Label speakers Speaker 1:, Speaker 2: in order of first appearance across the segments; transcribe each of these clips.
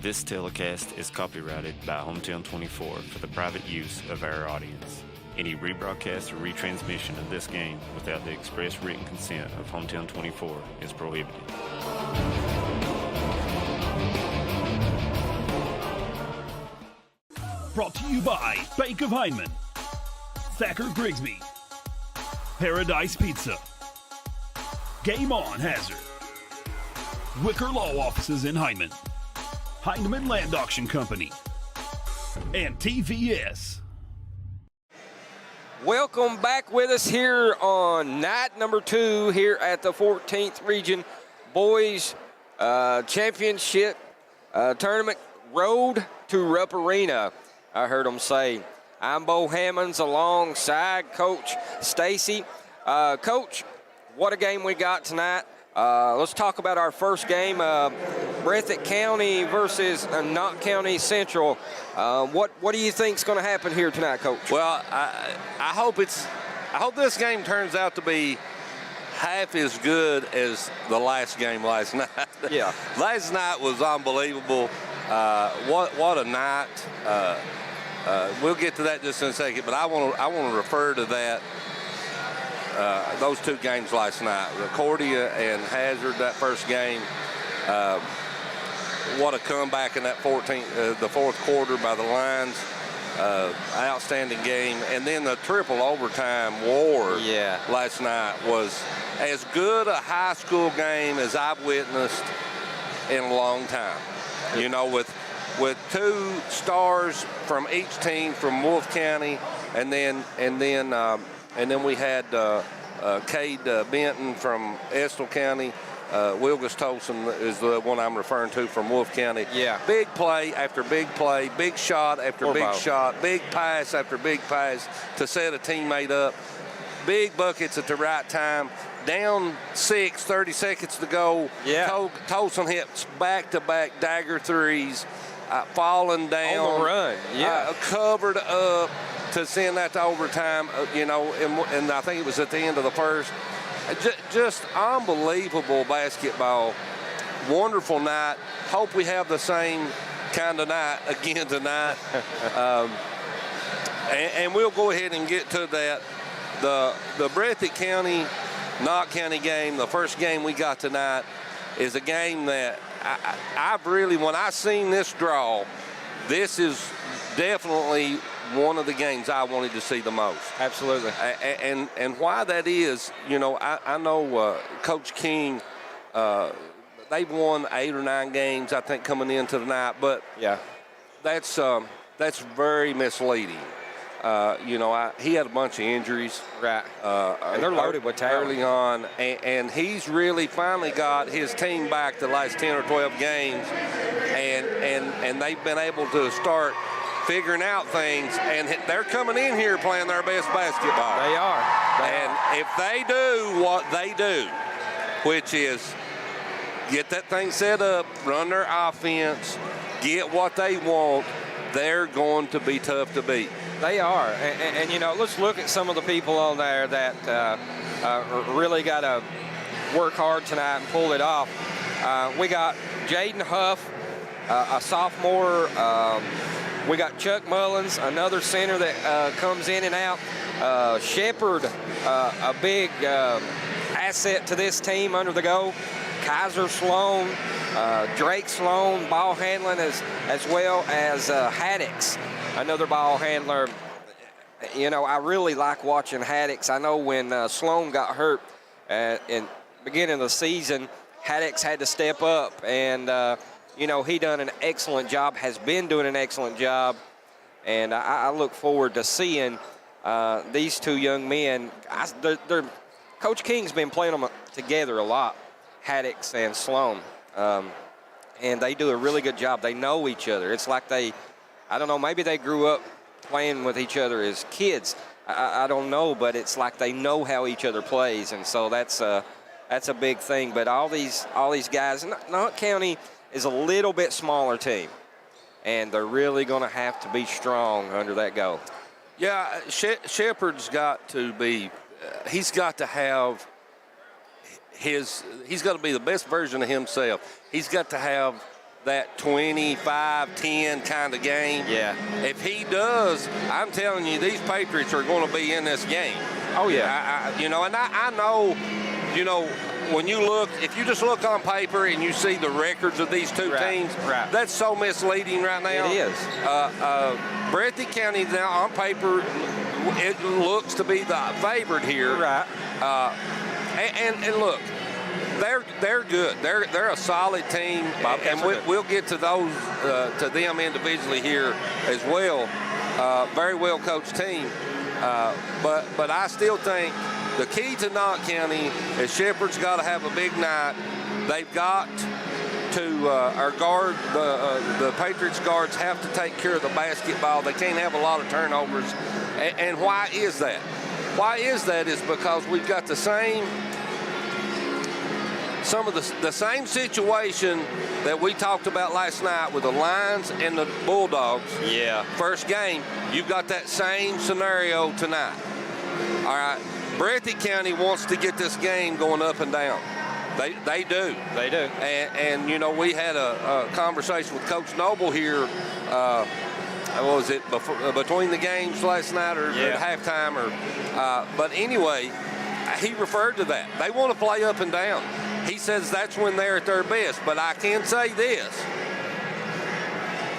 Speaker 1: This telecast is copyrighted by Hometown 24 for the private use of our audience. Any rebroadcast or retransmission of this game without the express written consent of Hometown 24 is prohibited.
Speaker 2: Brought to you by Bank of Hyndman, Thacker Grigsby, Paradise Pizza, Game On Hazard, Wicker Law Offices in Hyndman, Hyndman Land Auction Company, and TVS.
Speaker 3: Welcome back with us here on night number 2 here at the 14th Region Boys Championship Tournament Road to Rupp Arena. I heard them say. I'm Bo Hammonds alongside Coach Stacy. Coach, what a game we got tonight. Let's talk about our first game, Breathitt County versus Knott County Central. What do you think is going to happen here tonight, Coach?
Speaker 4: Well, I hope this game turns out to be half as good as the last game last night.
Speaker 3: Yeah.
Speaker 4: Last night was unbelievable. What a night. We'll get to that just in a second, but I want to refer to that. Those two games last night, Concordia and Hazard, that first game. What a comeback in that the fourth quarter by the Lions. Outstanding game. And then the triple overtime war last night was as good a high school game as I've witnessed in a long time. You know, with 2 stars from each team from Wolfe County, and then we had Cade Benton from Estill County. Wilgus Tolson is the one I'm referring to from Wolfe County.
Speaker 3: Yeah.
Speaker 4: Big play after big play, big shot after big shot, big pass after big pass to set a teammate up. Big buckets at the right time. Down 6, 30 seconds to go.
Speaker 3: Yeah.
Speaker 4: Tolson hits back-to-back dagger threes, falling down.
Speaker 3: On the run, yeah.
Speaker 4: Covered up to send that to overtime, and I think it was at the end of the first. Just unbelievable basketball. Wonderful night. Hope we have the same kind of night again tonight. And we'll go ahead and get to that. The Breathitt County, Knott County game, the first game we got tonight, is a game that I've really, when I seen this draw, this is definitely one of the games I wanted to see the most.
Speaker 3: Absolutely.
Speaker 4: And why that is, I know Coach King, they've won 8 or 9 games, I think, coming into the night, but that's very misleading. He had a bunch of injuries.
Speaker 3: Right. And they're loaded with talent.
Speaker 4: Early on, and he's really finally got his team back the last 10 or 12 games, and they've been able to start figuring out things, and they're coming in here playing their best basketball.
Speaker 3: They are.
Speaker 4: And if they do what they do, which is get that thing set up, run their offense, get what they want, they're going to be tough to beat.
Speaker 3: They are. And let's look at some of the people on there that really got to work hard tonight and pull it off. We got Jaden Huff, a sophomore. We got Chuck Mullins, another center that comes in and out. Shepard, a big asset to this team under the go. Kaiser Sloan, Drake Sloan, ball handling as well as Haddix, another ball handler. I really like watching Haddix. I know when Sloan got hurt in beginning of the season, Haddix had to step up, and he done an excellent job, has been doing an excellent job, and I look forward to seeing these 2 young men. Coach King's been playing them together a lot, Haddix and Sloan, and they do a really good job. They know each other. It's like maybe they grew up playing with each other as kids. I don't know, but it's like they know how each other plays, and so that's a big thing. But all these guys, Knott County is a little bit smaller team, and they're really going to have to be strong under that goal.
Speaker 4: Yeah, Shepard's got to be. He's got to have he's got to be the best version of himself. He's got to have that 25-10 kind of game.
Speaker 3: Yeah.
Speaker 4: If he does, I'm telling you, these Patriots are going to be in this game.
Speaker 3: Oh, yeah.
Speaker 4: I know, when you look, if you just look on paper and you see the records of these two teams, that's so misleading right now.
Speaker 3: It is.
Speaker 4: Breathitt County now on paper, it looks to be the favorite here.
Speaker 3: Right.
Speaker 4: And look, they're good. They're a solid team, and we'll get to those to them individually here as well. Very well coached team, but I still think the key to Knott County is Shepherd's got to have a big night. They've got to our guard. The Patriots guards have to take care of the basketball. They can't have a lot of turnovers. And why is that? Why is that? Is because we've got the same. Some of the same situation that we talked about last night with the Lions and the Bulldogs.
Speaker 3: Yeah.
Speaker 4: First game, you've got that same scenario tonight. All right. Breathitt County wants to get this game going up and down. They do.
Speaker 3: They do.
Speaker 4: And we had a conversation with Coach Noble here. What was it, between the games last night or at halftime? But anyway, he referred to that. They want to play up and down. He says that's when they're at their best. But I can say this,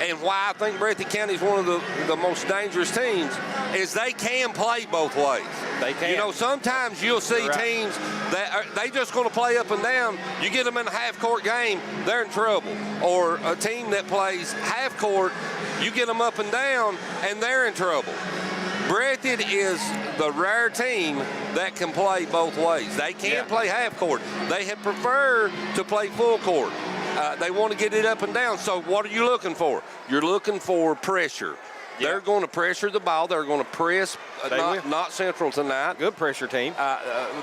Speaker 4: and why I think Breathitt County is one of the most dangerous teams, is they can play both ways.
Speaker 3: They can.
Speaker 4: Sometimes you'll see teams that they just going to play up and down. You get them in a half-court game, they're in trouble. Or a team that plays half-court, you get them up and down, and they're in trouble. Breathitt is the rare team that can play both ways. They can't play half-court. They have preferred to play full court. They want to get it up and down. So what are you looking for? You're looking for pressure. Yeah. They're going to pressure the ball. They're going to press not Central tonight.
Speaker 3: Good pressure team.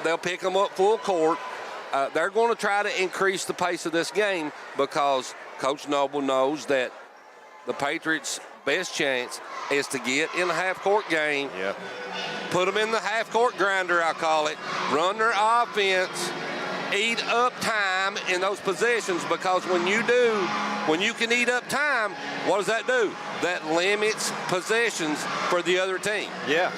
Speaker 4: They'll pick them up full court. They're going to try to increase the pace of this game because Coach Noble knows that the Patriots' best chance is to get in a half-court game.
Speaker 3: Yeah. Put
Speaker 4: them in the half-court grinder, I call it. Run their offense. Eat up time in those possessions, because when you can eat up time, what does that do? That limits possessions for the other team.
Speaker 3: Yeah.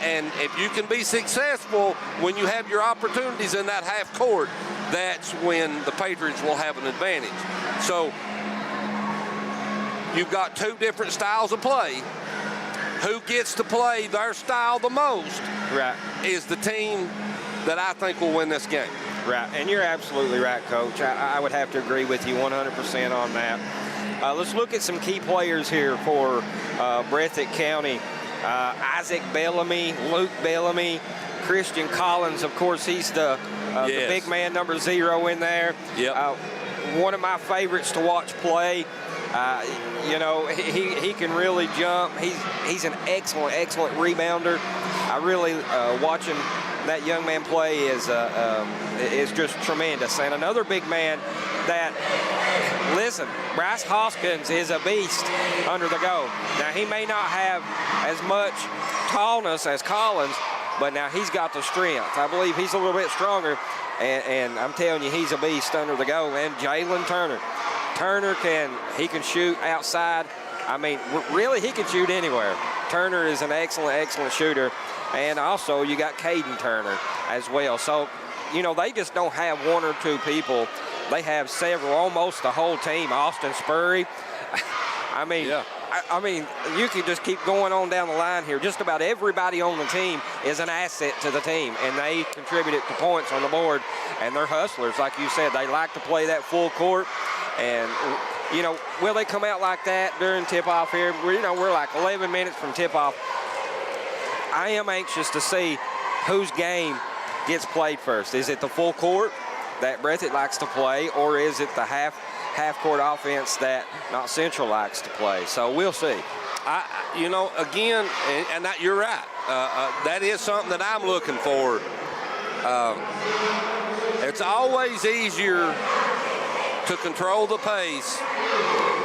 Speaker 4: And if you can be successful when you have your opportunities in that half court, that's when the Patriots will have an advantage. So you've got two different styles of play. Who gets to play their style the most is the team that I think will win this game.
Speaker 3: Right, and you're absolutely right, Coach. I would have to agree with you 100% on that. Let's look at some key players here for Breathitt County. Isaac Bellamy, Luke Bellamy, Christian Collins. Of course, he's the big man, number 0 in there.
Speaker 4: Yep.
Speaker 3: One of my favorites to watch play. He can really jump. He's an excellent rebounder. I really watching that young man play is just tremendous. And another big man that, listen, Bryce Hoskins is a beast under the go. Now, he may not have as much tallness as Collins, but now he's got the strength. I believe he's a little bit stronger, and I'm telling you, he's a beast under the go. And Jalen Turner. Turner can shoot outside. I mean, really, he can shoot anywhere. Turner is an excellent shooter. And also, you got Caden Turner as well. So, they just don't have one or two people. They have several, almost the whole team. Austin Spurry. I mean, you can just keep going on down the line here. Just about everybody on the team is an asset to the team, and they contributed to points on the board. And they're hustlers, like you said. They like to play that full court. And, will they come out like that during tip-off here? We're like 11 minutes from tip-off. I am anxious to see whose game gets played first. Is it the full court that Breathitt likes to play, or is it the half-court offense that Knott Central likes to play? So we'll see.
Speaker 4: Again, and that, you're right. That is something that I'm looking for. It's always easier to control the pace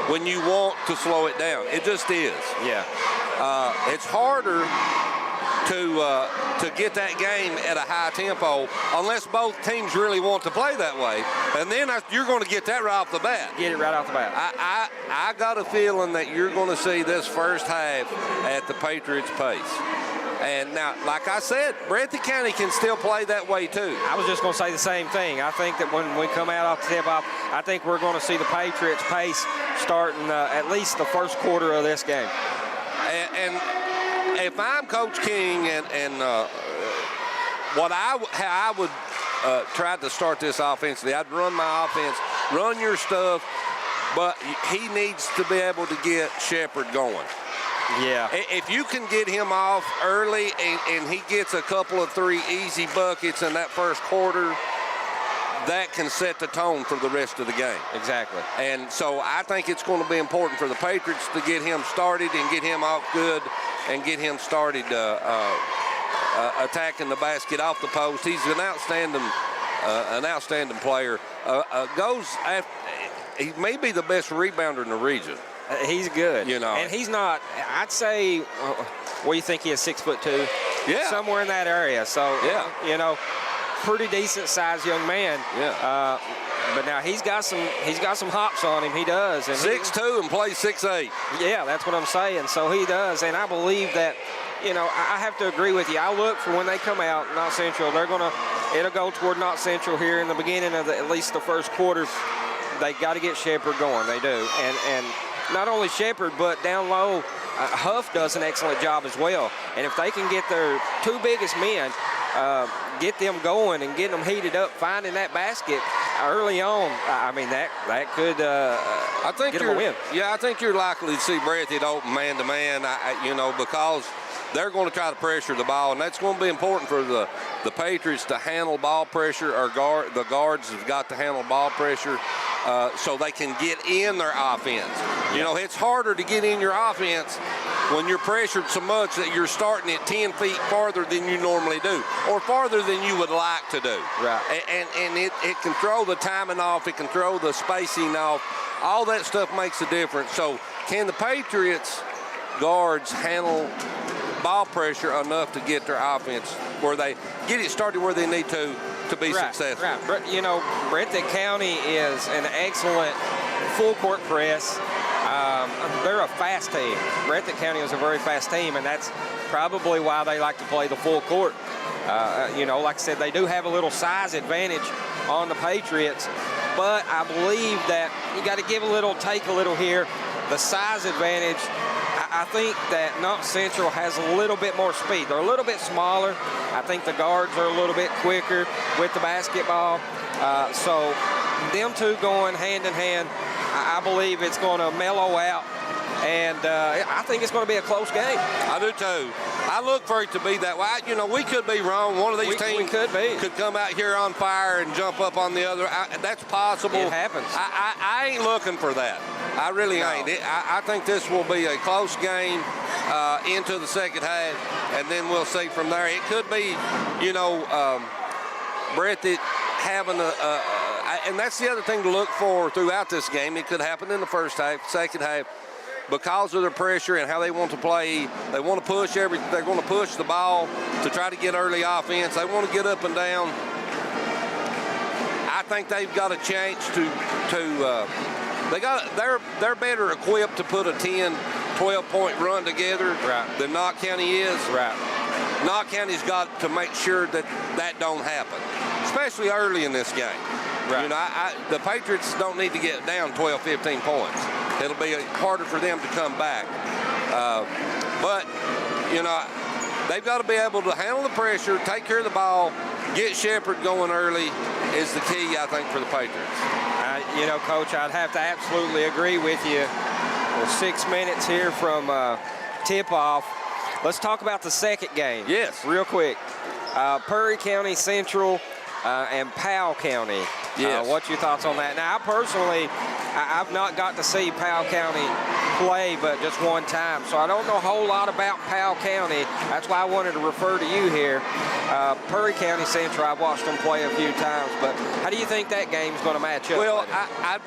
Speaker 4: when you want to slow it down. It just is.
Speaker 3: Yeah.
Speaker 4: It's harder to get that game at a high tempo, unless both teams really want to play that way. And then you're going to get that right off the bat.
Speaker 3: Get it right off the bat.
Speaker 4: I got a feeling that you're going to see this first half at the Patriots' pace. And now, like I said, Breathitt County can still play that way too.
Speaker 3: I was just going to say the same thing. I think that when we come out off the tip-off, I think we're going to see the Patriots' pace starting at least the first quarter of this game.
Speaker 4: And if I'm Coach King and how I would try to start this offensively, I'd run my offense, run your stuff, but he needs to be able to get Shepherd going.
Speaker 3: Yeah.
Speaker 4: If you can get him off early and he gets a couple of 3 easy buckets in that first quarter, that can set the tone for the rest of the game.
Speaker 3: Exactly.
Speaker 4: And so I think it's going to be important for the Patriots to get him started and get him off good and get him started attacking the basket off the post. He's an outstanding player. He may be the best rebounder in the region.
Speaker 3: He's good.
Speaker 4: You know.
Speaker 3: And he's not, I'd say, what do you think he is, 6'2"?
Speaker 4: Yeah.
Speaker 3: Somewhere in that area. So,
Speaker 4: yeah.
Speaker 3: You know, pretty decent sized young man.
Speaker 4: Yeah.
Speaker 3: But now he's got some hops on him. He does. And
Speaker 4: 6'2" and plays 6'8".
Speaker 3: Yeah, that's what I'm saying. So he does. And I believe that, you know, I have to agree with you. I look for when they come out, Knott Central, it'll go toward Knott Central here in the beginning of at least the first quarter. They got to get Shepherd going. They do. And not only Shepherd, but down low, Huff does an excellent job as well. And if they can get their 2 biggest men, get them going and get them heated up, finding that basket early on, I mean, that could get them a win.
Speaker 4: Yeah, I think you're likely to see Breathitt open man-to-man, because they're going to try to pressure the ball, and that's going to be important for the Patriots to handle ball pressure, or the guards have got to handle ball pressure so they can get in their offense. You know, it's harder to get in your offense when you're pressured so much that you're starting at 10 feet farther than you normally do, or farther than you would like to do.
Speaker 3: Right.
Speaker 4: And it can throw the timing off. It can throw the spacing off. All that stuff makes a difference. So can the Patriots guards handle ball pressure enough to get their offense where they get it started where they need to be successful?
Speaker 3: Right. But, you know, Breathitt County is an excellent full court press. They're a fast team. Breathitt County is a very fast team, and that's probably why they like to play the full court. You know, like I said, they do have a little size advantage on the Patriots, but I believe that you got to give a little, take a little here. The size advantage, I think that Knott Central has a little bit more speed. They're a little bit smaller. I think the guards are a little bit quicker with the basketball. So them two going hand in hand, I believe it's going to mellow out. And I think it's going to be a close game.
Speaker 4: I do too. I look for it to be that way. You know, we could be wrong. One of these teams could come out here on fire and jump up on the other. That's possible.
Speaker 3: It happens.
Speaker 4: I ain't looking for that. I really ain't. I think this will be a close game into the second half, and then we'll see from there. It could be, Breathitt having and that's the other thing to look for throughout this game. It could happen in the first half, second half. Because of the pressure and how they want to play, they want to push they're going to push the ball to try to get early offense. They want to get up and down. I think they've got a chance they're better equipped to put a 10, 12-point run together than Knott County is.
Speaker 3: Right.
Speaker 4: Knott County's got to make sure that don't happen, especially early in this game.
Speaker 3: Right.
Speaker 4: You know, the Patriots don't need to get down 12, 15 points. It'll be harder for them to come back. But, they've got to be able to handle the pressure, take care of the ball, get Shepherd going early is the key, I think, for the Patriots.
Speaker 3: Coach, I'd have to absolutely agree with you. Well, 6 minutes here from tip-off. Let's talk about the second game.
Speaker 4: Yes.
Speaker 3: Real quick. Perry County Central and Powell County.
Speaker 4: Yes.
Speaker 3: What's your thoughts on that? Now, I've not got to see Powell County play but just one time, so I don't know a whole lot about Powell County. That's why I wanted to refer to you here. Perry County Central, I've watched them play a few times, but how do you think that game's going to match up?
Speaker 4: Well,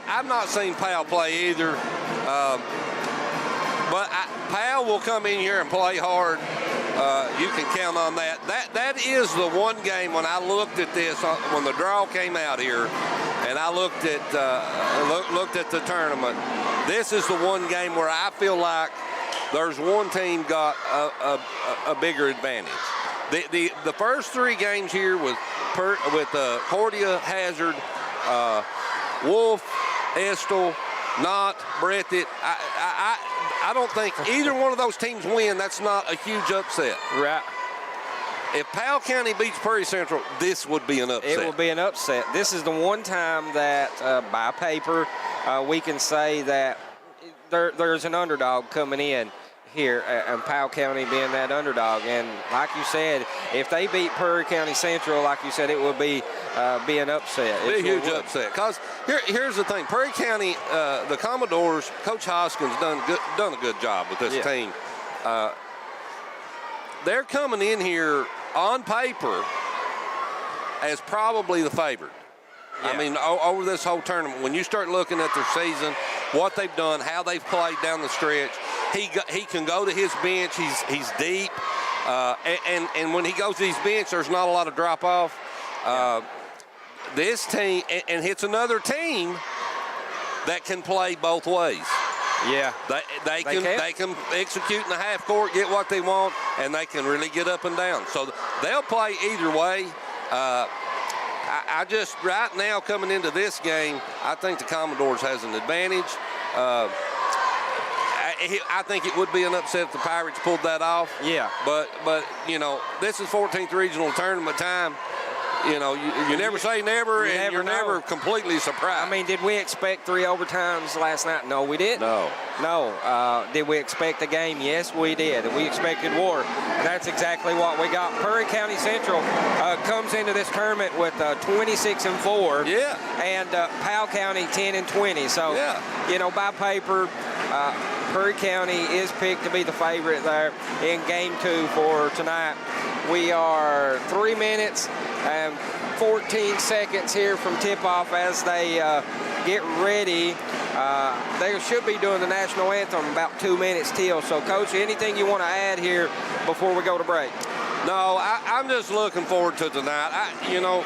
Speaker 4: I've not seen Powell play either, but Powell will come in here and play hard. You can count on that. That is the one game when I looked at this, when the draw came out here, and I looked at the tournament. This is the one game where I feel like there's one team got a bigger advantage. The first 3 games here with Cordia, Hazard, Wolf, Estill, Knott, Breathitt, I don't think either one of those teams win. That's not a huge upset.
Speaker 3: Right.
Speaker 4: If Powell County beats Prairie Central, this would be an upset.
Speaker 3: It will be an upset. This is the one time that, by paper, we can say that there's an underdog coming in here, and Powell County being that underdog. And like you said, if they beat Prairie County Central, like you said, it would be an upset.
Speaker 4: Be a huge upset. Because here's the thing: Prairie County, the Commodores, Coach Hoskins done a good job with this team. They're coming in here on paper as probably the favorite. Yeah. I mean, over this whole tournament, when you start looking at their season, what they've done, how they've played down the stretch, he can go to his bench. He's deep, and when he goes to his bench, there's not a lot of drop off. This team, and it's another team that can play both ways.
Speaker 3: Yeah,
Speaker 4: they can execute in the half court, get what they want, and they can really get up and down. So they'll play either way. I just right now coming into this game, I think the Commodores has an advantage. I think it would be an upset if the Pirates pulled that off.
Speaker 3: Yeah.
Speaker 4: But you know, this is 14th regional tournament time. You know, you never say never, and you're never completely surprised.
Speaker 3: I mean, did we expect 3 overtimes last night? No, we didn't. No. Did we expect a game? Yes, we did. And we expected war. And that's exactly what we got. Prairie County Central comes into this tournament with 26-4.
Speaker 4: Yeah.
Speaker 3: And Powell County 10-20. So, you know, by paper, Prairie County is picked to be the favorite there in Game 2 for tonight. We are 3 minutes and 14 seconds here from tip-off as they get ready. They should be doing the national anthem about 2 minutes till. So, Coach, anything you want to add here before we go to break?
Speaker 4: No, I'm just looking forward to tonight. You know,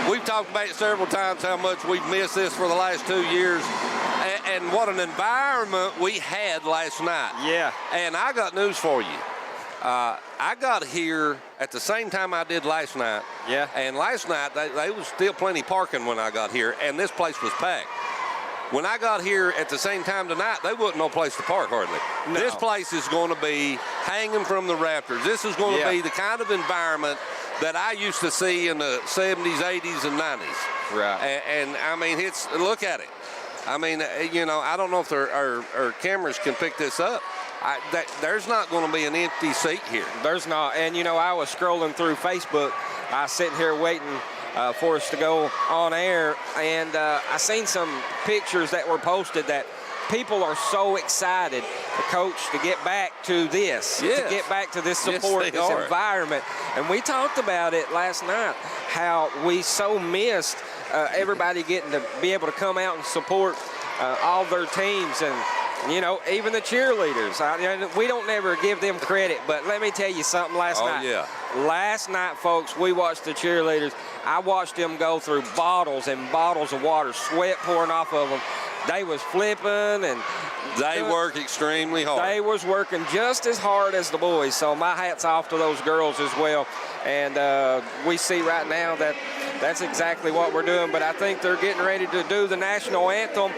Speaker 4: we've talked about it several times how much we've missed this for the last 2 years. And what an environment we had last night.
Speaker 3: Yeah.
Speaker 4: And I got news for you. I got here at the same time I did last night.
Speaker 3: Yeah.
Speaker 4: And last night, there was still plenty parking when I got here, and this place was packed. When I got here at the same time tonight, there wasn't no place to park hardly.
Speaker 3: No.
Speaker 4: This place is going to be hanging from the rafters. This is going to be the kind of environment that I used to see in the 70s, 80s, and 90s.
Speaker 3: Right.
Speaker 4: And I mean, look at it. I mean, you know, I don't know if our cameras can pick this up. There's not going to be an empty seat here.
Speaker 3: There's not. And, you know, I was scrolling through Facebook. I was sitting here waiting for us to go on air, and I seen some pictures that were posted that people are so excited, Coach, to get back to this, to get back to this support, this environment. And we talked about it last night, how we so missed everybody getting to be able to come out and support all their teams, and you know, even the cheerleaders. We don't never give them credit, but let me tell you something last night.
Speaker 4: Yeah.
Speaker 3: Last night, folks, we watched the cheerleaders. I watched them go through bottles and bottles of water, sweat pouring off of them. They was flipping, and
Speaker 4: they work extremely hard.
Speaker 3: They was working just as hard as the boys, so my hat's off to those girls as well. And we see right now that that's exactly what we're doing, but I think they're getting ready to do the national anthem.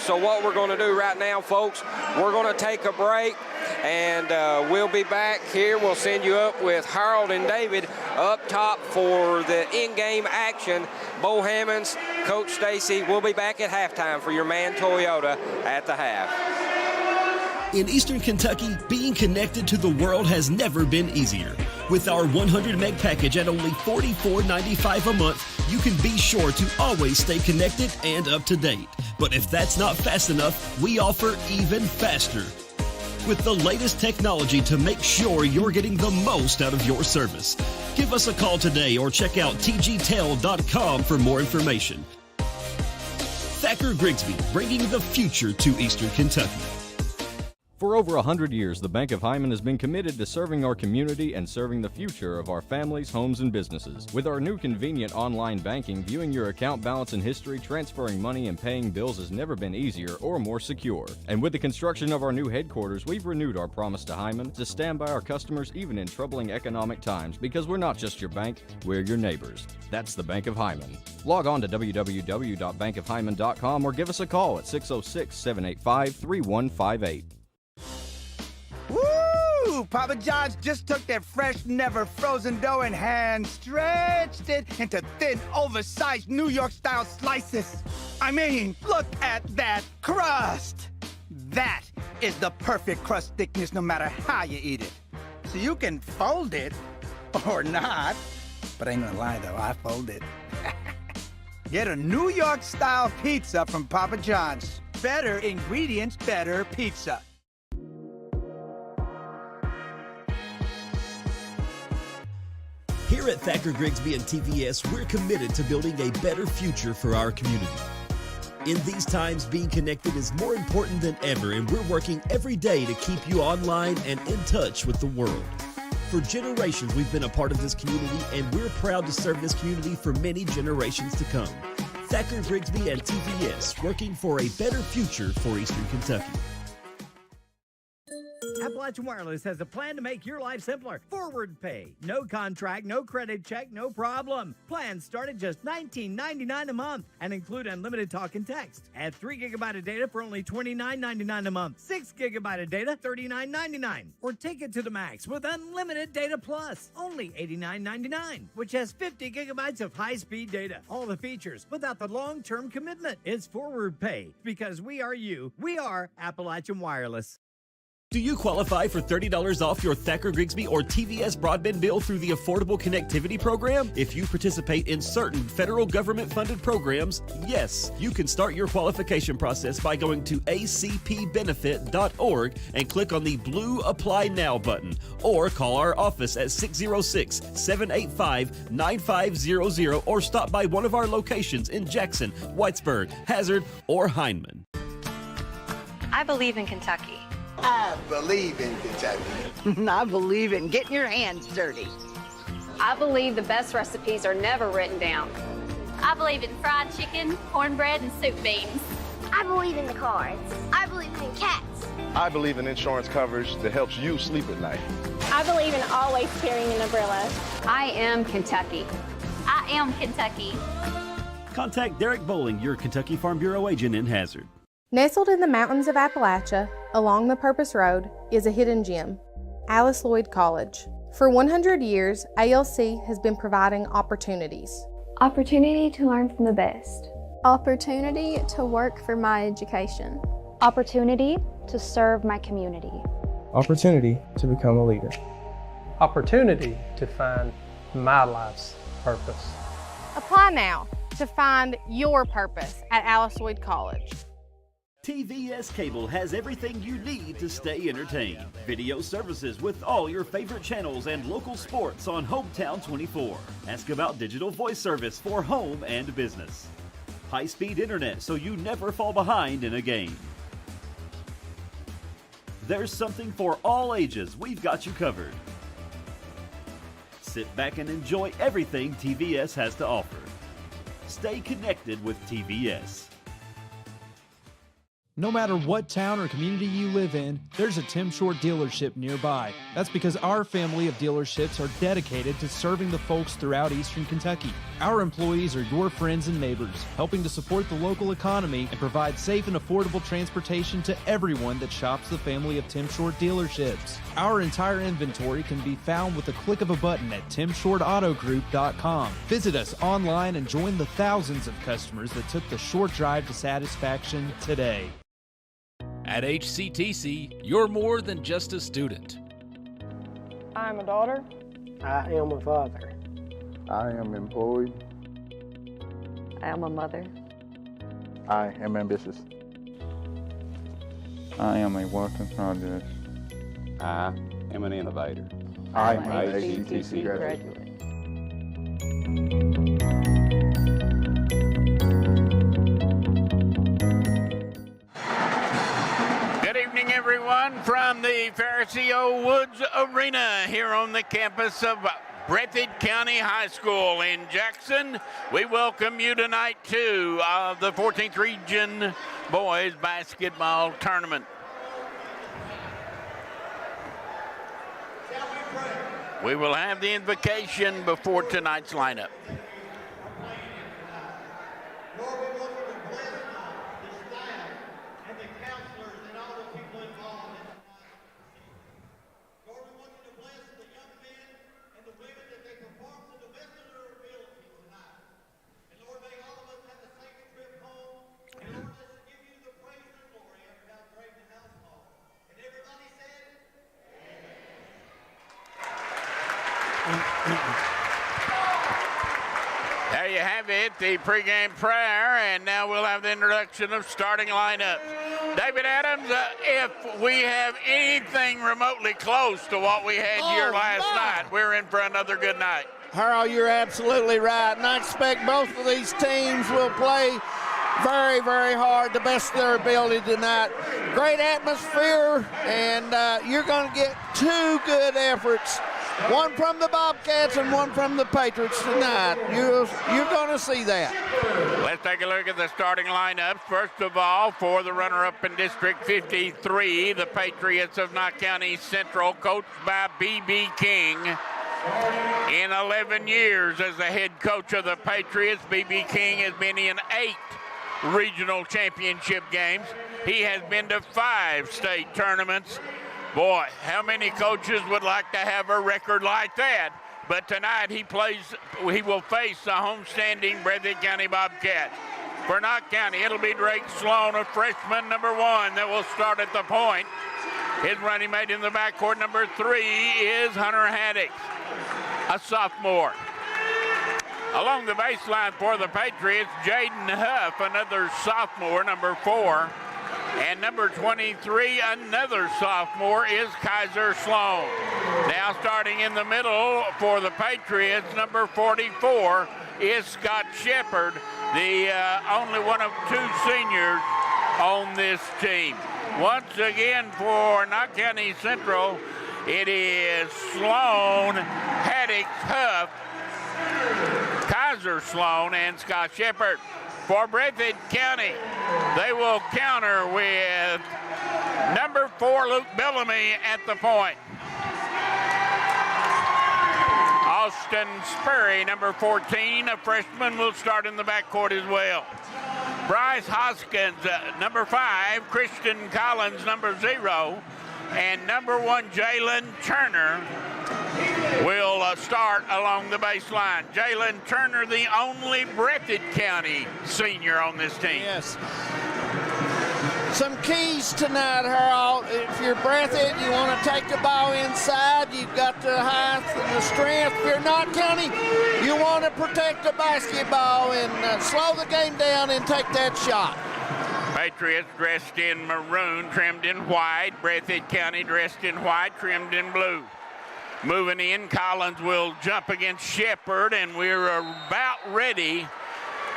Speaker 3: So what we're going to do right now, folks, we're going to take a break, and we'll be back here. We'll send you up with Harold and David up top for the in-game action. Bo Hammonds, Coach Stacy, we'll be back at halftime for your man Toyota at the half.
Speaker 2: In Eastern Kentucky, being connected to the world has never been easier. With our 100 meg package at only $44.95 a month, you can be sure to always stay connected and up to date. But if that's not fast enough, we offer even faster, with the layest technology to make sure you're getting the most out of your service. Give us a call today or check out tgtel.com for more information. Thacker Grigsby, bringing the future to Eastern Kentucky.
Speaker 5: For over 100 years, the Bank of Hyman has been committed to serving our community and serving the future of our families, homes, and businesses. With our new convenient online banking, viewing your account balance and history, transferring money, and paying bills has never been easier or more secure. And with the construction of our new headquarters, we've renewed our promise to Hyman to stand by our customers even in troubling economic times, because we're not just your bank, we're your neighbors. That's the Bank of Hyman. Log on to www.bankofhyman.com or give us a call at 606-785-3158.
Speaker 6: Woo! Papa John's just took their fresh, never frozen dough and hand stretched it into thin, oversized New York-style slices. I mean, look at that crust! That is the perfect crust thickness no matter how you eat it. So you can fold it or not. But I ain't gonna lie though, I fold it. Get a New York-style pizza from Papa John's. Better ingredients, better pizza.
Speaker 7: Here at Thacker Grigsby and TVS, we're committed to building a better future for our community. In these times, being connected is more important than ever, and we're working every day to keep you online and in touch with the world. For generations, we've been a part of this community, and we're proud to serve this community for many generations to come. Thacker Grigsby and TVS, working for a better future for Eastern Kentucky.
Speaker 8: Appalachian Wireless has a plan to make your life simpler. Forward pay. No contract, no credit check, no problem. Plans start at just $19.99 a month and include unlimited talk and text. Add 3 gigabyte of data for only $29.99 a month. 6 gigabyte of data, $39.99. Or take it to the max with unlimited data plus, only $89.99, which has 50 gigabytes of high-speed data. All the features without the long-term commitment. It's forward pay because we are you. We are Appalachian Wireless.
Speaker 7: Do you qualify for $30 off your Thacker Grigsby or TVS broadband bill through the Affordable Connectivity Program? If you participate in certain federal government-funded programs, yes, you can start your qualification process by going to acpbenefit.org and click on the blue Apply Now button, or call our office at 606-785-9500 or stop by one of our locations in Jackson, Whitesburg, Hazard, or Hindman.
Speaker 9: I believe in Kentucky.
Speaker 6: I believe in Kentucky.
Speaker 10: I believe in getting your hands dirty.
Speaker 9: I believe the best recipes are never written down.
Speaker 11: I believe in fried chicken, cornbread, and soup beans.
Speaker 12: I believe in the cards. I believe in cats.
Speaker 13: I believe in insurance coverage that helps you sleep at night.
Speaker 14: I believe in always carrying an umbrella.
Speaker 9: I am Kentucky.
Speaker 11: I am Kentucky.
Speaker 2: Contact Derek Bowling, your Kentucky Farm Bureau agent in Hazard.
Speaker 15: Nestled in the mountains of Appalachia, along the Purpose Road, is a hidden gem, Alice Lloyd College. For 100 years, ALC has been providing opportunities.
Speaker 16: Opportunity to learn from the best.
Speaker 17: Opportunity to work for my education.
Speaker 16: Opportunity to serve my community.
Speaker 18: Opportunity to become a leader.
Speaker 19: Opportunity to find my life's purpose.
Speaker 15: Apply now to find your purpose at Alice Lloyd College.
Speaker 2: TVS Cable has everything you need to stay entertained. Video services with all your favorite channels and local sports on Hometown 24. Ask about digital voice service for home and business. High-speed internet so you never fall behind in a game. There's something for all ages. We've got you covered. Sit back and enjoy everything TVS has to offer. Stay connected with TVS.
Speaker 20: No matter what town or community you live in, there's a Tim Short dealership nearby. That's because our family of dealerships are dedicated to serving the folks throughout Eastern Kentucky. Our employees are your friends and neighbors, helping to support the local economy and provide safe and affordable transportation to everyone that shops the family of Tim Short dealerships. Our entire inventory can be found with a click of a button at timshortautogroup.com. Visit us online and join the thousands of customers that took the short drive to satisfaction today.
Speaker 21: At HCTC, you're more than just a student.
Speaker 22: I'm a daughter.
Speaker 19: I am a father.
Speaker 23: I am employed.
Speaker 24: I am a mother.
Speaker 23: I am ambitious.
Speaker 25: I am a work in progress.
Speaker 26: I am an innovator.
Speaker 23: I am an HCTC graduate.
Speaker 27: Good evening, everyone.
Speaker 1: One from the Pharisee O. Woods Arena here on the campus of Breathitt County High School in Jackson. We welcome you tonight to the 14th Region Boys Basketball Tournament. We will have the invocation before tonight's lineup. There you have it, the pregame prayer, and now we'll have the introduction of starting lineups. David Adams, if we have anything remotely close to what we had here last night, we're in for another good night.
Speaker 3: Harold, you're absolutely right, and I expect both of these teams will play very, very hard, the best of their ability tonight. Great atmosphere, and you're going to get two good efforts. One from the Bobcats and one from the Patriots tonight. You're going to see that.
Speaker 1: Let's take a look at the starting lineup. First of all, for the runner-up in District 53, the Patriots of Knott County Central, coached by B.B. King. In 11 years as the head coach of the Patriots, B.B. King has been in 8 regional championship games. He has been to 5 state tournaments. Boy, how many coaches would like to have a record like that? But tonight he will face the homestanding Breathitt County Bobcats. For Knott County, it'll be Drake Sloan, a freshman, number 1, that will start at the point. His running mate in the backcourt, number 3, is Hunter Haddix, a sophomore. Along the baseline for the Patriots, Jaden Huff, another sophomore, number 4. And number 23, another sophomore, is Kaiser Sloan. Now starting in the middle for the Patriots, number 44 is Scott Shepard, the only one of 2 seniors on this team. Once again for Knott County Central, it is Sloan, Haddix, Huff, Kaiser Sloan, and Scott Shepard. For Breathitt County, they will counter with number 4, Luke Bellamy, at the point. Austin Spurry, number 14, a freshman, will start in the backcourt as well. Bryce Hoskins, number 5, Christian Collins, number 0, and number 1, Jalen Turner, will start along the baseline. Jalen Turner, the only Breathitt County senior on this team.
Speaker 3: Yes. Some keys tonight, Harold. If you're Breathitt, you want to take the ball inside. You've got the height and the strength. If you're Knott County, you want to protect the basketball and slow the game down and take that shot.
Speaker 1: Patriots dressed in maroon, trimmed in white. Breathitt County dressed in white, trimmed in blue. Moving in, Collins will jump against Shepard, and we're about ready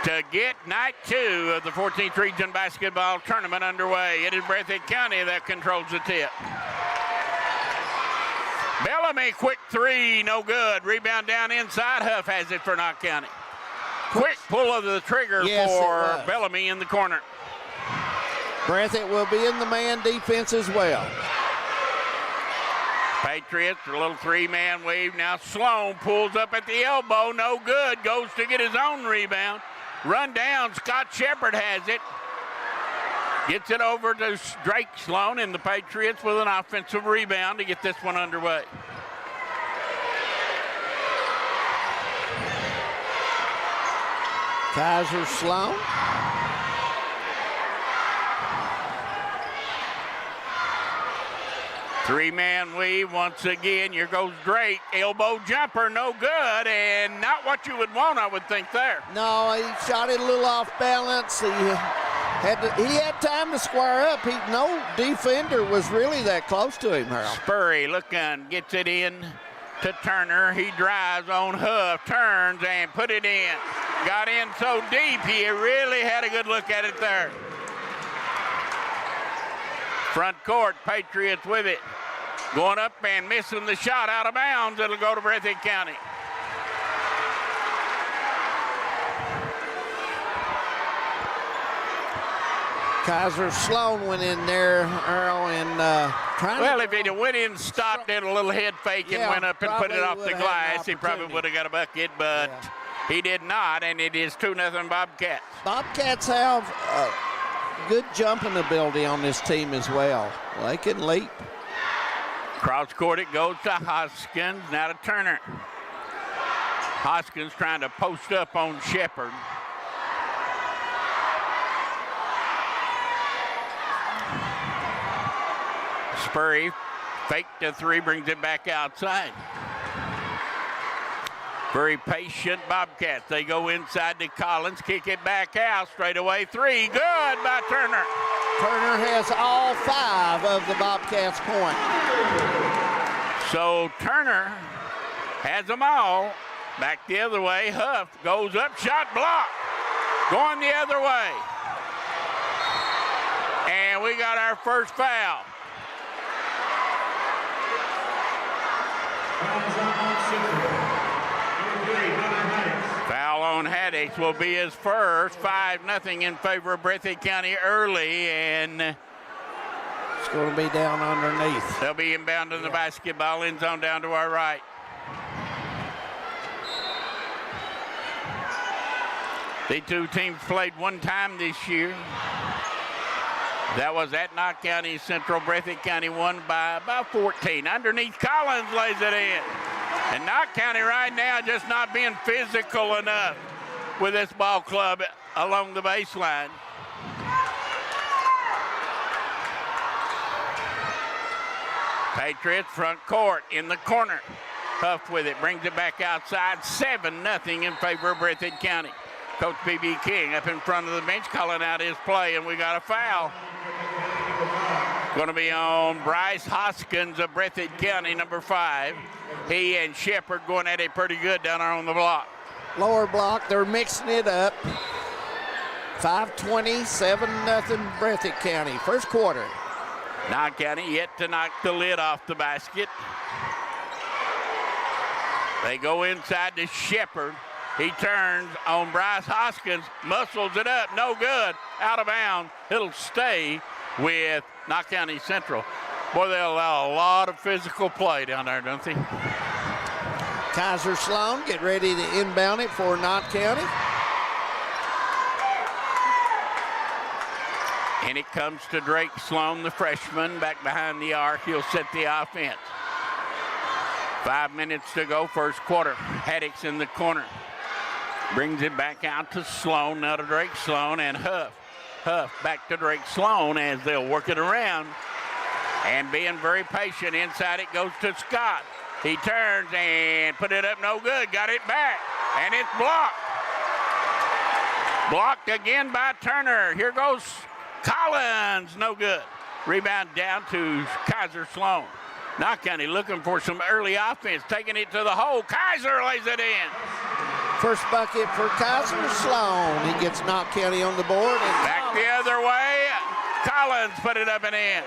Speaker 1: to get night 2 of the 14th Region Basketball Tournament underway. It is Breathitt County that controls the tip. Bellamy, quick 3, no good. Rebound down inside. Huff has it for Knott County. Quick pull of the trigger for Bellamy in the corner.
Speaker 3: Breathitt will be in the man defense as well.
Speaker 1: Patriots, a little 3-man weave. Now Sloan pulls up at the elbow, no good. Goes to get his own rebound. Run down, Scott Shepard has it. Gets it over to Drake Sloan, and the Patriots with an offensive rebound to get this one underway.
Speaker 3: Kaiser Sloan.
Speaker 1: Three-man weave once again. Here goes Drake. Elbow jumper, no good, and not what you would want, I would think, there.
Speaker 3: No, he shot it a little off balance. He had time to square up. No defender was really that close to him, Harold.
Speaker 1: Spurry looking, gets it in to Turner. He drives on Huff, turns and put it in. Got in so deep, he really had a good look at it there. Front court, Patriots with it. Going up and missing the shot out of bounds. It'll go to Breathitt County.
Speaker 3: Kaiser Sloan went in there, Earl, and
Speaker 1: well, if he'd have went in, stopped, did a little head fake, and went up and put it off the glass, he probably would have got a bucket, but he did not, and it is 2-0 Bobcats.
Speaker 3: Bobcats have good jumping ability on this team as well. They can leap.
Speaker 1: Cross court it goes to Hoskins, now to Turner. Hoskins trying to post up on Shepard. Spurry, fake to three, brings it back outside. Very patient Bobcats. They go inside to Collins, kick it back out, straight away three. Good by Turner.
Speaker 3: Turner has all 5 of the Bobcats' points.
Speaker 1: So Turner has them all. Back the other way. Huff goes up, shot blocked. Going the other way. And we got our first foul. Foul on Haddix will be his first. 5-0 in favor of Breathitt County early, and
Speaker 3: it's going to be down underneath.
Speaker 1: They'll be inbound in the basketball end zone down to our right. The two teams played one time this year. That was at Knott County Central. Breathitt County won by about 14. Underneath, Collins lays it in. And Knott County right now just not being physical enough with this ball club along the baseline. Patriots front court in the corner. Huff with it, brings it back outside. 7-0 in favor of Breathitt County. Coach B.B. King up in front of the bench calling out his play, and we got a foul. Going to be on Bryce Hoskins of Breathitt County, number 5. He and Shepard going at it pretty good down there on the block.
Speaker 3: Lower block, they're mixing it up. 5:20, 7-0 Breathitt County. First quarter.
Speaker 1: Knott County yet to knock the lid off the basket. They go inside to Shepard. He turns on Bryce Hoskins, muscles it up, no good, out of bounds. It'll stay with Knott County Central. Boy, they allow a lot of physical play down there, don't they?
Speaker 3: Kaiser Sloan get ready to inbound it for Knott County.
Speaker 1: And it comes to Drake Sloan, the freshman, back behind the arc. He'll set the offense. 5 minutes to go, first quarter. Haddix in the corner. Brings it back out to Sloan, now to Drake Sloan, and Huff. Huff back to Drake Sloan as they'll work it around. And being very patient, inside it goes to Scott. He turns and put it up, no good, got it back, and it's blocked. Blocked again by Turner. Here goes Collins, no good. Rebound down to Kaiser Sloan. Knott County looking for some early offense, taking it to the hole. Kaiser lays it in.
Speaker 3: First bucket for Kaiser Sloan. He gets Knott County on the board. And
Speaker 1: back the other way. Collins put it up and in.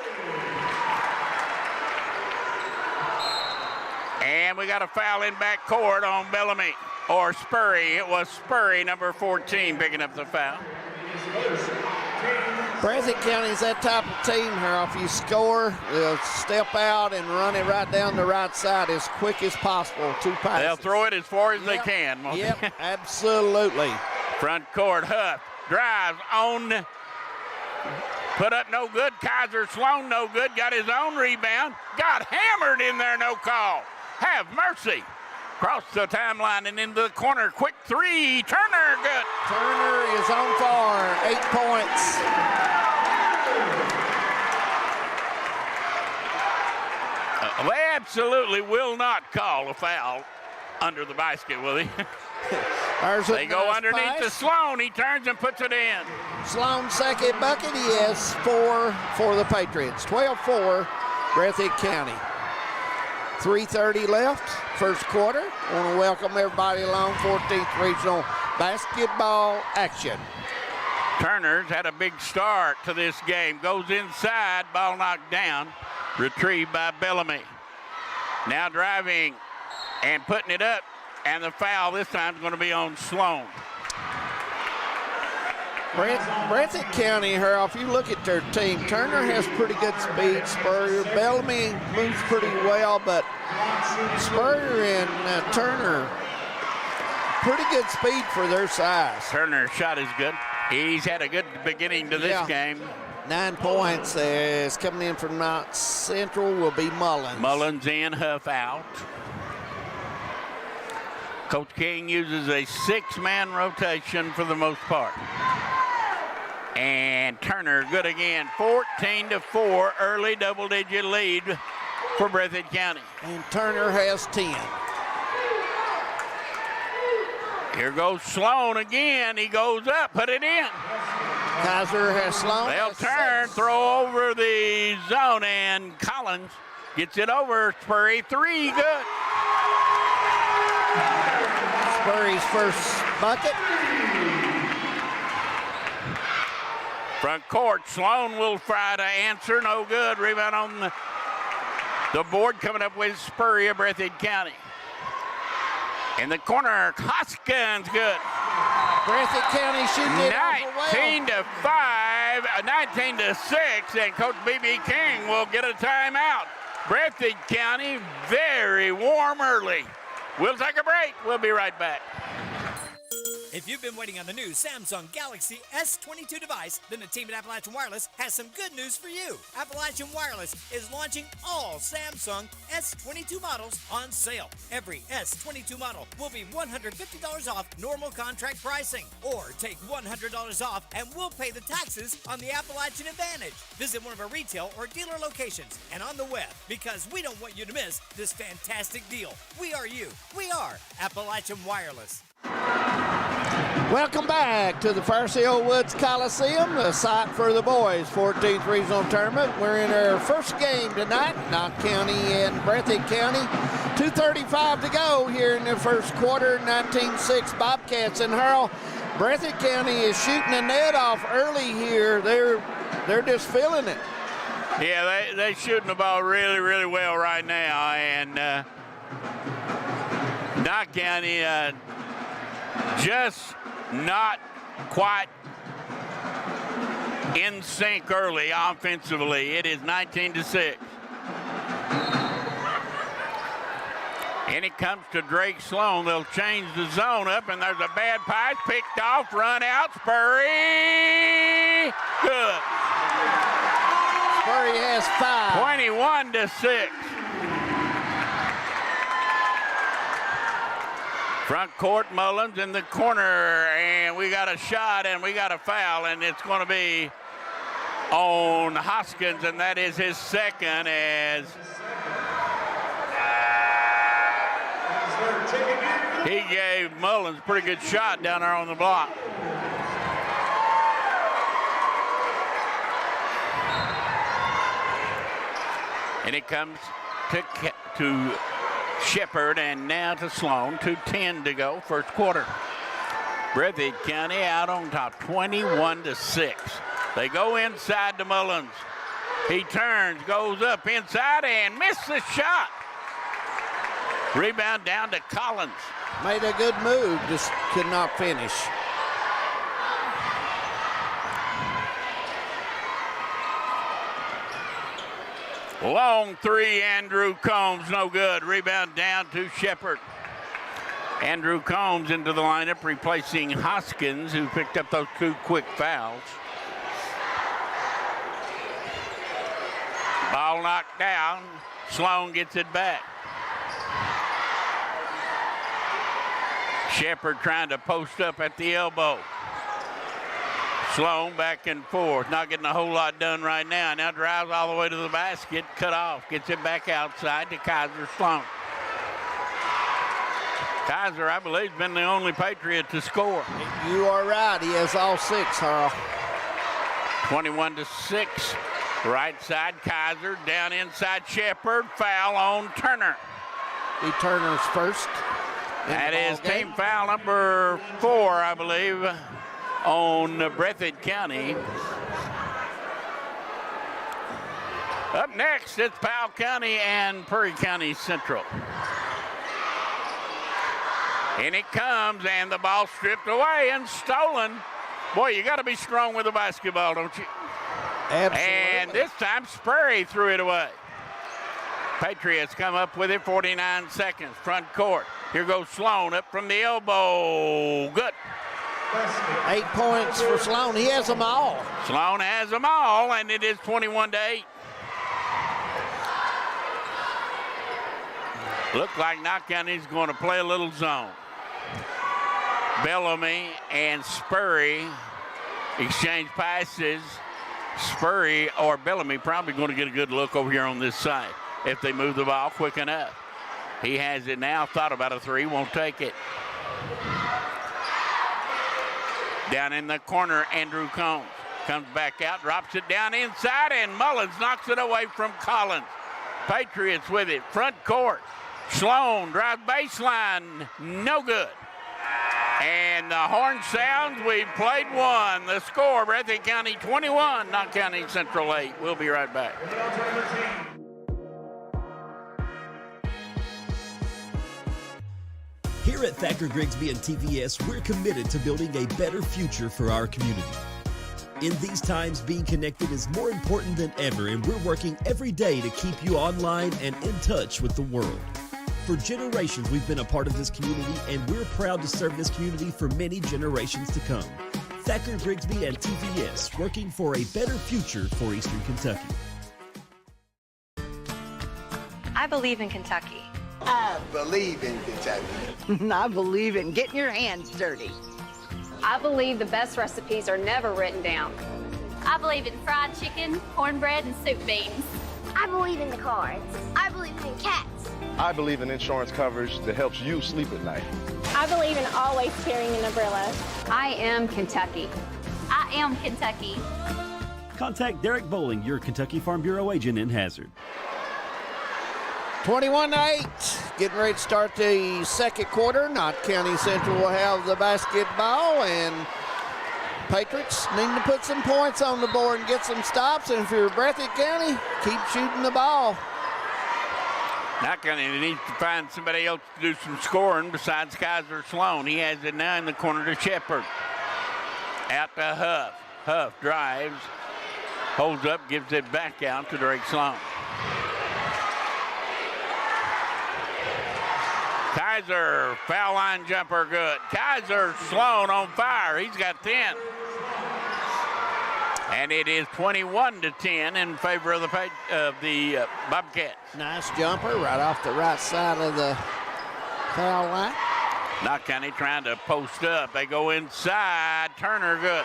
Speaker 1: And we got a foul in back court on Bellamy, or Spurry. It was Spurry, number 14, picking up the foul.
Speaker 3: Breathitt County's that type of team, Harold. If you score, they'll step out and run it right down the right side as quick as possible. 2 passes.
Speaker 1: They'll throw it as far as they can.
Speaker 3: Yep, absolutely.
Speaker 1: Front court, Huff drives on, put up no good. Kaiser Sloan no good, got his own rebound, got hammered in there, no call. Have mercy. Across the timeline and into the corner. Quick three. Turner, good.
Speaker 3: Turner is on fire. 8 points.
Speaker 1: They absolutely will not call a foul under the basket, will they? They go underneath to Sloan. He turns and puts it in.
Speaker 3: Sloan's second bucket. He has 4 for the Patriots. 12-4, Breathitt County. 3:30 left, first quarter. I want to welcome everybody along 14th Regional Basketball action.
Speaker 1: Turner's had a big start to this game. Goes inside, ball knocked down, retrieved by Bellamy. Now driving and putting it up, and the foul this time is going to be on Sloan.
Speaker 3: Breathitt County, Harold, if you look at their team, Turner has pretty good speed. Spurrier, Bellamy moves pretty well, but Spurrier and Turner, pretty good speed for their size.
Speaker 1: Turner's shot is good. He's had a good beginning to this game.
Speaker 3: 9 points is coming in from Mount Central will be Mullins.
Speaker 1: Mullins in, Huff out. Coach King uses a 6-man rotation for the most part. And Turner good again, 14-4, early double-digit lead for Breathitt County.
Speaker 3: And Turner has 10.
Speaker 1: Here goes Sloan again. He goes up, put it in.
Speaker 3: Kaiser has Sloan.
Speaker 1: They'll turn, throw over the zone, and Collins gets it over. Spurry, 3, good.
Speaker 3: Spurry's first bucket.
Speaker 1: Front court, Sloan will try to answer, no good. Rebound on the board coming up with Spurrier, Breathitt County. In the corner, Hoskins, good.
Speaker 3: Breathitt County shooting it
Speaker 1: 19-6, and Coach B.B. King will get a timeout. Breathitt County, very warm early. We'll take a break. We'll be right back.
Speaker 4: If you've been waiting on the new Samsung Galaxy S22 device, then the team at Appalachian Wireless has some good news for you. Appalachian Wireless is launching all Samsung S22 models on sale. Every S22 model will be $150 off normal contract pricing. Or take $100 off and we'll pay the taxes on the Appalachian Advantage. Visit one of our retail or dealer locations and on the web, because we don't want you to miss this fantastic deal. We are you. We are Appalachian Wireless.
Speaker 3: Welcome back to the Fairfield Woods Coliseum, the site for the boys' 14th regional tournament. We're in our first game tonight, Knott County and Breathitt County. 2:35 to go here in the first quarter, 19-6 Bobcats. And Harold, Breathitt County is shooting the net off early here. They're just feeling it.
Speaker 1: Yeah, they're shooting the ball really, really well right now. And Knott County just not quite in sync early offensively. It is 19-6. And it comes to Drake Sloan. They'll change the zone up, and there's a bad pass picked off, run out, Spurry. Good.
Speaker 3: Spurry has 5.
Speaker 1: 21-6. Front court, Mullins in the corner, and we got a shot and we got a foul, and it's going to be on Hoskins, and that is his second, as he gave Mullins a pretty good shot down there on the block. And it comes to Shepherd, and now to Sloan. 2:10 to go, first quarter. Breathitt County out on top, 21-6. They go inside to Mullins. He turns, goes up inside, and missed the shot. Rebound down to Collins.
Speaker 3: Made a good move, just could not finish.
Speaker 1: Long 3, Andrew Combs, no good. Rebound down to Shepherd. Andrew Combs into the lineup, replacing Hoskins, who picked up those 2 quick fouls. Ball knocked down. Sloan gets it back. Shepherd trying to post up at the elbow. Sloan back and forth, not getting a whole lot done right now. Now drives all the way to the basket, cut off, gets it back outside to Kaiser Sloan. Kaiser, I believe, has been the only Patriot to score.
Speaker 3: You are right, he has all 6, Harl.
Speaker 1: 21-6, right side Kaiser, down inside Shepherd, foul on Turner.
Speaker 3: Be Turner's first.
Speaker 1: That is team foul number 4, I believe. on Breathitt County. Up next, it's Powell County and Perry County Central. And it comes, and the ball stripped away and stolen. Boy, you got to be strong with the basketball, don't you?
Speaker 3: Absolutely.
Speaker 1: And this time, Spurry threw it away. Patriots come up with it, 49 seconds, front court. Here goes Sloan up from the elbow. Good.
Speaker 3: 8 points for Sloan. He has them all.
Speaker 1: Sloan has them all, and it is 21-8. Look like Knott County's going to play a little zone. Bellamy and Spurry exchange passes. Spurry or Bellamy probably going to get a good look over here on this side if they move the ball quick enough. He has it now, thought about a three, won't take it. Down in the corner, Andrew Combs comes back out, drops it down inside, and Mullins knocks it away from Collins. Patriots with it, front court. Sloan drive baseline, no good. And the horn sounds, we've played one. The score, Breathitt County 21, Knott County Central 8. We'll be right back.
Speaker 5: Here at Thacker Grigsby and TVS, we're committed to building a better future for our community. In these times, being connected is more important than ever, and we're working every day to keep you online and in touch with the world. For generations, we've been a part of this community, and we're proud to serve this community for many generations to come. Thacker Grigsby and TVS, working for a better future for Eastern Kentucky.
Speaker 6: I believe in Kentucky.
Speaker 7: I believe in Kentucky.
Speaker 8: I believe in getting your hands dirty.
Speaker 9: I believe the best recipes are never written down.
Speaker 11: I believe in fried chicken, cornbread, and soup beans.
Speaker 10: I believe in the cards. I believe in cats.
Speaker 13: I believe in insurance coverage that helps you sleep at night.
Speaker 14: I believe in always carrying an umbrella.
Speaker 9: I am Kentucky.
Speaker 11: I am Kentucky.
Speaker 12: Contact Derek Bowling, your Kentucky Farm Bureau agent in Hazard.
Speaker 3: 21-8, getting ready to start the second quarter. Knott County Central will have the basketball, and Patriots need to put some points on the board and get some stops. And if you're Breathitt County, keep shooting the ball.
Speaker 1: Knott County needs to find somebody else to do some scoring besides Kaiser Sloan. He has it now in the corner to Shepard. Out to Huff. Huff drives, holds up, gives it back out to Drake Sloan. Kaiser, foul line jumper, good. Kaiser Sloan on fire. He's got 10. And it is 21-10 in favor of the Bobcats.
Speaker 3: Nice jumper right off the right side of the foul line.
Speaker 1: Knott County trying to post up. They go inside. Turner, good.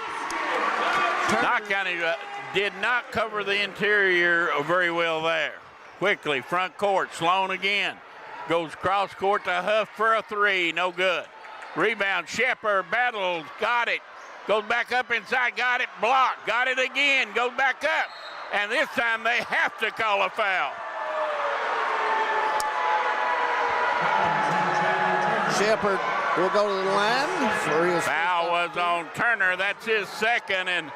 Speaker 1: Knott County did not cover the interior very well there. Quickly, front court, Sloan again. Goes cross court to Huff for a three, no good. Rebound, Shepard battles, got it. Goes back up inside, got it, blocked, got it again, goes back up. And this time they have to call a foul.
Speaker 3: Shepard will go to the line for his
Speaker 1: foul was on Turner, that's his second, and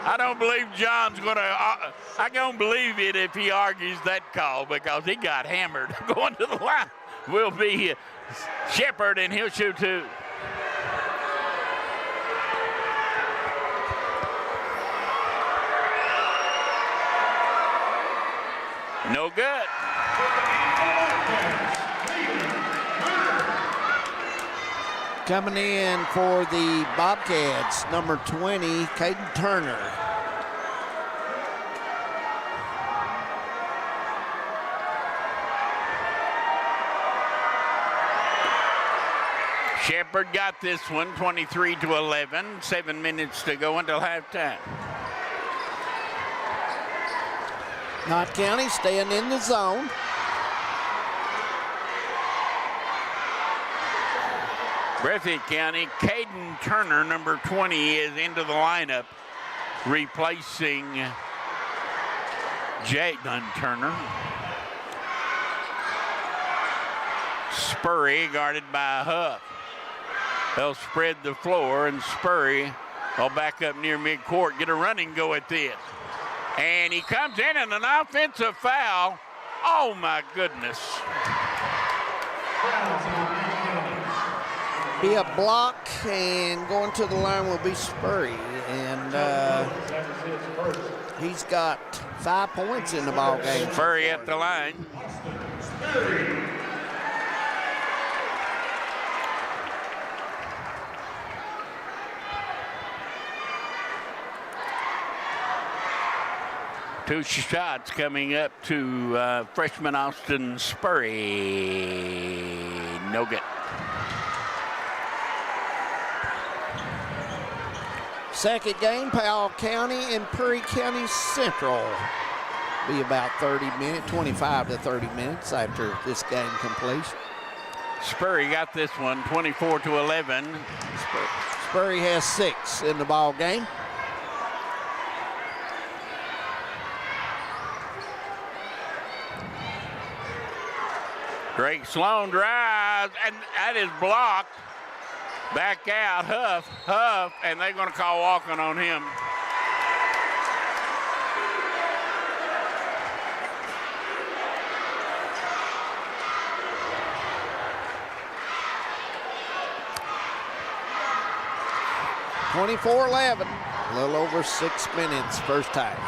Speaker 1: I don't believe John's gonna, I don't believe it if he argues that call because he got hammered. Going to the line will be Shepard, and he'll shoot two. No good.
Speaker 3: Coming in for the Bobcats, number 20, Caden Turner.
Speaker 1: Shepard got this one, 23-11, 7 minutes to go until halftime.
Speaker 3: Knott County staying in the zone.
Speaker 1: Breathitt County, Caden Turner, number 20, is into the lineup, replacing Jaden Turner. Spurry guarded by Huff. They'll spread the floor, and Spurry will back up near midcourt, get a running go at this. And he comes in and an offensive foul. Oh, my goodness.
Speaker 3: Be a block, and going to the line will be Spurry. And he's got 5 points in the ball game.
Speaker 1: Spurry at the line. Two shots coming up to freshman Austin Spurry. No good.
Speaker 3: Second game, Powell County and Perry County Central. Be about 25 to 30 minutes after this game completion.
Speaker 1: Spurry got this one, 24-11.
Speaker 3: Spurry has 6 in the ball game.
Speaker 1: Drake Sloan drives, and that is blocked. Back out, Huff, and they're going to call walking on him.
Speaker 3: (24-11), a little over 6 minutes first half.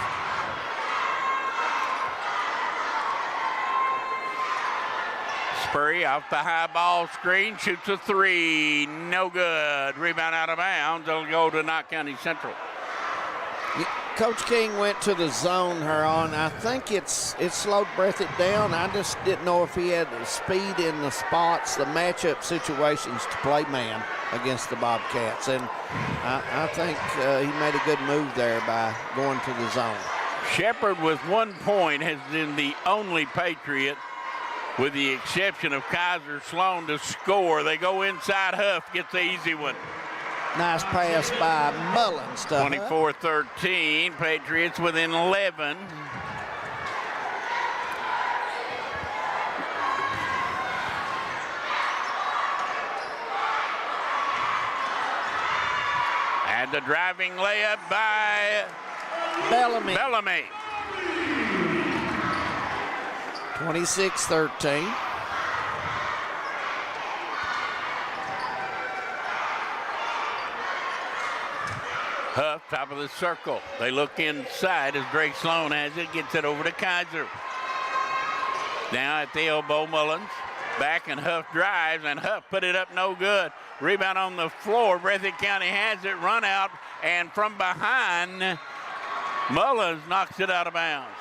Speaker 1: Spurry off the high ball screen, shoots a 3, no good. Rebound out of bounds, it'll go to Knott County Central.
Speaker 3: Coach King went to the zone her on. I think it slowed Breathitt down. I just didn't know if he had the speed in the spots, the matchup situations to play man against the Bobcats. And I think he made a good move there by going to the zone.
Speaker 1: Shepherd with 1 point has been the only Patriot, with the exception of Kaiser Sloan, to score. They go inside. Huff gets the easy one.
Speaker 3: Nice pass by Mullins to
Speaker 1: 24-13. Patriots within 11. And the driving layup by Bellamy.
Speaker 3: 26-13.
Speaker 1: Huff, top of the circle. They look inside as Drake Sloan has it, gets it over to Kaiser. Now at the elbow, Mullins. Back, and Huff drives, and Huff put it up no good. Rebound on the floor. Breathitt County has it, run out, and from behind, Mullins knocks it out of bounds.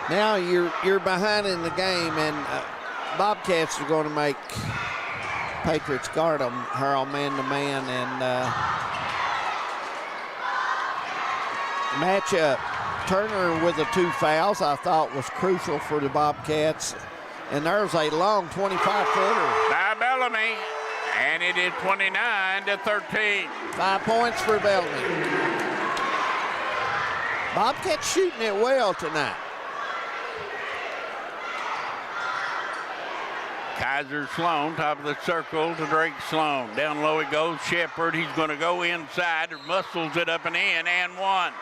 Speaker 3: Now you're behind in the game, and Bobcats are going to make Patriots guard her on man-to-man, and matchup. Turner with the 2 fouls I thought was crucial for the Bobcats, and there's a long 25-footer.
Speaker 1: By Bellamy, and it is 29-13.
Speaker 3: 5 points for Bellamy. Bobcats shooting it well tonight.
Speaker 1: Kaiser Sloan, top of the circle to Drake Sloan. Down low it goes. Shepherd, he's going to go inside, muscles it up and in, and 1.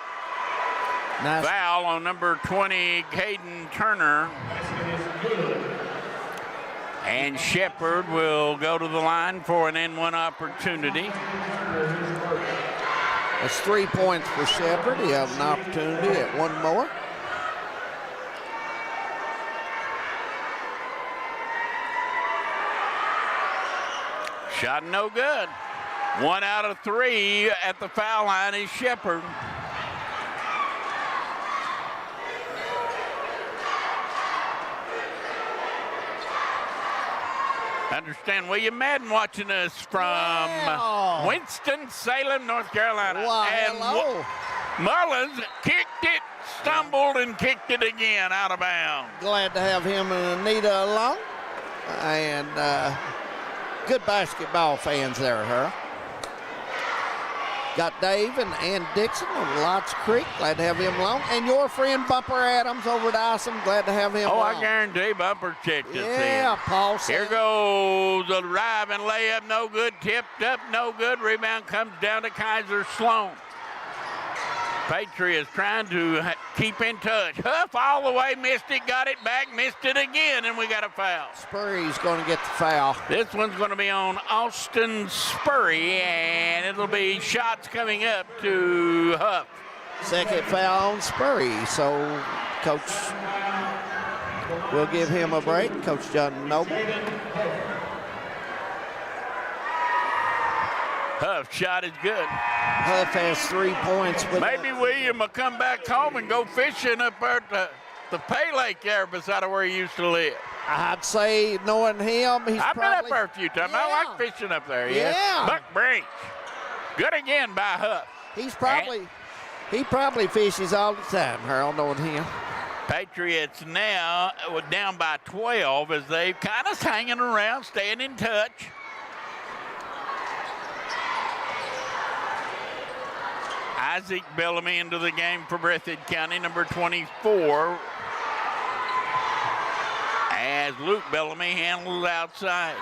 Speaker 1: Nice. Foul on number 20, Caden Turner. And Shepherd will go to the line for an N1 opportunity.
Speaker 3: That's 3 points for Shepherd. He has an opportunity at 1 more.
Speaker 1: Shot no good. 1 out of 3 at the foul line is Shepherd. Understand William Madden watching us from Winston-Salem, North Carolina.
Speaker 3: Wow,
Speaker 1: and
Speaker 3: hello.
Speaker 1: Mullins kicked it, stumbled, and kicked it again out of bounds.
Speaker 3: Glad to have him and Anita along. And good basketball fans there, huh? Got Dave and Ann Dixon on Lots Creek. Glad to have him along. And your friend Bumper Adams over at Isom. Glad to have him along.
Speaker 1: I guarantee Bumper checked it.
Speaker 3: Yeah, Paul.
Speaker 1: Here goes the drive and layup. No good. Tipped up. No good. Rebound comes down to Kaiser Sloan. Patriots trying to keep in touch. Huff all the way, missed it, got it back, missed it again, and we got a foul.
Speaker 3: Spurry's going to get the foul.
Speaker 1: This one's going to be on Austin Spurry, and it'll be shots coming up to Huff.
Speaker 3: Second foul on Spurry, so Coach will give him a break. Coach John Noble.
Speaker 1: Huff shot is good.
Speaker 3: Huff has 3 points.
Speaker 1: Maybe William will come back home and go fishing up at the Pay Lake there beside of where he used to live.
Speaker 3: I'd say, knowing him, he's
Speaker 1: I've been up there a few times. Yeah. I like fishing up there. Yeah. Buck Branch. Good again by Huff.
Speaker 3: He probably fishes all the time, Harold, knowing him.
Speaker 1: Patriots now down by 12 as they've kind of hanging around, staying in touch. Isaac Bellamy into the game for Breathitt County, number 24. As Luke Bellamy handles outside.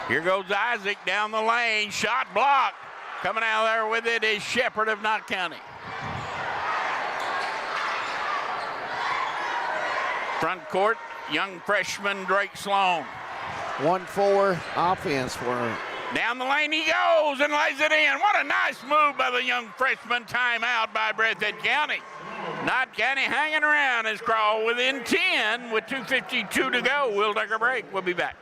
Speaker 1: Here goes Isaac down the lane, shot blocked. Coming out there with it is Shepherd of Knott County. Front court, young freshman Drake Sloan.
Speaker 3: 1-4 offense for him.
Speaker 1: Down the lane he goes and lays it in. What a nice move by the young freshman. Timeout by Breathitt County. Knott County hanging around as Crawl within 10 with 2:52 to go. We'll take a break. We'll be back.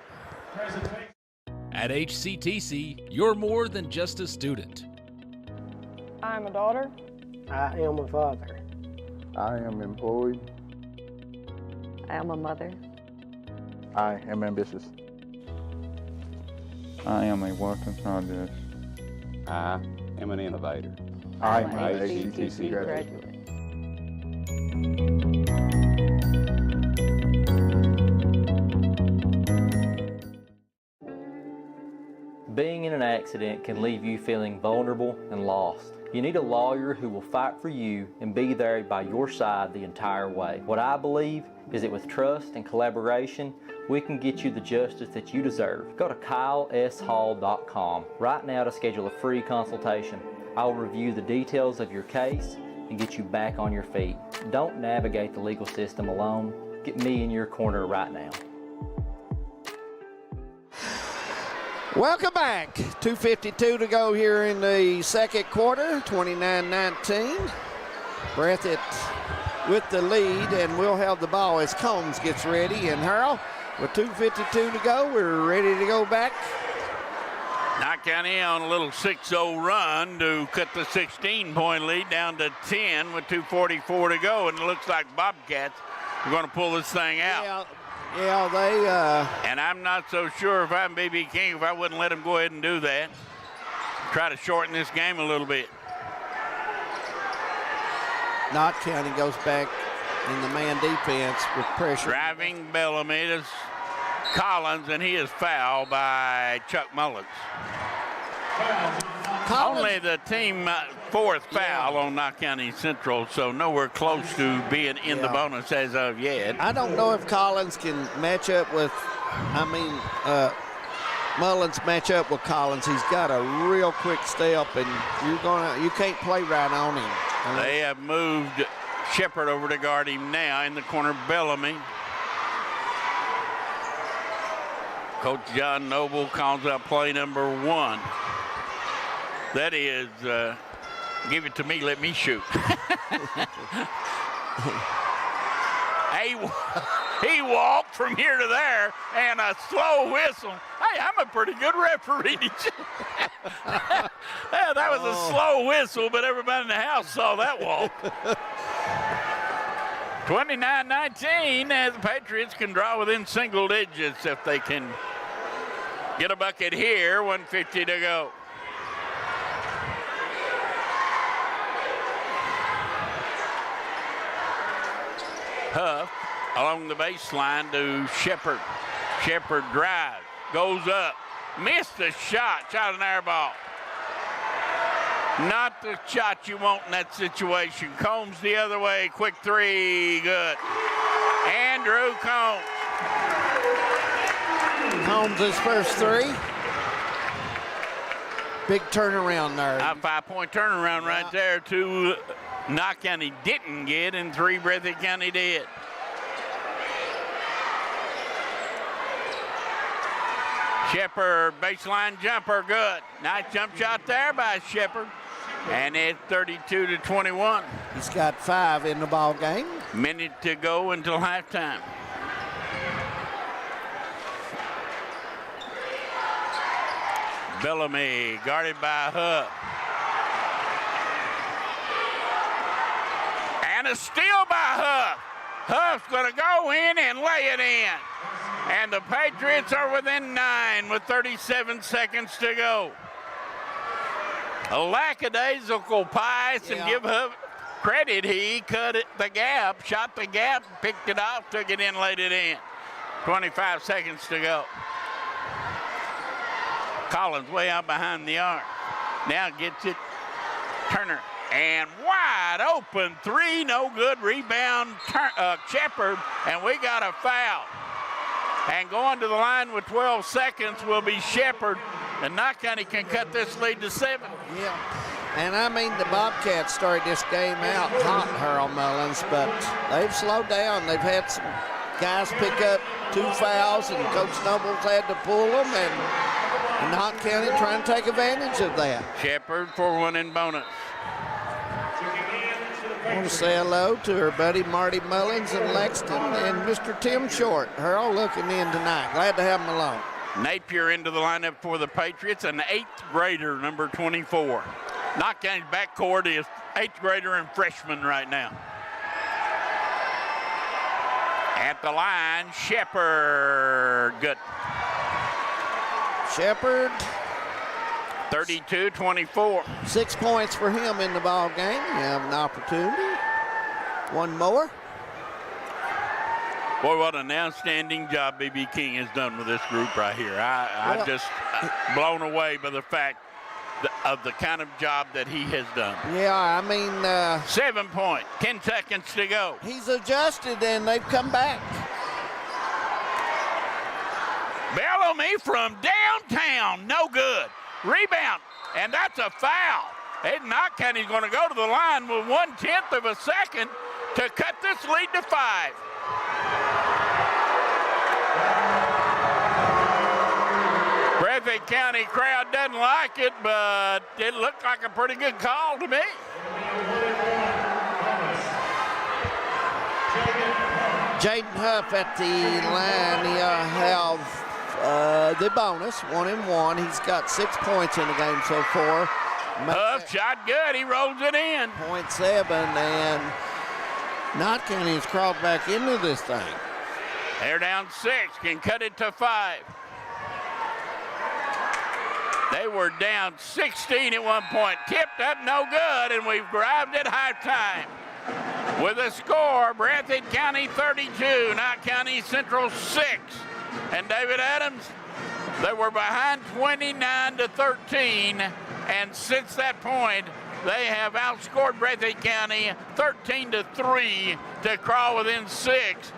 Speaker 21: At HCTC, you're more than just a student.
Speaker 22: I'm a daughter.
Speaker 19: I am a father.
Speaker 23: I am employed.
Speaker 24: I am a mother.
Speaker 23: I am ambitious.
Speaker 25: I am a work in progress.
Speaker 26: I am an innovator.
Speaker 23: I am a HCTC graduate.
Speaker 2: Being in an accident can leave you feeling vulnerable and lost. You need a lawyer who will fight for you and be there by your side the entire way. What I believe is that with trust and collaboration, we can get you the justice that you deserve. Go to KyleSHall.com right now to schedule a free consultation. I will review the details of your case and get you back on your feet. Don't navigate the legal system alone. Get me in your corner right now.
Speaker 3: Welcome back. 2:52 to go here in the second quarter, 29-19. Breathitt with the lead, and we'll have the ball as Combs gets ready. And Harold, with 2:52 to go, we're ready to go back.
Speaker 1: Knott County on a little 6-0 run to cut the 16-point lead down to 10 with 2:44 to go, and it looks like Bobcats are going to pull this thing out.
Speaker 3: Yeah, they...
Speaker 1: And I'm not so sure if I'm B.B. King, if I wouldn't let them go ahead and do that. Try to shorten this game a little bit.
Speaker 3: Knott County goes back in the man defense with pressure.
Speaker 1: Driving Bellamy is Collins, and he is fouled by Chuck Mullins. Only the team fourth foul on Knott County Central, so nowhere close to being in the bonus as of yet.
Speaker 3: I don't know if Collins can match up with, Mullins match up with Collins. He's got a real quick step, and you can't play right on him.
Speaker 1: They have moved Shepherd over to guard him now in the corner. Bellamy. Coach John Noble calls out play number 1. That is, give it to me, let me shoot. He walked from here to there, and a slow whistle. Hey, I'm a pretty good referee. Yeah, that was a slow whistle, but everybody in the house saw that walk. 29-19, as the Patriots can draw within single digits if they can get a bucket here. 1:50 to go. Huff along the baseline to Shepherd. Shepherd drives, goes up, Missed the shot. Shot an air ball. Not the shot you want in that situation. Combs the other way. Quick three. Good. Andrew Combs.
Speaker 3: Combs his first three. Big turnaround there.
Speaker 1: A 5-point turnaround right there. 2 Knott County didn't get, and 3 Breathitt County did. Shepherd, baseline jumper, good. Nice jump shot there by Shepherd. And it's 32-21.
Speaker 3: He's got 5 in the ball game.
Speaker 1: Minute to go until halftime. Bellamy guarded by Huff. And a steal by Huff. Huff's going to go in and lay it in. And the Patriots are within 9 with 37 seconds to go. A lackadaisical pass, and give Huff credit. He cut it, the gap, shot the gap, picked it off, took it in, laid it in. 25 seconds to go. Collins way out behind the arc. Now gets it. Turner. And wide open three, no good. Rebound, Shepherd, and we got a foul. And going to the line with 12 seconds will be Shepherd. And Knott County can cut this lead to 7.
Speaker 3: Yeah. And I mean, the Bobcats started this game out hot, Harold Mullins, but they've slowed down. They've had some guys pick up 2 fouls, and Coach Nobles had to pull them, and Knott County trying to take advantage of that.
Speaker 1: Shepherd for 1 in bonus.
Speaker 3: I want to say hello to her buddy Marty Mullins in Lexington and Mr. Tim Short. Harold looking in tonight. Glad to have him along.
Speaker 1: Napier into the lineup for the Patriots, an 8th grader, number 24. Knott County's backcourt is 8th grader and freshman right now. At the line, Shepherd. Good.
Speaker 3: Shepherd.
Speaker 1: 32-24.
Speaker 3: 6 points for him in the ball game. You have an opportunity. 1 more.
Speaker 1: Boy, what an outstanding job B.B. King has done with this group right here. I'm just blown away by the fact of the kind of job that he has done.
Speaker 3: Yeah, I mean...
Speaker 1: 7 points, 10 seconds to go.
Speaker 3: He's adjusted, and they've come back.
Speaker 1: Bellamy from downtown, no good. Rebound, and that's a foul. And Knott County's going to go to the line with 1/10 of a second to cut this lead to 5. Breathitt County crowd doesn't like it, but it looked like a pretty good call to me.
Speaker 3: Jaden Huff at the line. He'll have the bonus, 1 and 1. He's got 6 points in the game so far.
Speaker 1: Huff shot good. He rolls it in.
Speaker 3: 0.7, and Knott County has crawled back into this thing.
Speaker 1: They're down 6, can cut it to 5. They were down 16 at one point. Tipped up, no good, and we've arrived at halftime. With a score, Breathitt County 32, Knott County Central 6. And David Adams, they were behind 29-13, and since that point, they have outscored Breathitt County 13-3 to crawl within 6.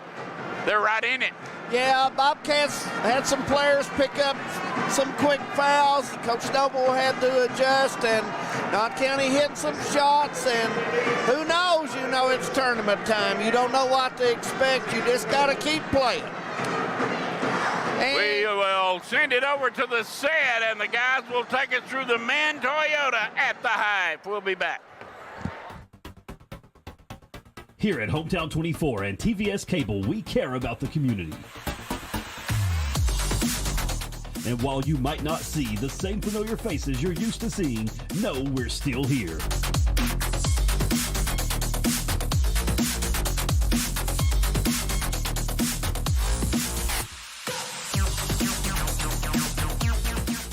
Speaker 1: They're right in it.
Speaker 3: Yeah, Bobcats had some players pick up some quick fouls. Coach Noble had to adjust, and Knott County hit some shots, and who knows, you know, it's tournament time. You don't know what to expect. You just got to keep playing. And
Speaker 1: we will send it over to the set, and the guys will take it through the Man Toyota at the Hive. We'll be back.
Speaker 12: Here at Hometown 24 and TVS Cable, we care about the community. And while you might not see the same familiar faces you're used to seeing, know we're still here.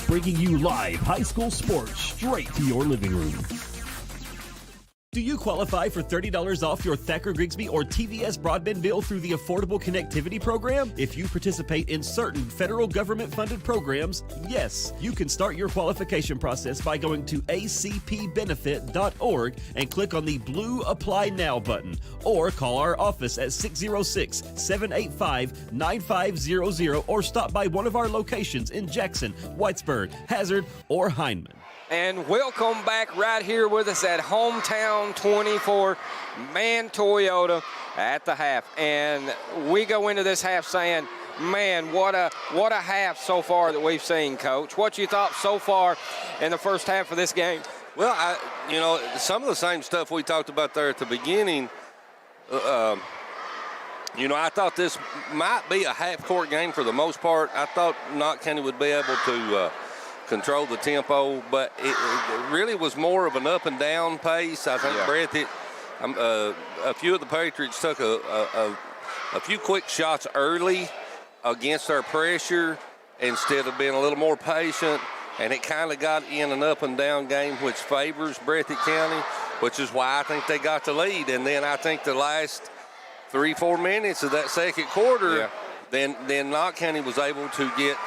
Speaker 12: Bringing you live high school sports straight to your living room.
Speaker 5: Do you qualify for $30 off your Thacker Grigsby or TVS broadband bill through the Affordable Connectivity Program? If you participate in certain federal government-funded programs, yes, you can start your qualification process by going to acpbenefit.org and click on the blue Apply Now button, or call our office at 606-785-9500 or stop by one of our locations in Jackson, Whitesburg, Hazard, or Hindman.
Speaker 4: And welcome back right here with us at Hometown 24 Man Toyota at the half. And we go into this half saying, man, what a half so far that we've seen, Coach. What you thought so far in the first half of this game?
Speaker 15: Well, some of the same stuff we talked about there at the beginning. I thought this might be a half-court game for the most part. I thought Knott County would be able to control the tempo, but it really was more of an up and down pace. I think a few of the Patriots took a few quick shots early against our pressure instead of being a little more patient, and it kind of got in an up and down game, which favors Breathitt County, which is why I think they got the lead. And then I think the last 3-4 minutes of that second quarter, then Knott County was able to get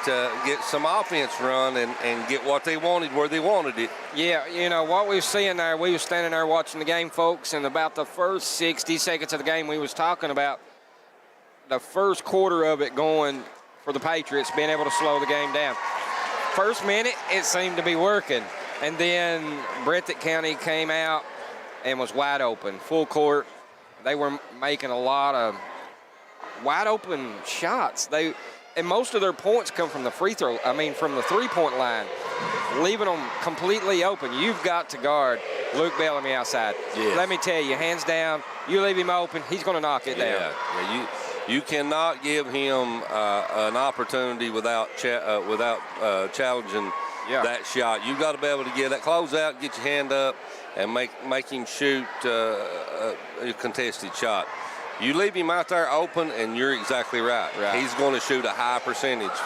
Speaker 15: some offense run and get what they wanted where they wanted it.
Speaker 4: Yeah, what we were seeing there, we were standing there watching the game, folks, and about the first 60 seconds of the game we was talking about the first quarter of it going for the Patriots, being able to slow the game down. First minute, it seemed to be working, and then Breathitt County came out and was wide open, full court. They were making a lot of wide open shots. And most of their points come from the from the 3-point line, leaving them completely open. You've got to guard Luke Bellamy outside.
Speaker 15: Yes.
Speaker 4: Let me tell you, hands down, you leave him open, he's going to knock it down.
Speaker 15: Yeah, you cannot give him an opportunity without challenging that shot. You've got to be able to get that close out, get your hand up, and make him shoot a contested shot. You leave him out there open, and you're exactly right. He's going to shoot a high percentage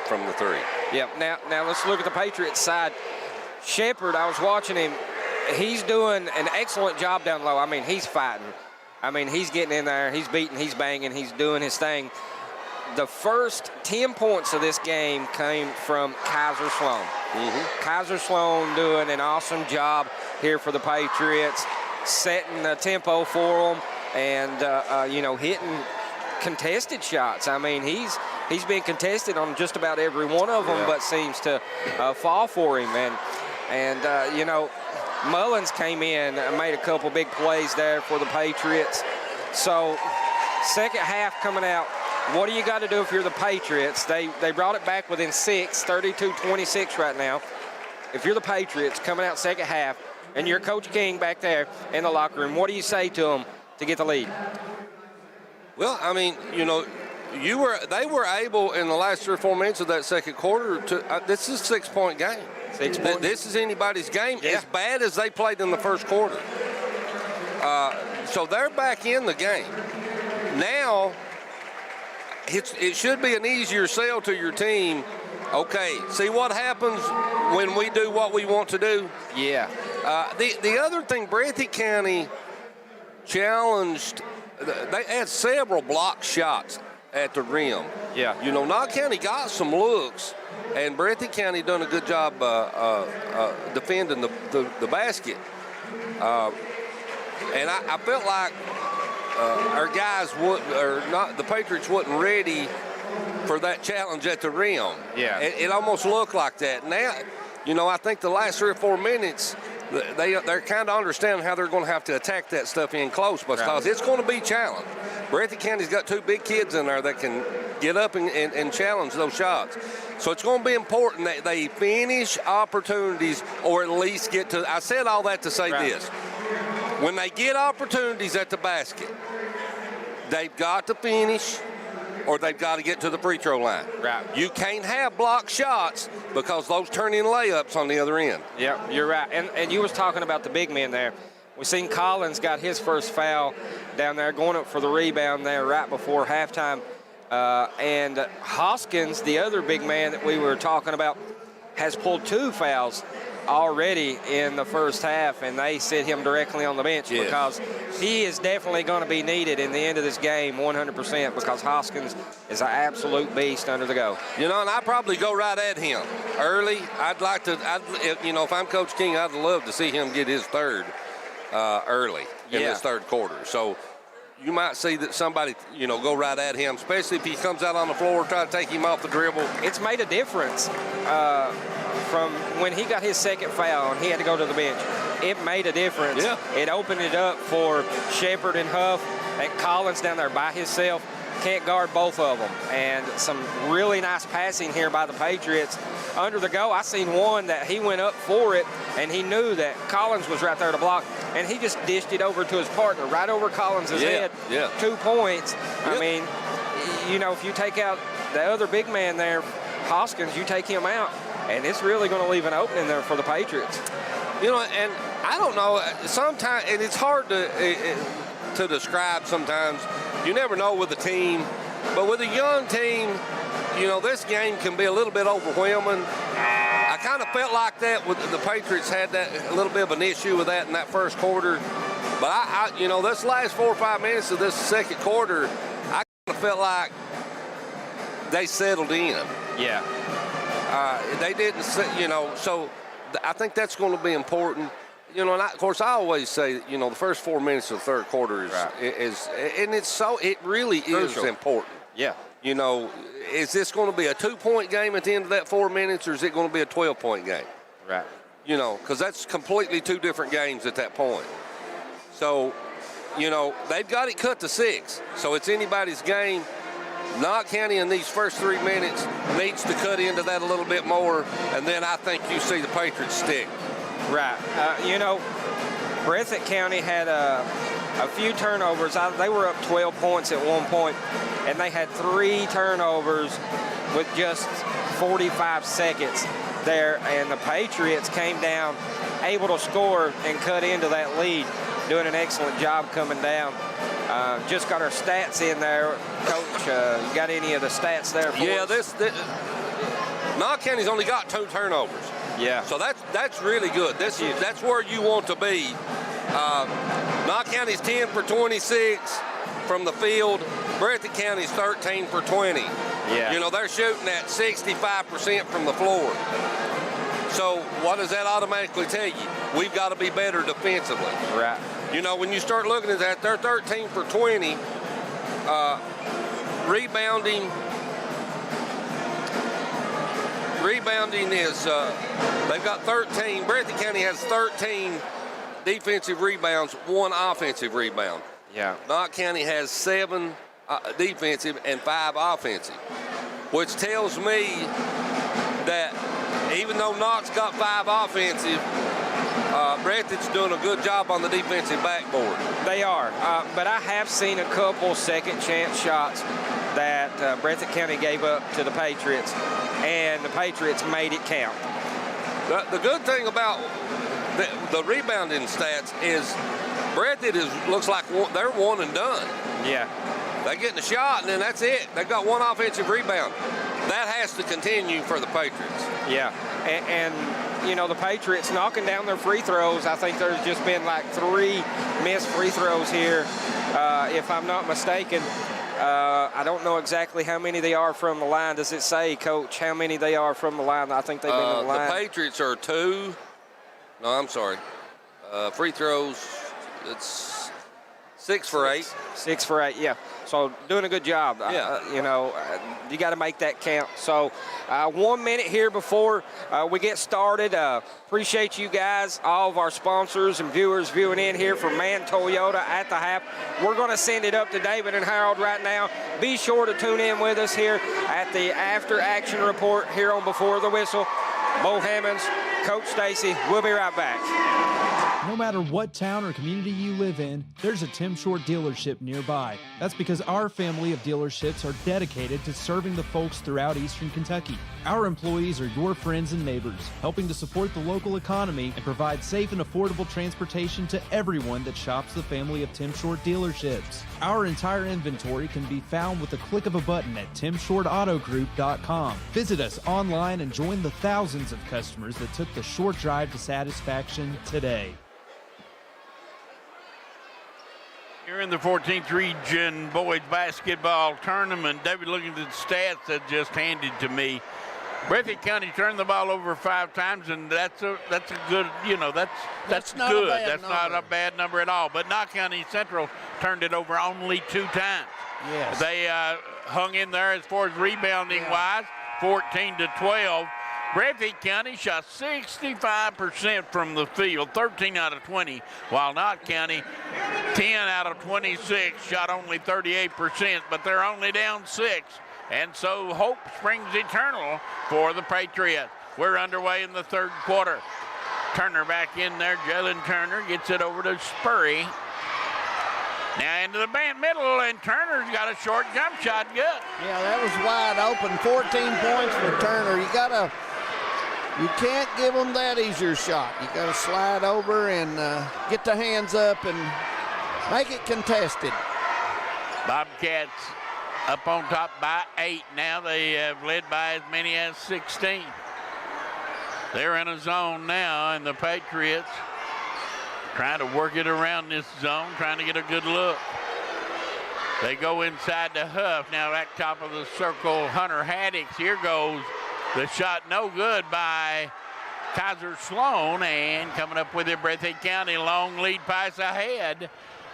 Speaker 15: from the three.
Speaker 4: Yeah. Now let's look at the Patriots side. Shepard, I was watching him. He's doing an excellent job down low. I mean, he's fighting. I mean, he's getting in there. He's beating. He's banging. He's doing his thing. The first 10 points of this game came from Kaiser Sloan. Kaiser Sloan doing an awesome job here for the Patriots, setting the tempo for them. And, hitting contested shots. I mean, he's been contested on just about every one of them, but seems to fall for him. And Mullins came in and made a couple big plays there for the Patriots. So, second half coming out, what do you got to do if you're the Patriots? They brought it back within 6, 32-26 right now. If you're the Patriots coming out second half, and you're Coach King back there in the locker room, what do you say to them to get the lead?
Speaker 15: Well, I mean, they were able in the last 3 or 4 minutes of that second quarter to. This is a 6-point game. This is anybody's game. As bad as they played in the first quarter. So they're back in the game. Now, it should be an easier sell to your team. Okay, see what happens when we do what we want to do?
Speaker 4: Yeah.
Speaker 15: The other thing, Breathitt County challenged, they had several block shots at the rim.
Speaker 4: Yeah.
Speaker 15: Knott County got some looks, and Breathitt County done a good job defending the basket. And I felt like our guys the Patriots wasn't ready for that challenge at the rim.
Speaker 4: Yeah.
Speaker 15: It almost looked like that. Now, I think the last 3 or 4 minutes, they're kind of understanding how they're going to have to attack that stuff in close because it's going to be challenged. Breathitt County's got 2 big kids in there that can get up and challenge those shots. So it's going to be important that they finish opportunities or at least get to. I said all that to say this. When they get opportunities at the basket, they've got to finish or they've got to get to the free throw line.
Speaker 4: Right.
Speaker 15: You can't have blocked shots because those turn in layups on the other end.
Speaker 4: Yeah, you're right. And you was talking about the big men there. We seen Collins got his first foul down there, going up for the rebound there right before halftime. And Hoskins, the other big man that we were talking about, has pulled 2 fouls already in the first half, and they sit him directly on the bench because he is definitely going to be needed in the end of this game 100% because Hoskins is an absolute beast under the go.
Speaker 15: You know, and I'd probably go right at him early. I'd like to, you know, if I'm Coach King, I'd love to see him get his third early in this third quarter. So you might see that somebody, you know, go right at him, especially if he comes out on the floor, try to take him off the dribble.
Speaker 4: It's made a difference from when he got his second foul and he had to go to the bench. It made a difference.
Speaker 15: Yeah.
Speaker 4: It opened it up for Shepard and Huff and Collins down there by himself. Can't guard both of them. And some really nice passing here by the Patriots. Under the go, I seen one that he went up for it, and he knew that Collins was right there to block, and he just dished it over to his partner, right over Collins' head. 2 points. I mean, you know, if you take out the other big man there, Hoskins, you take him out, and it's really going to leave an opening there for the Patriots.
Speaker 15: You know, and I don't know, sometimes, and it's hard to describe sometimes. You never know with a team, but with a young team, you know, this game can be a little bit overwhelming. I kind of felt like that with the Patriots had that a little bit of an issue with that in that first quarter. But I you know, this last 4 or 5 minutes of this second quarter, I kind of felt like they settled in.
Speaker 4: Yeah.
Speaker 15: They didn't, you know, so I think that's going to be important. You know, and of course, I always say, you know, the first 4 minutes of the third quarter is and it's so, it really is important.
Speaker 4: Yeah.
Speaker 15: You know, is this going to be a 2-point game at the end of that 4 minutes, or is it going to be a 12-point game?
Speaker 4: Right.
Speaker 15: You know, because that's completely 2 different games at that point. So, you know, they've got it cut to 6, so it's anybody's game. Knott County in these first 3 minutes needs to cut into that a little bit more, and then I think you see the Patriots stick.
Speaker 4: Right. You know, Breathitt County had a few turnovers. They were up 12 points at one point, and they had 3 turnovers with just 45 seconds there, and the Patriots came down able to score and cut into that lead, doing an excellent job coming down. Just got our stats in there. Coach, you got any of the stats there for us?
Speaker 15: Knott County's only got 2 turnovers.
Speaker 4: Yeah.
Speaker 15: So that's really good. That's where you want to be. Knott County's 10 for 26 from the field. Breathitt County's 13 for 20.
Speaker 4: Yeah.
Speaker 15: You know, they're shooting at 65% from the floor. So what does that automatically tell you? We've got to be better defensively.
Speaker 4: Right.
Speaker 15: You know, when you start looking at that, they're 13 for 20. Rebounding is, they've got 13. Breathitt County has 13 defensive rebounds, 1 offensive rebound.
Speaker 4: Yeah.
Speaker 15: Knott County has 7 defensive and 5 offensive, which tells me that even though Knott's got 5 offensive, Breathitt's doing a good job on the defensive backboard.
Speaker 4: They are, but I have seen a couple second chance shots that Breathitt County gave up to the Patriots, and the Patriots made it count.
Speaker 15: The good thing about the rebounding stats is Breathitt looks like they're one and done.
Speaker 4: Yeah.
Speaker 15: They're getting a shot, and then that's it. They've got 1 offensive rebound. That has to continue for the Patriots.
Speaker 4: Yeah, and you know, the Patriots knocking down their free throws. I think there's just been like 3 missed free throws here, if I'm not mistaken. I don't know exactly how many they are from the line. Does it say, Coach, how many they are from the line? I think they've been on the line.
Speaker 15: The Patriots are 2. No, I'm sorry. Free throws, it's 6 for 8.
Speaker 4: 6 for 8, yeah. So doing a good job.
Speaker 15: Yeah.
Speaker 4: You know, you got to make that count. So 1 minute here before we get started. Appreciate you guys, all of our sponsors and viewers viewing in here from Mann Toyota at the half. We're going to send it up to David and Harold right now. Be sure to tune in with us here at the After Action Report here on Before the Whistle. Bo Hammonds, Coach Stacy. We'll be right back.
Speaker 6: No matter what town or community you live in, there's a Tim Short dealership nearby. That's because our family of dealerships are dedicated to serving the folks throughout Eastern Kentucky. Our employees are your friends and neighbors, helping to support the local economy and provide safe and affordable transportation to everyone that shops the family of Tim Short dealerships. Our entire inventory can be found with the click of a button at timshortautogroup.com. Visit us online and join the thousands of customers that took the short drive to satisfaction today.
Speaker 1: Here in the 14th Region Boys Basketball Tournament, David, looking at the stats that just handed to me, Breathitt County turned the ball over 5 times, and that's a good, that's
Speaker 3: not
Speaker 1: good.
Speaker 3: a bad
Speaker 1: That's
Speaker 3: number.
Speaker 1: not a bad number at all. But Knott County Central turned it over only 2 times.
Speaker 3: Yes.
Speaker 1: They hung in there as far as rebounding wise, 14-12. Breathitt County shot 65% from the field, 13 out of 20, while Knott County, 10 out of 26, shot only 38%, but they're only down 6. And so hope springs eternal for the Patriots. We're underway in the third quarter. Turner back in there. Jalen Turner gets it over to Spurry. Now into the band middle, and Turner's got a short jump shot. Good.
Speaker 3: Yeah, that was wide open. 14 points for Turner. You can't give them that easier shot. You got to slide over and get the hands up and make it contested.
Speaker 1: Bobcats up on top by 8 now. They have led by as many as 16. They're in a zone now, and the Patriots trying to work it around this zone, trying to get a good look. They go inside the Huff. Now back top of the circle, Hunter Haddix. Here goes the shot, no good by Kaiser Sloan, and coming up with it, Breathitt County. Long lead pass ahead,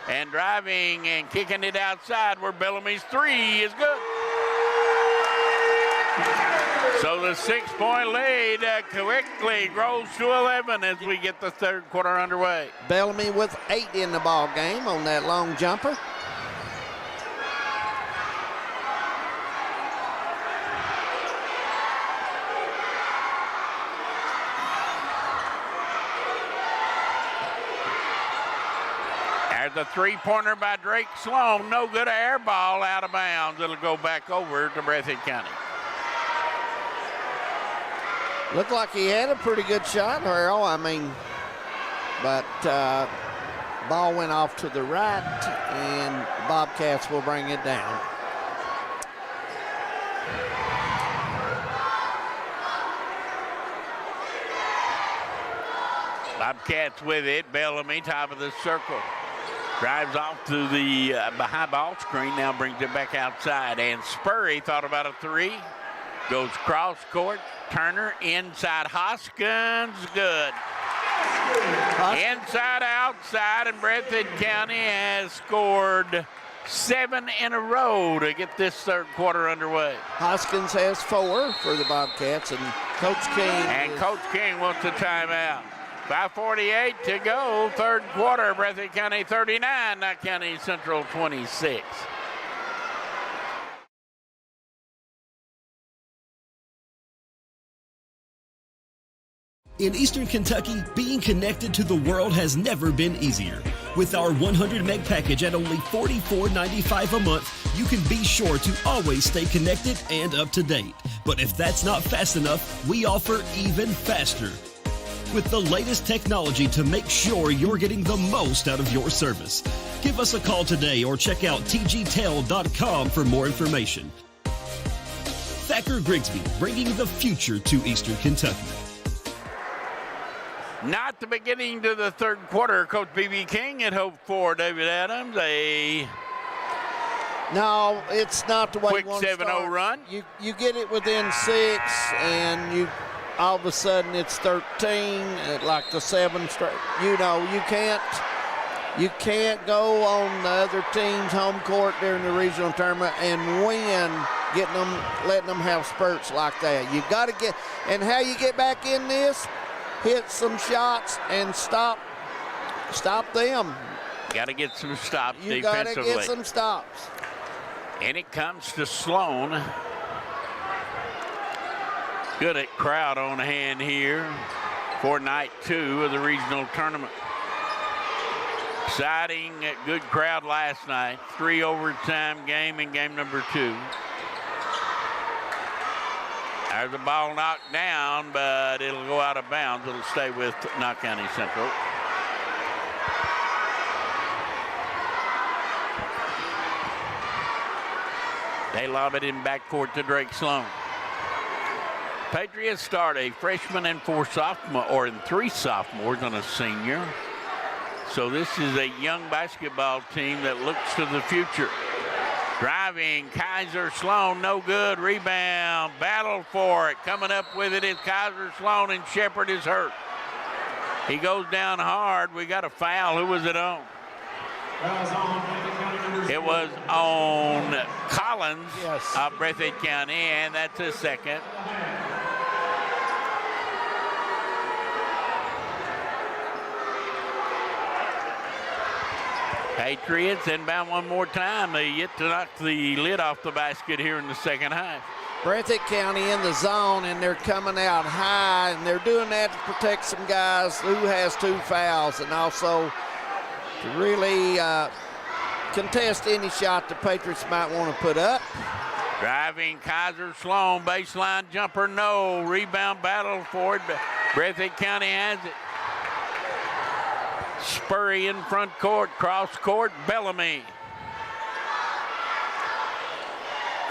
Speaker 1: and driving and kicking it outside where Bellamy's 3 is good. So the 6-point lead quickly grows to 11 as we get the third quarter underway.
Speaker 3: Bellamy with 8 in the ball game on that long jumper.
Speaker 1: There's a 3-pointer by Drake Sloan. No good, air ball out of bounds. It'll go back over to Breathitt County.
Speaker 3: Looked like he had a pretty good shot, Harold. But ball went off to the right, and Bobcats will bring it down.
Speaker 1: Bobcats with it. Bellamy, top of the circle. Drives off to the behind ball screen, now brings it back outside. And Spurry thought about a 3. Goes cross court. Turner inside. Hoskins, good. Inside, outside, and Breathitt County has scored 7 in a row to get this third quarter underway.
Speaker 3: Hoskins has 4 for the Bobcats, and Coach King.
Speaker 1: And Coach King wants a timeout. 5:48 to go, third quarter. Breathitt County 39, Knott County Central 26.
Speaker 5: In Eastern Kentucky, being connected to the world has never been easier. With our 100 meg package at only $44.95 a month, you can be sure to always stay connected and up to date. But if that's not fast enough, we offer even faster, with the lamest technology to make sure you're getting the most out of your service. Give us a call today or check out tgtel.com for more information. Thacker Grigsby, bringing the future to Eastern Kentucky.
Speaker 1: Not the beginning to the third quarter. Coach B.B. King had hoped for David Adams.
Speaker 3: No, it's not the way
Speaker 1: quick
Speaker 3: you want to
Speaker 1: 7-0
Speaker 3: start.
Speaker 1: run.
Speaker 3: You get it within 6, and you all of a sudden it's 13 at like the 7th straight. You can't go on the other team's home court during the regional tournament and win, letting them have spurts like that. You got to get, and how you get back in this, hit some shots and stop them.
Speaker 1: Got to get some stops
Speaker 3: You
Speaker 1: defensively.
Speaker 3: got to get some stops.
Speaker 1: And it comes to Sloan. Good at crowd on hand here for night 2 of the regional tournament. Exciting, good crowd last night. 3 overtime game in game number 2. There's the ball knocked down, but it'll go out of bounds. It'll stay with Knott County Central. They lob it in backcourt to Drake Sloan. Patriots start a freshman and 4 sophomore, or in 3 sophomores and a senior. So this is a young basketball team that looks to the future. Driving, Kaiser Sloan, no good. Rebound, battle for it. Coming up with it is Kaiser Sloan, and Shepard is hurt. He goes down hard. We got a foul. Who was it on? It was on Collins of Breathitt County, and that's his second. Patriots inbound one more time. They yet to knock the lid off the basket here in the second half.
Speaker 3: Breathitt County in the zone, and they're coming out high, and they're doing that to protect some guys who has 2 fouls, and also to really contest any shot the Patriots might want to put up.
Speaker 1: Driving, Kaiser Sloan, baseline jumper, no. Rebound battle for it. Breathitt County has it. Spurry in front court, cross court, Bellamy.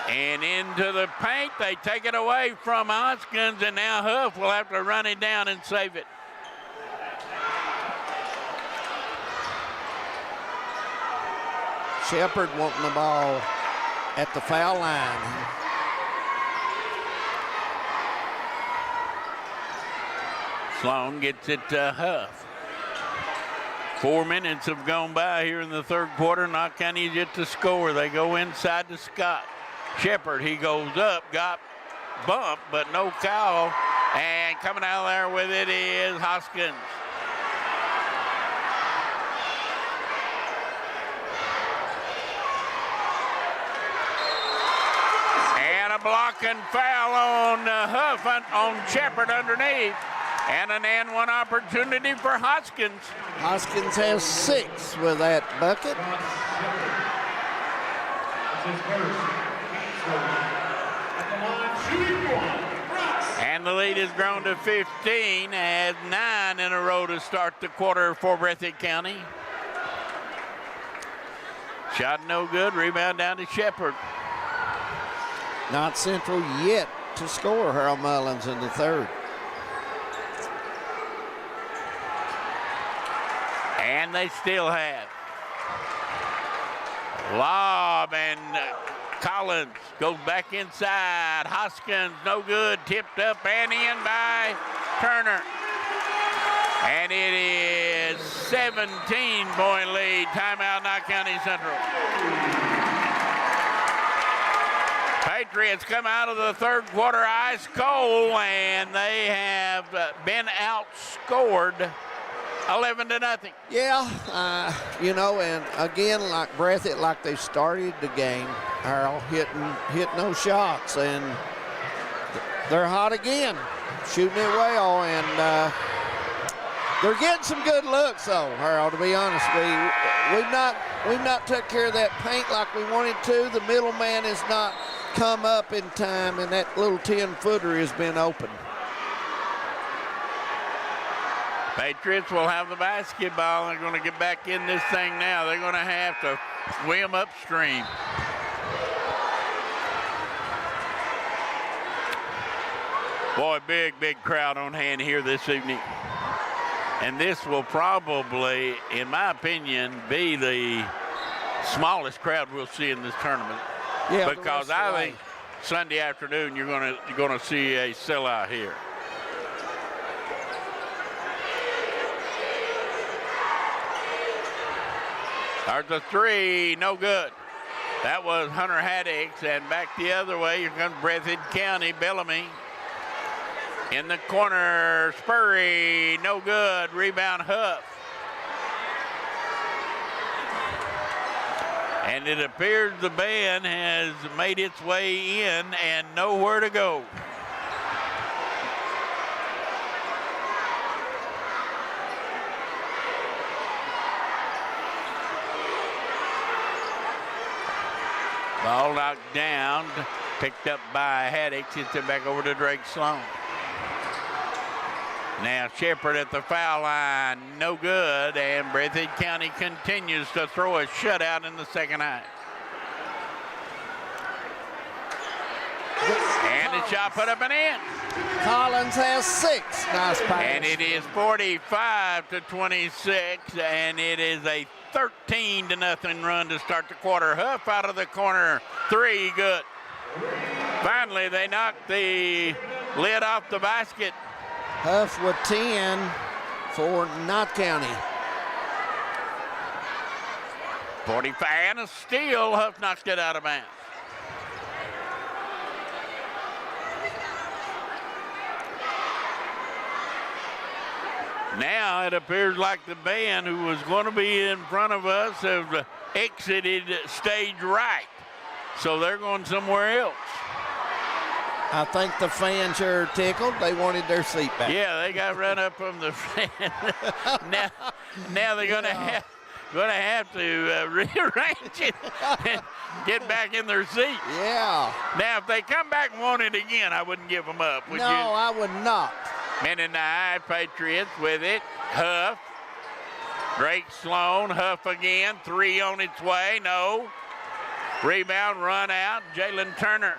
Speaker 1: And into the paint, they take it away from Hoskins, and now Huff will have to run it down and save it.
Speaker 3: Shepard wanting the ball at the foul line.
Speaker 1: Sloan gets it to Huff. 4 minutes have gone by here in the third quarter. Knott County is yet to score. They go inside to Scott. Shepard, he goes up, got bumped, but no foul. And coming out there with it is Hoskins. And a block and foul on Huff, on Shepard underneath. And an and one opportunity for Hoskins.
Speaker 3: Hoskins has 6 with that bucket.
Speaker 1: And the lead has grown to 15, as 9 in a row to start the quarter for Breathitt County. Shot no good, rebound down to Shepard.
Speaker 3: Not Central yet to score, Harold Mullins in the third.
Speaker 1: And they still have. Lob, and Collins goes back inside. Hoskins, no good, tipped up and in by Turner. And it is 17-point lead. Timeout, Knott County Central. Patriots come out of the third quarter ice cold, and they have been outscored 11-0.
Speaker 3: Yeah, you know, and again, like Breathitt, like they started the game, Harold, hitting those shots, and they're hot again, shooting it well, and they're getting some good looks, though, Harold, to be honest with you. We've not took care of that paint like we wanted to. The middleman has not come up in time, and that little 10-footer has been open.
Speaker 1: Patriots will have the basketball. They're going to get back in this thing now. They're going to have to swim upstream. Boy, big crowd on hand here this evening. And this will probably, in my opinion, be the smallest crowd we'll see in this tournament.
Speaker 3: Yeah,
Speaker 1: because I think Sunday afternoon you're going to see a sellout here. There's a 3, no good. That was Hunter Haddix, and back the other way, here comes Breathitt County, Bellamy. In the corner, Spurry, no good, rebound Huff. And it appears the band has made its way in and nowhere to go. Ball knocked down, picked up by Haddix, gets it back over to Drake Sloan. Now Shepherd at the foul line, no good, and Breathitt County continues to throw a shutout in the second half. And the shot put up and in.
Speaker 3: Collins has 6. Nice pass.
Speaker 1: And it is 45-26, and it is a 13-0 run to start the quarter. Huff out of the corner, 3, good. Finally, they knocked the lid off the basket.
Speaker 3: Huff with 10 for Knott County.
Speaker 1: 45 and a steal. Huff knocks it out of bounds. Now it appears like the band who was going to be in front of us have exited stage right. So they're going somewhere else.
Speaker 3: I think the fans are tickled. They wanted their seat back.
Speaker 1: Yeah, they got run up from the fan. now they're going to have to rearrange it and get back in their seat.
Speaker 3: Yeah.
Speaker 1: Now, if they come back and want it again, I wouldn't give them up, would you?
Speaker 3: No, I would not.
Speaker 1: Mennonite Patriots with it. Huff. Drake Sloan. Huff again. 3 on its way. No. Rebound, run out. Jalen Turner.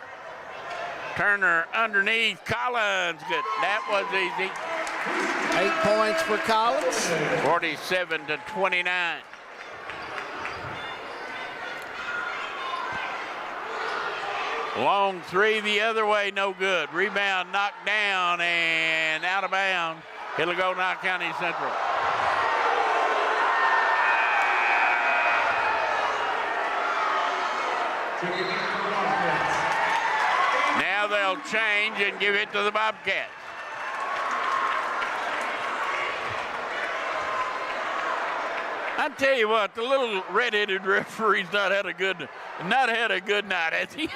Speaker 1: Turner underneath. Collins. Good. That was easy.
Speaker 3: 8 points for Collins.
Speaker 1: 47-29. Long 3 the other way, no good. Rebound knocked down and out of bounds. It'll go Knott County Central. Now they'll change and give it to the Bobcats. I tell you what, the little red-headed referee's not had a good night, has he?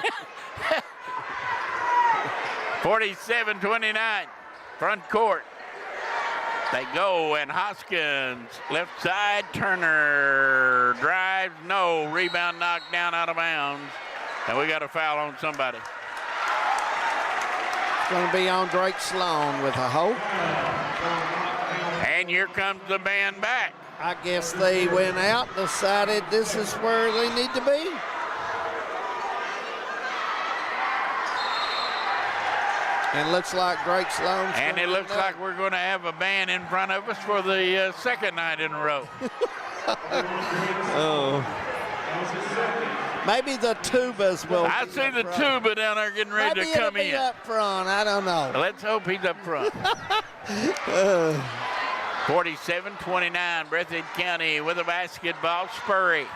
Speaker 1: 47-29, front court. They go, and Hoskins, left side, Turner drives, no, rebound knocked down out of bounds, and we got a foul on somebody.
Speaker 3: It's going to be on Drake Sloan with a hope.
Speaker 1: And here comes the band back.
Speaker 3: I guess they went out, decided this is where they need to be. And looks like Drake Sloan.
Speaker 1: And it looks like we're going to have a band in front of us for the second night in a row.
Speaker 3: Oh. Maybe the tubas will.
Speaker 1: I see the tuba down there getting ready to come in.
Speaker 3: Maybe up front. I don't know.
Speaker 1: Let's hope he's up front. 47-29, Breathitt County with a basketball. Spurry.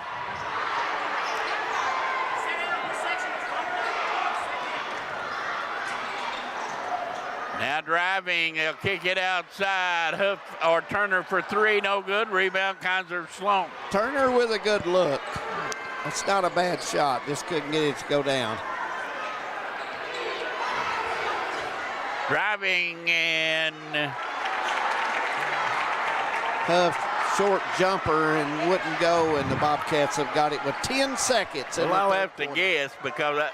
Speaker 1: Now driving, they'll kick it outside. Huff or Turner for 3, no good. Rebound, Kaiser Sloan.
Speaker 3: Turner with a good look. It's not a bad shot. Just couldn't get it to go down.
Speaker 1: Driving and
Speaker 3: Huff short jumper and wouldn't go, and the Bobcats have got it with 10 seconds.
Speaker 1: Well, I'll have to guess because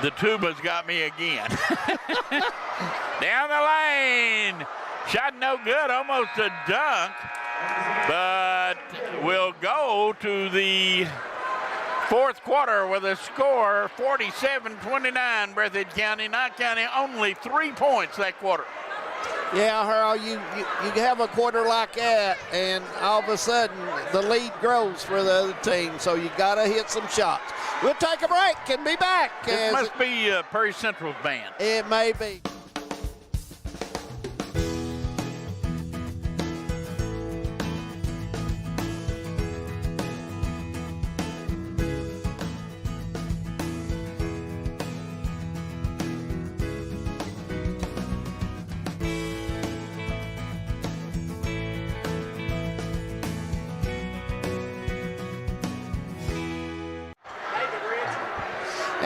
Speaker 1: the tuba's got me again. Down the lane. Shot no good, almost a dunk, but we'll go to the fourth quarter with a score 47-29, Breathitt County. Knott County only 3 points that quarter.
Speaker 3: Yeah, Harold, you have a quarter like that, and all of a sudden the lead grows for the other team, so you got to hit some shots. We'll take a break and be back.
Speaker 1: It must be Perry Central's band.
Speaker 3: It may be.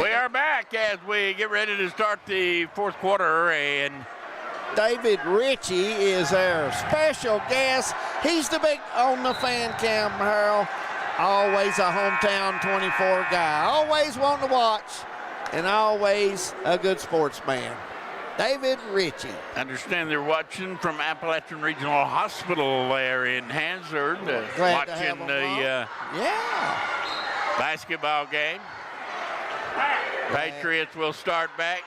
Speaker 1: We are back as we get ready to start the fourth quarter, and
Speaker 3: David Ritchie is our special guest. He's the big on the fan cam, Harold. always a hometown 24 guy, always wanting to watch, and always a good sportsman. David Ritchie.
Speaker 1: Understand they're watching from Appalachian Regional Hospital there in Hansard, watching the basketball game. Patriots will start back.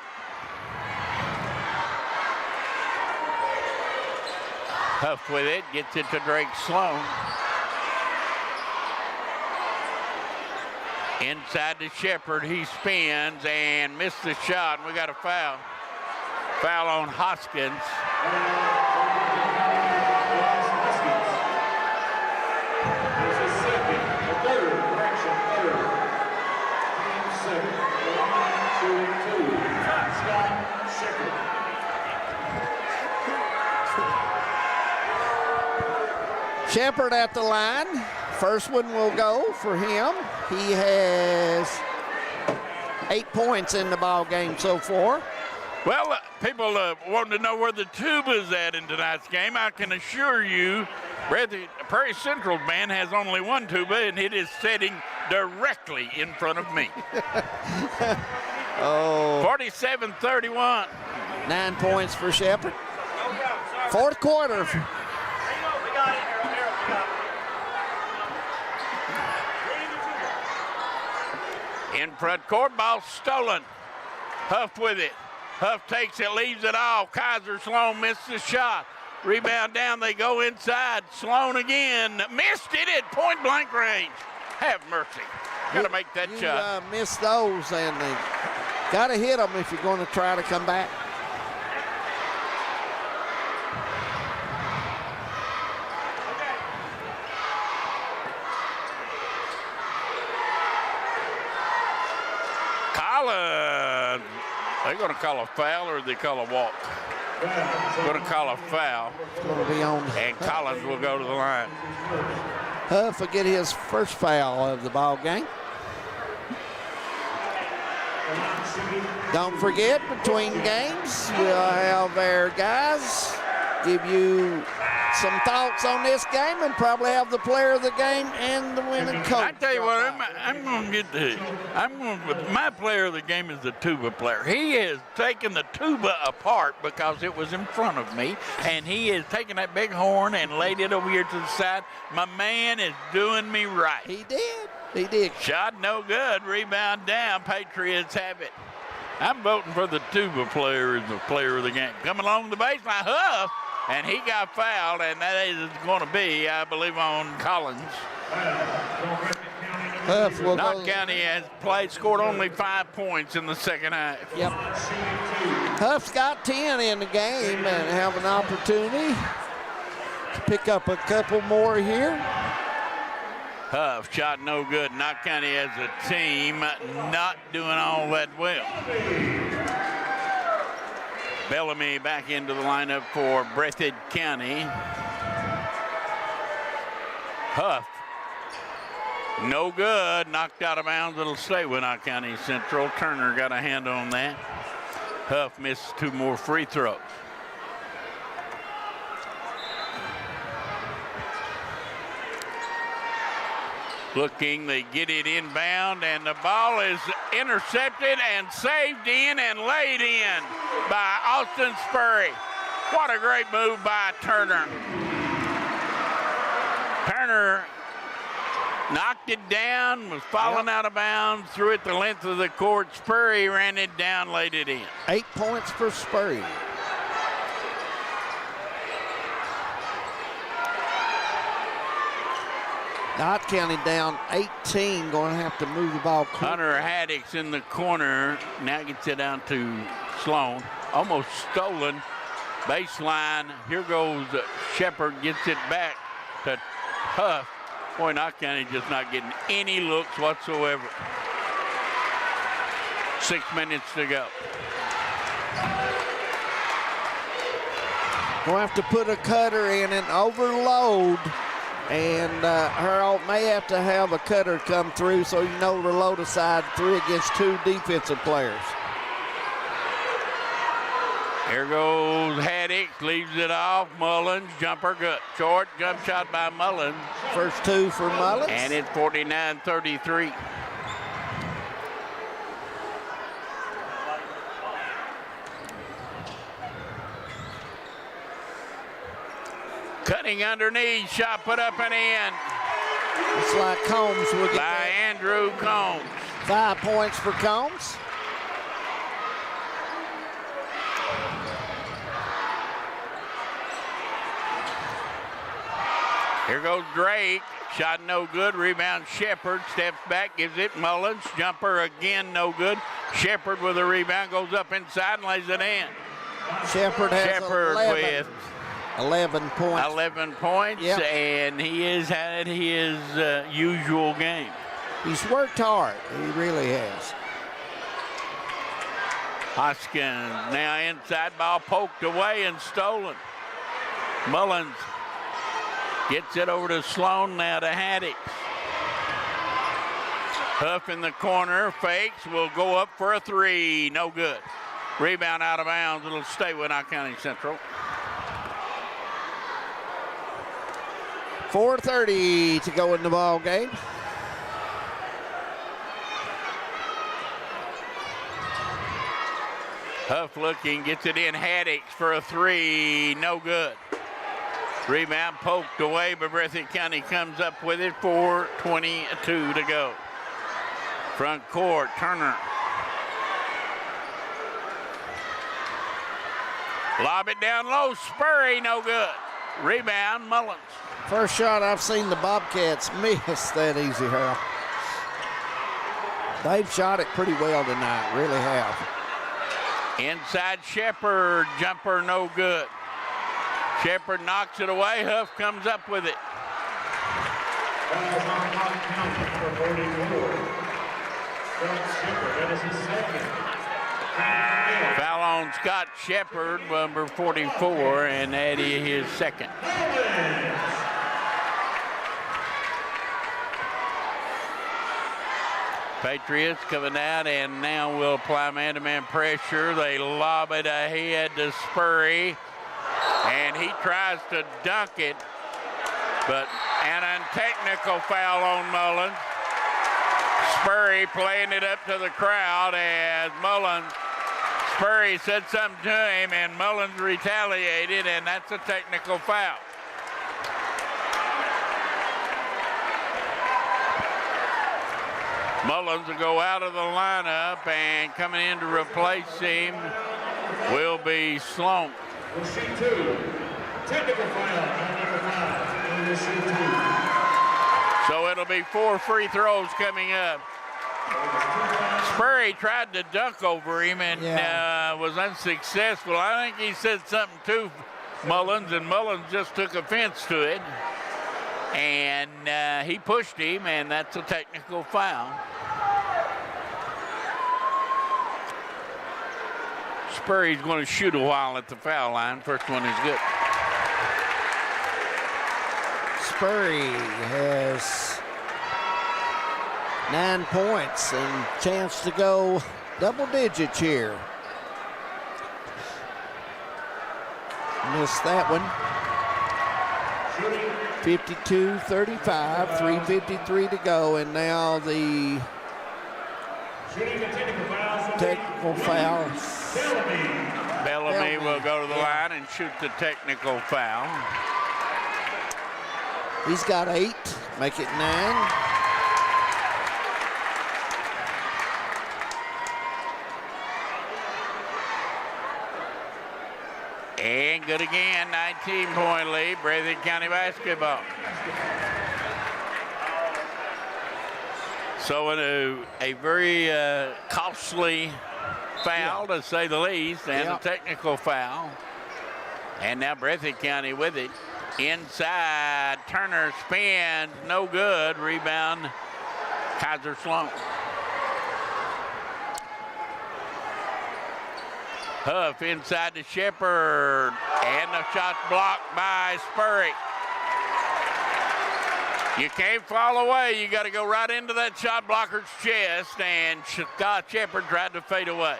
Speaker 1: Huff with it, gets it to Drake Sloan. Inside to Shepard, he spins and missed the shot, and we got a foul. Foul on Hoskins.
Speaker 3: Shepard at the line. First one will go for him. He has 8 points in the ball game so far.
Speaker 1: Well, people wanting to know where the tuba's at in tonight's game. I can assure you, Prairie Central band has only one tuba, and it is sitting directly in front of me. 47-31.
Speaker 3: 9 points for Shepard. Fourth quarter.
Speaker 1: In front court, ball stolen. Huff with it. Huff takes it, leaves it all. Kaiser Sloan missed the shot. Rebound down, they go inside. Sloan again, missed it at point blank range. Have mercy. Got to make that shot.
Speaker 3: Miss those, and they got to hit them if you're going to try to come back.
Speaker 1: Collins, they're going to call a foul or they call a walk? Going to call a foul.
Speaker 3: It's going to be on.
Speaker 1: And Collins will go to the line.
Speaker 3: Huff will get his first foul of the ball game. Don't forget, between games, we'll have our guys give you some thoughts on this game and probably have the player of the game and the winning coach.
Speaker 1: I tell you what, I'm going to get to. My player of the game is the tuba player. He has taken the tuba apart because it was in front of me, and he has taken that big horn and laid it over here to the side. My man is doing me right.
Speaker 3: He did. He did.
Speaker 1: Shot no good. Rebound down. Patriots have it. I'm voting for the tuba player as the player of the game. Coming along the baseline, Huff. And he got fouled, and that is going to be, I believe, on Collins. Knott County has scored only 5 points in the second half.
Speaker 3: Yep. Huff's got 10 in the game and have an opportunity to pick up a couple more here.
Speaker 1: Huff shot no good. Knott County as a team not doing all that well. Bellamy back into the lineup for Breathitt County. Huff, no good, knocked out of bounds. It'll stay with Knott County Central. Turner got a hand on that. Huff missed 2 more free throws. Looking, they get it inbound, and the ball is intercepted and saved in and laid in by Austin Spurry. What a great move by Turner. Turner knocked it down, was falling out of bounds, threw it the length of the court. Spurry ran it down, laid it in.
Speaker 3: 8 points for Spurry. Knott County down 18, going to have to move the ball quick.
Speaker 1: Hunter Haddock's in the corner, now gets it down to Sloan. Almost stolen, baseline. Here goes Shepard, gets it back to Huff. Boy, Knott County just not getting any looks whatsoever. 6 minutes to go.
Speaker 3: We'll have to put a cutter in and overload. And Harold may have to have a cutter come through so you know to load aside 3 against 2 defensive players.
Speaker 1: Here goes Haddix, leaves it off. Mullins, jumper good. Short jump shot by Mullins.
Speaker 3: First two for Mullins.
Speaker 1: And it's 49-33. Cutting underneath, shot put up and in.
Speaker 3: It's like Combs will get
Speaker 1: by
Speaker 3: that.
Speaker 1: Andrew Combs.
Speaker 3: 5 points for Combs.
Speaker 1: Here goes Drake. Shot no good. Rebound Shepard. Steps back, gives it Mullins. Jumper again no good. Shepard with a rebound. Goes up inside and lays it in.
Speaker 3: Shepard has 11 points.
Speaker 1: 11 points,
Speaker 3: yep.
Speaker 1: And he has had his usual game.
Speaker 3: He's worked hard. He really has.
Speaker 1: Hoskins now inside, ball poked away and stolen. Mullins gets it over to Sloan, now to Haddix. Huff in the corner, fakes, will go up for a three, no good. Rebound out of bounds, it'll stay with Knott County Central.
Speaker 3: 4:30 to go in the ball game.
Speaker 1: Huff looking, gets it in. Haddix for a three, no good. Rebound poked away, but Breathitt County comes up with it. 4:22 to go. Front court, Turner. Lob it down low, Spurry, no good. Rebound, Mullins.
Speaker 3: First shot I've seen the Bobcats miss that easy, Harold. They've shot it pretty well tonight, really have.
Speaker 1: Inside Shepard, jumper no good. Shepard knocks it away, Huff comes up with it. Foul on Scott Shepard, number 44, and that is his second. Patriots coming out and now will apply man-to-man pressure. They lob it ahead to Spurry, and he tries to dunk it, but an untechnical foul on Mullins. Spurry playing it up to the crowd as Spurry said something to him, and Mullins retaliated, and that's a technical foul. Mullins will go out of the lineup, and coming in to replace him will be Sloan. So it'll be 4 free throws coming up. Spurry tried to dunk over him and was unsuccessful. I think he said something to Mullins, and Mullins just took offense to it. And he pushed him, and that's a technical foul. Spurry's going to shoot a while at the foul line. First one is good.
Speaker 3: Spurry has 9 points and chance to go double digits here. Missed that one. 52-35, 3:53 to go, and now the technical foul.
Speaker 1: Bellamy will go to the line and shoot the technical foul.
Speaker 3: He's got 8, make it 9.
Speaker 1: And good again, 19-point lead, Breathitt County basketball. So a very costly foul, to say the least, and a technical foul. And now Breathitt County with it. Inside, Turner spins, no good. Rebound, Kaiser Sloan. Huff inside to Shepard, and the shot's blocked by Spurry. You can't fall away. You got to go right into that shot blocker's chest, and Scott Shepard tried to fade away.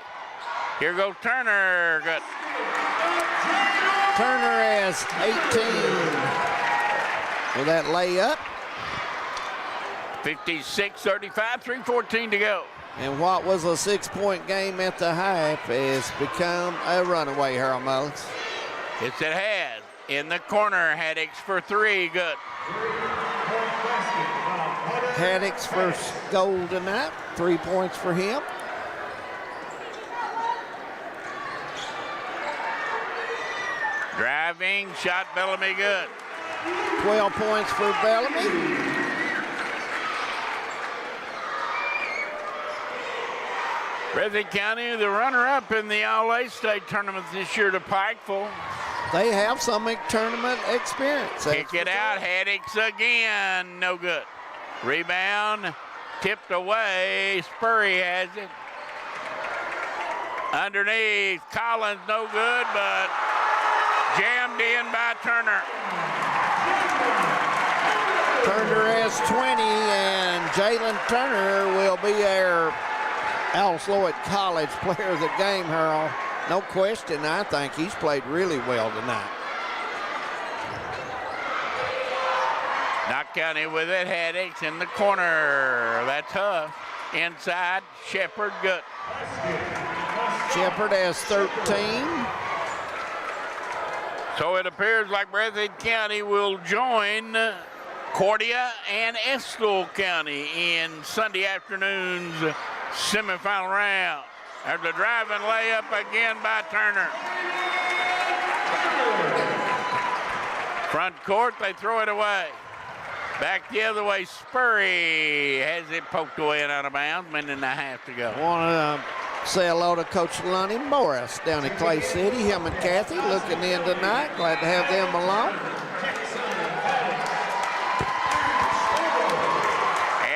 Speaker 1: Here goes Turner. Good.
Speaker 3: Turner has 18 with that layup.
Speaker 1: 56-35, 3:14 to go.
Speaker 3: And what was a 6-point game at the half has become a runaway, Harold Mullins.
Speaker 1: Yes, it has. In the corner, Haddix for three, good.
Speaker 3: Haddix first goal tonight, 3 points for him.
Speaker 1: Driving, shot Bellamy, good.
Speaker 3: 12 points for Bellamy.
Speaker 1: Breathitt County, the runner-up in the All-A State tournament this year to Pikeville.
Speaker 3: They have some tournament experience.
Speaker 1: Kick it out, Haddix again, no good. Rebound, tipped away, Spurry has it. Underneath, Collins, no good, but jammed in by Turner.
Speaker 3: Turner has 20, and Jalen Turner will be our Alice Lloyd College player of the game, Harold. No question, I think he's played really well tonight.
Speaker 1: Knock County with it, Haddix in the corner. That's Huff. Inside, Shepard, good.
Speaker 3: Shepard has 13.
Speaker 1: So it appears like Breathitt County will join Cordia and Estill County in Sunday afternoon's semifinal round. There's a driving layup again by Turner. Front court, they throw it away. Back the other way, Spurry has it poked away and out of bounds. Minute and a half to go.
Speaker 3: Want to say hello to Coach Lonnie Morris down in Clay City. Him and Kathy looking in tonight. Glad to have them along.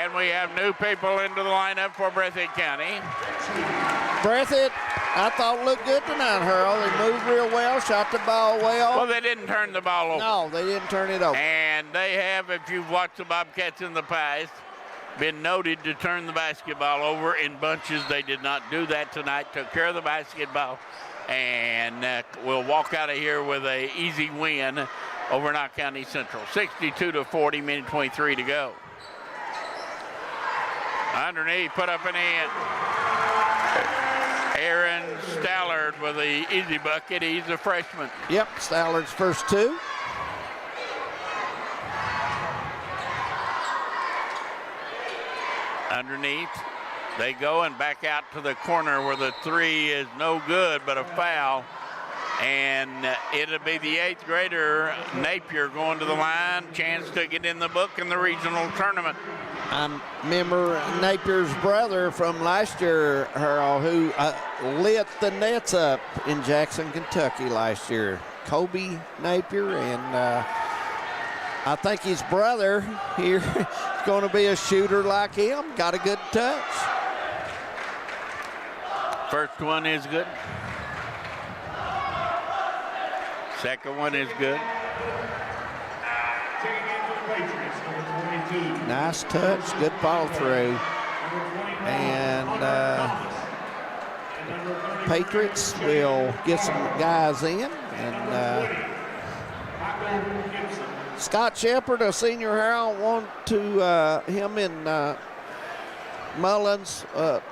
Speaker 1: And we have new people into the lineup for Breathitt County.
Speaker 3: Breathitt, I thought looked good tonight, Harold. They moved real well, shot the ball well.
Speaker 1: Well, they didn't turn the ball over.
Speaker 3: No, they didn't turn it over.
Speaker 1: And they have, if you've watched the Bobcats in the past, been noted to turn the basketball over in bunches. They did not do that tonight, took care of the basketball, and will walk out of here with an easy win over Knott County Central. 62-40, minute 23 to go. Underneath, put up and in. Aaron Stallard with the easy bucket. He's a freshman.
Speaker 3: Yep, Stallard's first two.
Speaker 1: Underneath, they go and back out to the corner where the three is no good, but a foul. And it'll be the 8th grader, Napier, going to the line. Chance to get in the book in the regional tournament.
Speaker 3: I remember Napier's brother from last year, Harold, who lit the nets up in Jackson, Kentucky last year. Kobe Napier, and I think his brother here is going to be a shooter like him. Got a good touch.
Speaker 1: First one is good. Second one is good.
Speaker 3: Nice touch, good follow through. And Patriots will get some guys in. And Scott Shepard, a senior Harold, want to him and Mullins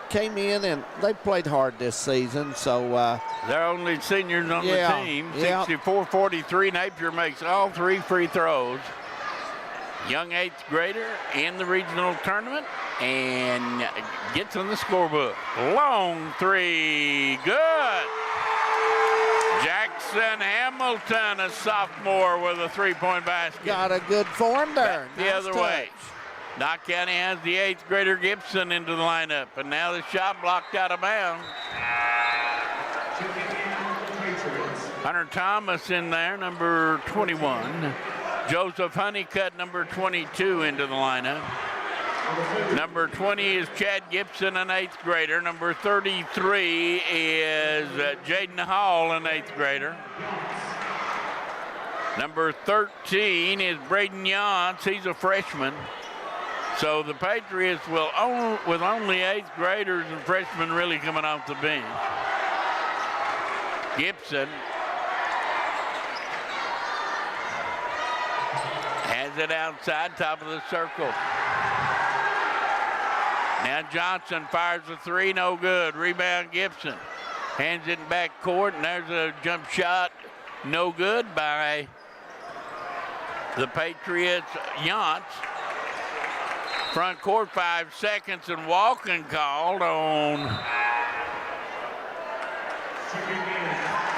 Speaker 3: came in and they played hard this season. So
Speaker 1: they're only seniors on the team. 64-43. Napier makes all 3 free throws. Young 8th grader in the regional tournament and gets on the scorebook. Long 3, good. Jackson Hamilton, a sophomore, with a 3-point basket.
Speaker 3: Got a good form there.
Speaker 1: Back the other way. Knott County has the 8th grader Gibson into the lineup, and now the shot blocked out of bounds. Hunter Thomas in there, number 21. Joseph Honeycutt, number 22, into the lineup. Number 20 is Chad Gibson, an 8th grader. Number 33 is Jaden Hall, an 8th grader. Number 13 is Braden Yance. He's a freshman. So the Patriots will, with only 8th graders and freshmen really coming off the bench, Gibson has it outside, top of the circle. Now Johnson fires a three, no good. Rebound Gibson. Hands it in back court, and there's a jump shot, no good by the Patriots. Yance. Front court, 5 seconds, and walking called on.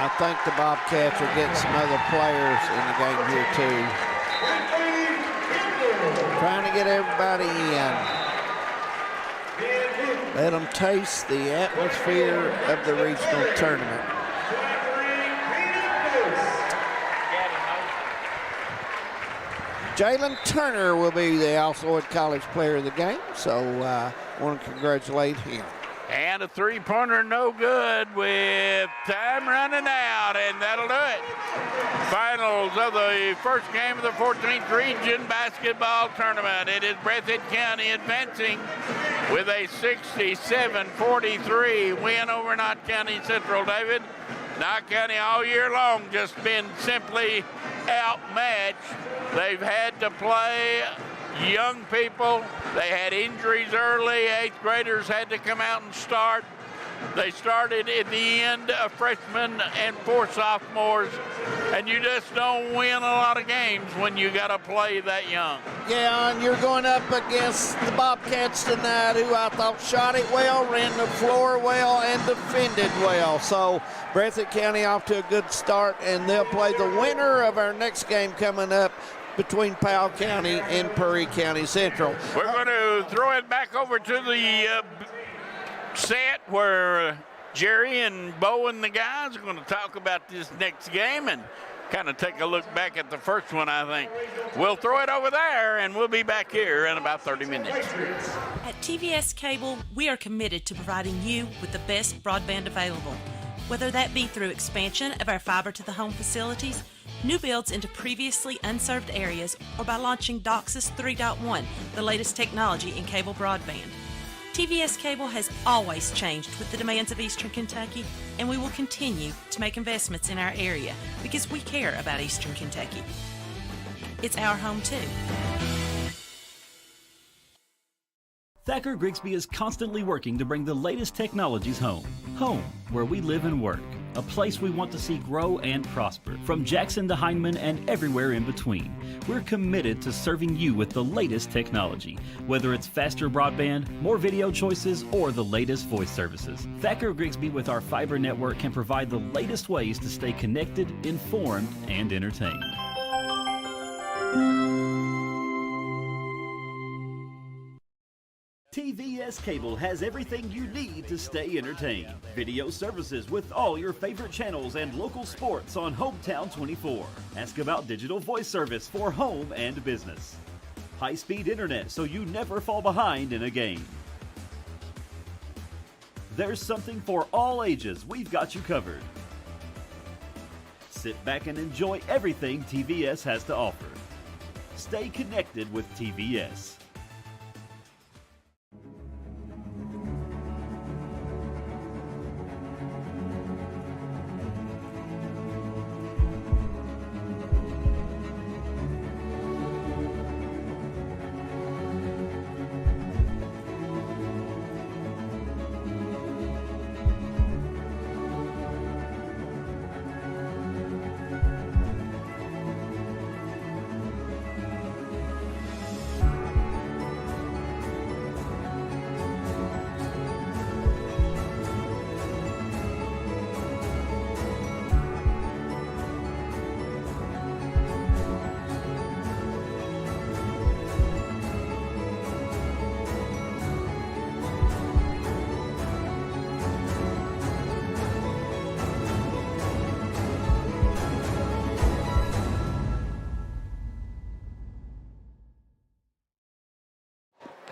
Speaker 3: I think the Bobcats are getting some other players in the game here too. Trying to get everybody in. Let them taste the atmosphere of the regional tournament. Jalen Turner will be the Alsloyd College Player of the Game, so I want to congratulate him.
Speaker 1: And a three-pointer, no good, with time running out, and that'll do it. Finals of the first game of the 14th Region Basketball Tournament. It is Breathitt County advancing with a 67-43 win over Knott County Central. David, Knott County all year long just been simply outmatched. They've had to play young people. They had injuries early. 8th graders had to come out and start. They started at the end of freshmen and 4 sophomores, and you just don't win a lot of games when you got to play that young.
Speaker 3: Yeah, and you're going up against the Bobcats tonight, who I thought shot it well, ran the floor well, and defended well. So Breathitt County off to a good start, and they'll play the winner of our next game coming up between Powell County and Perry County Central.
Speaker 1: We're going to throw it back over to the set where Jerry and Bo and the guys are going to talk about this next game and kind of take a look back at the first one, I think. We'll throw it over there, and we'll be back here in about 30 minutes.
Speaker 7: At TVS Cable, we are committed to providing you with the best broadband available, whether that be through expansion of our fiber-to-the-home facilities, new builds into previously unserved areas, or by launching DOCSIS 3.1, the latest technology in cable broadband. TVS Cable has always changed with the demands of Eastern Kentucky, and we will continue to make investments in our area because we care about Eastern Kentucky. It's our home too.
Speaker 12: Thacker Grigsby is constantly working to bring the latest technologies home. Home, where we live and work. A place we want to see grow and prosper. From Jackson to Heineman and everywhere in between. We're committed to serving you with the latest technology. Whether it's faster broadband, more video choices, or the latest voice services. Thacker Grigsby with our fiber network can provide the latest ways to stay connected, informed, and entertained. TVS Cable has everything you need to stay entertained. Video services with all your favorite channels and local sports on Hometown 24. Ask about digital voice service for home and business. High-speed internet so you never fall behind in a game. There's something for all ages. We've got you covered. Sit back and enjoy everything TVS has to offer. Stay connected with TVS.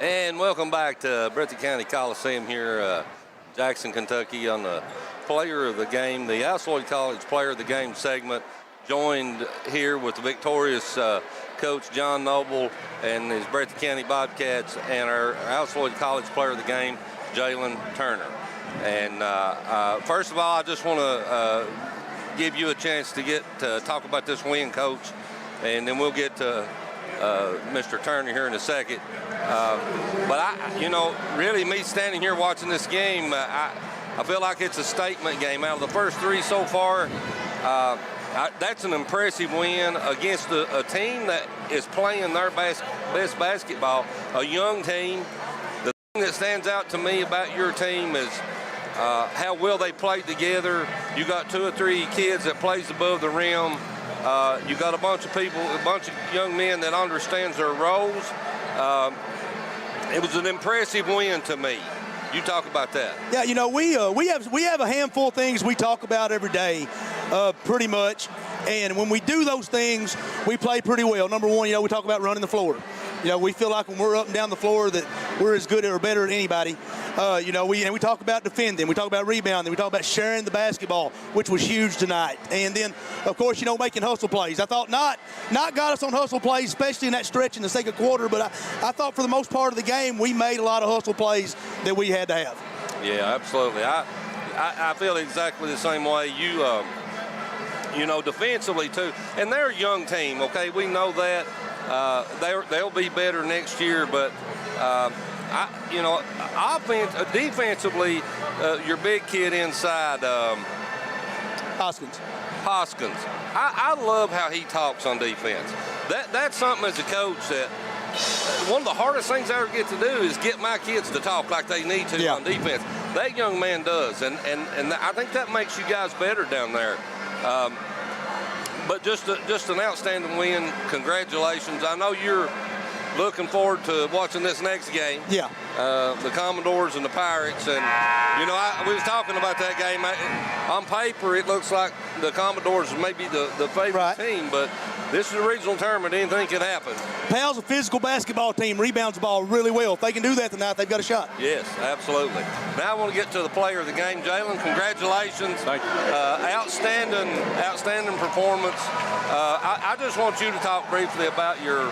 Speaker 15: And welcome back to Breathitt County Coliseum here, Jackson, Kentucky, on the Player of the Game, the Alsloyd College Player of the Game segment, joined here with the victorious coach John Noble and his Breathitt County Bobcats and our Alsloyd College Player of the Game, Jalen Turner. And first of all, I just want to give you a chance to get to talk about this win, Coach, and then we'll get to Mr. Turner here in a second. But really me standing here watching this game, I feel like it's a statement game. Out of the first 3 so far, that's an impressive win against a team that is playing their best basketball, a young team. The thing that stands out to me about your team is how well they played together. You got 2 or 3 kids that plays above the rim. You got a bunch of people, a bunch of young men that understands their roles. It was an impressive win to me. You talk about that.
Speaker 8: Yeah, we have a handful of things we talk about every day, pretty much. And when we do those things, we play pretty well. Number one, we talk about running the floor. We feel like when we're up and down the floor that we're as good or better than anybody. We talk about defending. We talk about rebounding. We talk about sharing the basketball, which was huge tonight. And then, of course, making hustle plays. I thought not got us on hustle plays, especially in that stretch in the second quarter. But I thought for the most part of the game, we made a lot of hustle plays that we had to have.
Speaker 15: Yeah, absolutely. I feel exactly the same way. Defensively too. And they're a young team. Okay, we know that. They'll be better next year, but defensively, your big kid inside,
Speaker 8: Hoskins.
Speaker 15: I love how he talks on defense. That's something as a coach that one of the hardest things I ever get to do is get my kids to talk like they need to on defense. That young man does, and I think that makes you guys better down there. But just an outstanding win. Congratulations. I know you're looking forward to watching this next game.
Speaker 8: Yeah.
Speaker 15: The Commodores and the Pirates. And, we was talking about that game. On paper, it looks like the Commodores may be the favorite team, but this is a regional tournament. Anything can happen.
Speaker 8: Pal's a physical basketball team, rebounds the ball really well. If they can do that tonight, they've got a shot.
Speaker 15: Yes, absolutely. Now I want to get to the player of the game. Jalen, congratulations.
Speaker 26: Thank you.
Speaker 15: Outstanding performance. I just want you to talk briefly about your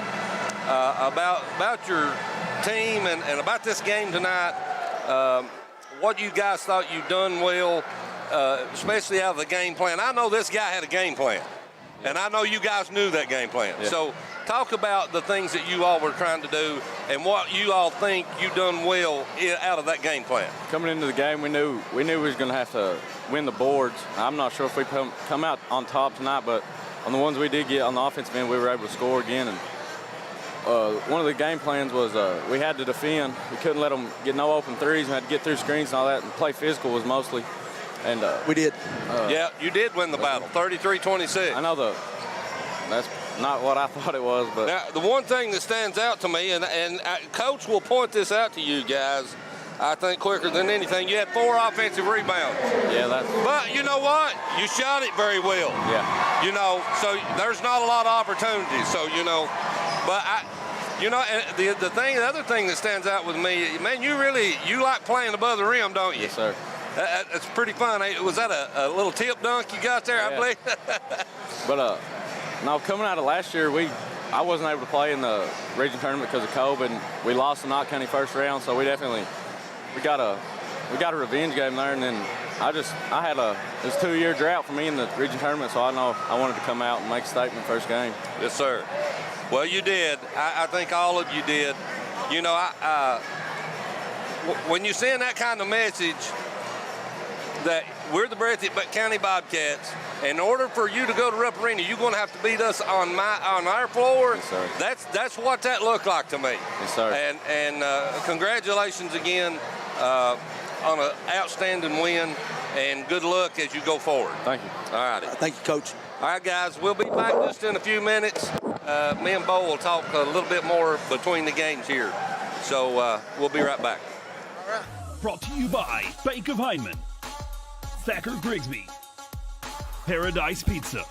Speaker 15: team and about this game tonight. What you guys thought you'd done well, especially out of the game plan. I know this guy had a game plan. And I know you guys knew that game plan. Yeah. So talk about the things that you all were trying to do and what you all think you done well out of that game plan.
Speaker 26: Coming into the game, we knew we was going to have to win the boards. I'm not sure if we come out on top tonight, but on the ones we did get on the offensive end, we were able to score again. And one of the game plans was we had to defend. We couldn't let them get no open threes. We had to get through screens and all that, and play physical was mostly. And
Speaker 8: we did.
Speaker 15: Yeah, you did win the battle, 33-26.
Speaker 26: I know that's not what I thought it was, but
Speaker 15: now the one thing that stands out to me, and Coach will point this out to you guys, I think quicker than anything. You had 4 offensive rebounds.
Speaker 26: Yeah,
Speaker 15: But you know what? You shot it very well.
Speaker 26: Yeah.
Speaker 15: So there's not a lot of opportunities. So but the other thing that stands out with me, man, you like playing above the rim, don't you?
Speaker 26: Yes, sir.
Speaker 15: It's pretty fun. Was that a little tip dunk you got there,
Speaker 26: yeah.
Speaker 15: I believe?
Speaker 26: But no, coming out of last year, I wasn't able to play in the region tournament because of COVID, and we lost the Knott County first round. So we got a revenge game there, and then it was a 2-year drought for me in the region tournament. So I know I wanted to come out and make a statement first game.
Speaker 15: Yes, sir. Well, you did. I think all of you did. When you send that kind of message that we're the Breathitt County Bobcats, in order for you to go to Rupp Arena, you're going to have to beat us on our floor.
Speaker 26: Yes, sir.
Speaker 15: That's what that looked like to me.
Speaker 26: Yes, sir.
Speaker 15: And congratulations again on an outstanding win, and good luck as you go forward.
Speaker 26: Thank you.
Speaker 15: All righty.
Speaker 8: Thank you, Coach.
Speaker 15: All right, guys, we'll be back just in a few minutes. Me and Bo will talk a little bit more between the games here. So we'll be right back.
Speaker 5: All right. Brought to you by Bank of Heinemann, Thacker Grigsby, Paradise Pizza,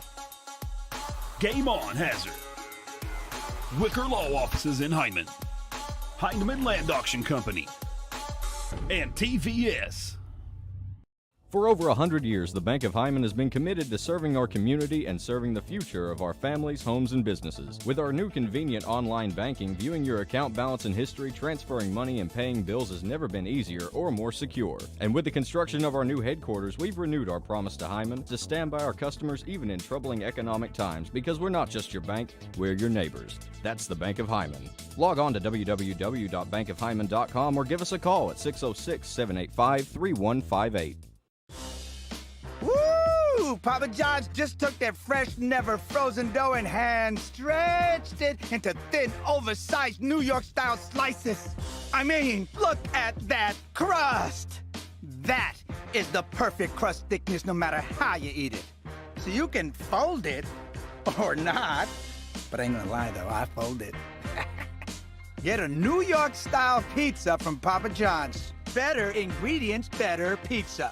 Speaker 5: Game On Hazard, Wicker Law Offices in Heinemann, Heinemann Land Auction Company, and TVS.
Speaker 10: For over 100 years, the Bank of Hyman has been committed to serving our community and serving the future of our families, homes, and businesses. With our new convenient online banking, viewing your account balance and history, transferring money, and paying bills has never been easier or more secure. And with the construction of our new headquarters, we've renewed our promise to Hyman to stand by our customers even in troubling economic times, because we're not just your bank, we're your neighbors. That's the Bank of Hyman. Log on to www.bankofhyman.com or give us a call at 606-785-3158.
Speaker 13: Woo! Papa John's just took their fresh, never frozen dough and hand stretched it into thin, oversized New York-style slices. I mean, look at that crust! That is the perfect crust thickness no matter how you eat it. So you can fold it or not. But I ain't gonna lie though, I fold it. Get a New York-style pizza from Papa John's. Better ingredients, better pizza.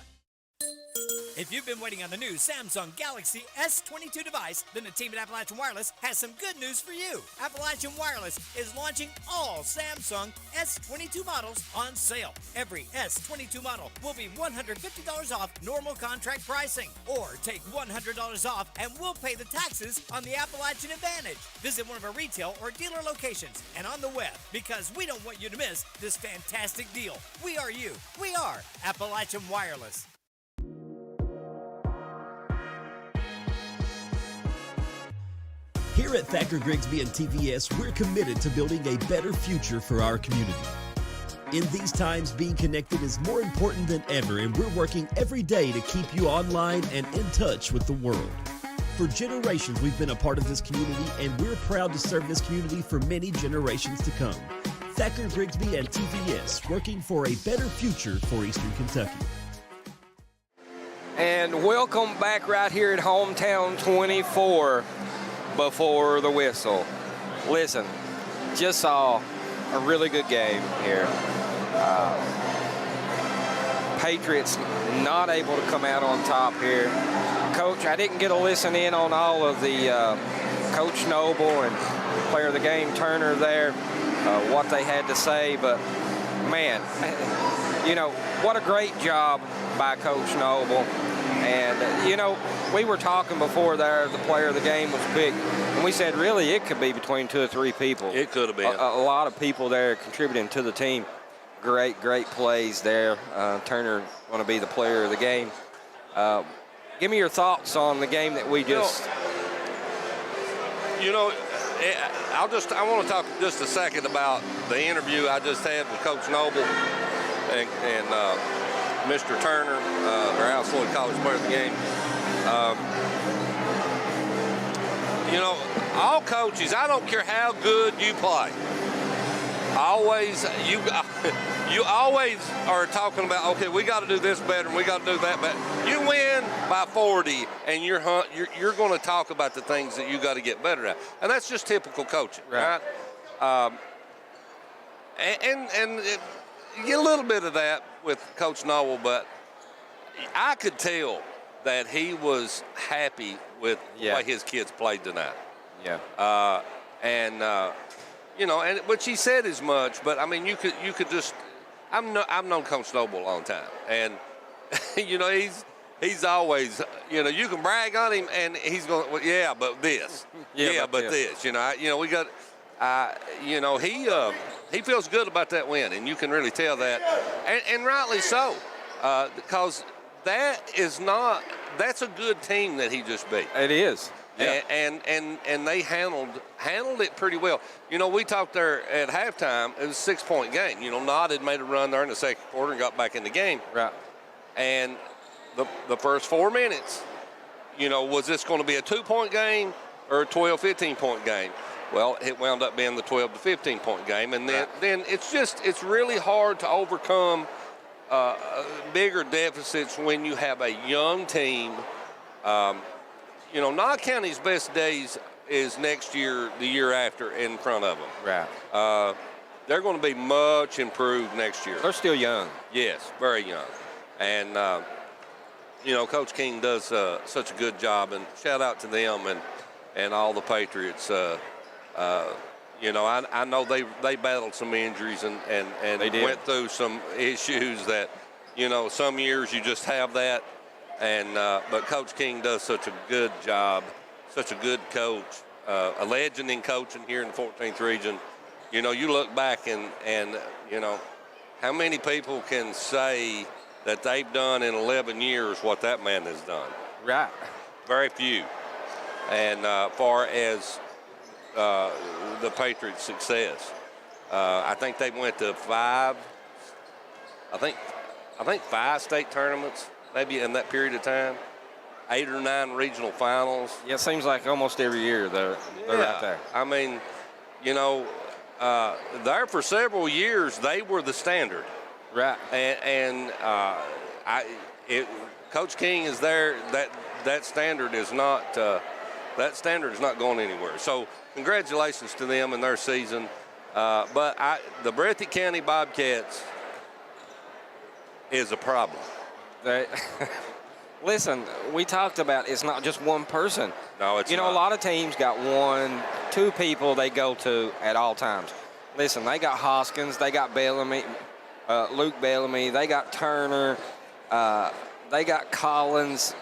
Speaker 16: If you've been waiting on the new Samsung Galaxy S22 device, then the team at Appalachian Wireless has some good news for you. Appalachian Wireless is launching all Samsung S22 models on sale. Every S22 model will be $150 off normal contract pricing. Or take $100 off and we'll pay the taxes on the Appalachian Advantage. Visit one of our retail or dealer locations and on the web, because we don't want you to miss this fantastic deal. We are you. We are Appalachian Wireless.
Speaker 5: Here at Thacker Grigsby and TVS, we're committed to building a better future for our community. In these times, being connected is more important than ever, and we're working every day to keep you online and in touch with the world. For generations, we've been a part of this community, and we're proud to serve this community for many generations to come. Thacker Grigsby and TVS, working for a better future for Eastern Kentucky.
Speaker 4: And welcome back right here at Hometown 24 before the whistle. Listen, just saw a really good game here. Patriots not able to come out on top here. Coach, I didn't get to listen in on all of the Coach Noble and player of the game Turner there, what they had to say, but man, you know, what a great job by Coach Noble. And, you know, we were talking before there, the player of the game was picked, and we said really it could be between 2 or 3 people.
Speaker 15: It could have been.
Speaker 4: A lot of people there contributing to the team. Great plays there. Turner going to be the player of the game. Give me your thoughts on the game that we just...
Speaker 15: You know, I want to talk just a second about the interview I just had with Coach Noble and Mr. Turner, our Al Sloyd College player of the game. You know, all coaches, I don't care how good you play, you always are talking about, okay, we got to do this better and we got to do that better. You win by 40 and you're going to talk about the things that you got to get better at. And that's just typical coaching, right? And you get a little bit of that with Coach Noble, but I could tell that he was happy with the way his kids played tonight.
Speaker 4: Yeah.
Speaker 15: You know, and which he said as much, but I mean, you could just. I've known Coach Noble a long time, and you know he's always, you know, you can brag on him, and he's going, well, yeah, but this, but this, you know, we got, you know, he feels good about that win, and you can really tell that, and rightly so, because that's a good team that he just beat.
Speaker 4: It is. Yeah.
Speaker 15: And they handled it pretty well. You know, we talked there at halftime. It was a 6-point game. You know, Nod had made a run there in the second quarter and got back in the game.
Speaker 4: Right.
Speaker 15: And the first 4 minutes, you know, was this going to be a 2-point game or a 12, 15-point game? Well, it wound up being the 12 to 15-point game. And then it's really hard to overcome bigger deficits when you have a young team. You know, Knott County's best days is next year, the year after, in front of them.
Speaker 4: Right.
Speaker 15: They're going to be much improved next year.
Speaker 4: They're still young.
Speaker 15: Yes, very young. And, you know, Coach King does such a good job, and shout out to them and all the Patriots. You know, I know they battled some injuries and
Speaker 4: they
Speaker 15: went through some issues that You know, some years you just have that. And but Coach King does such a good job, such a good coach, a legend in coaching here in the 14th region. You know, you look back and you know, how many people can say that they've done in 11 years what that man has done?
Speaker 4: Right.
Speaker 15: Very few. And far as the Patriots' success, I think they went to 5 state tournaments, maybe in that period of time, 8 or 9 regional finals.
Speaker 4: Yeah, it seems like almost every year they're right there.
Speaker 15: I mean, you know, there for several years they were the standard.
Speaker 4: Right.
Speaker 15: And Coach King is there. That standard is not going anywhere. So congratulations to them in their season. But the Breathitt County Bobcats is a problem.
Speaker 4: Listen, we talked about it's not just one person.
Speaker 15: No, it's
Speaker 4: not. You know, a lot of teams got 1, 2 people they go to at all times. Listen, they got Hoskins, they got Bellamy, Luke Bellamy, they got Turner, they got Collins,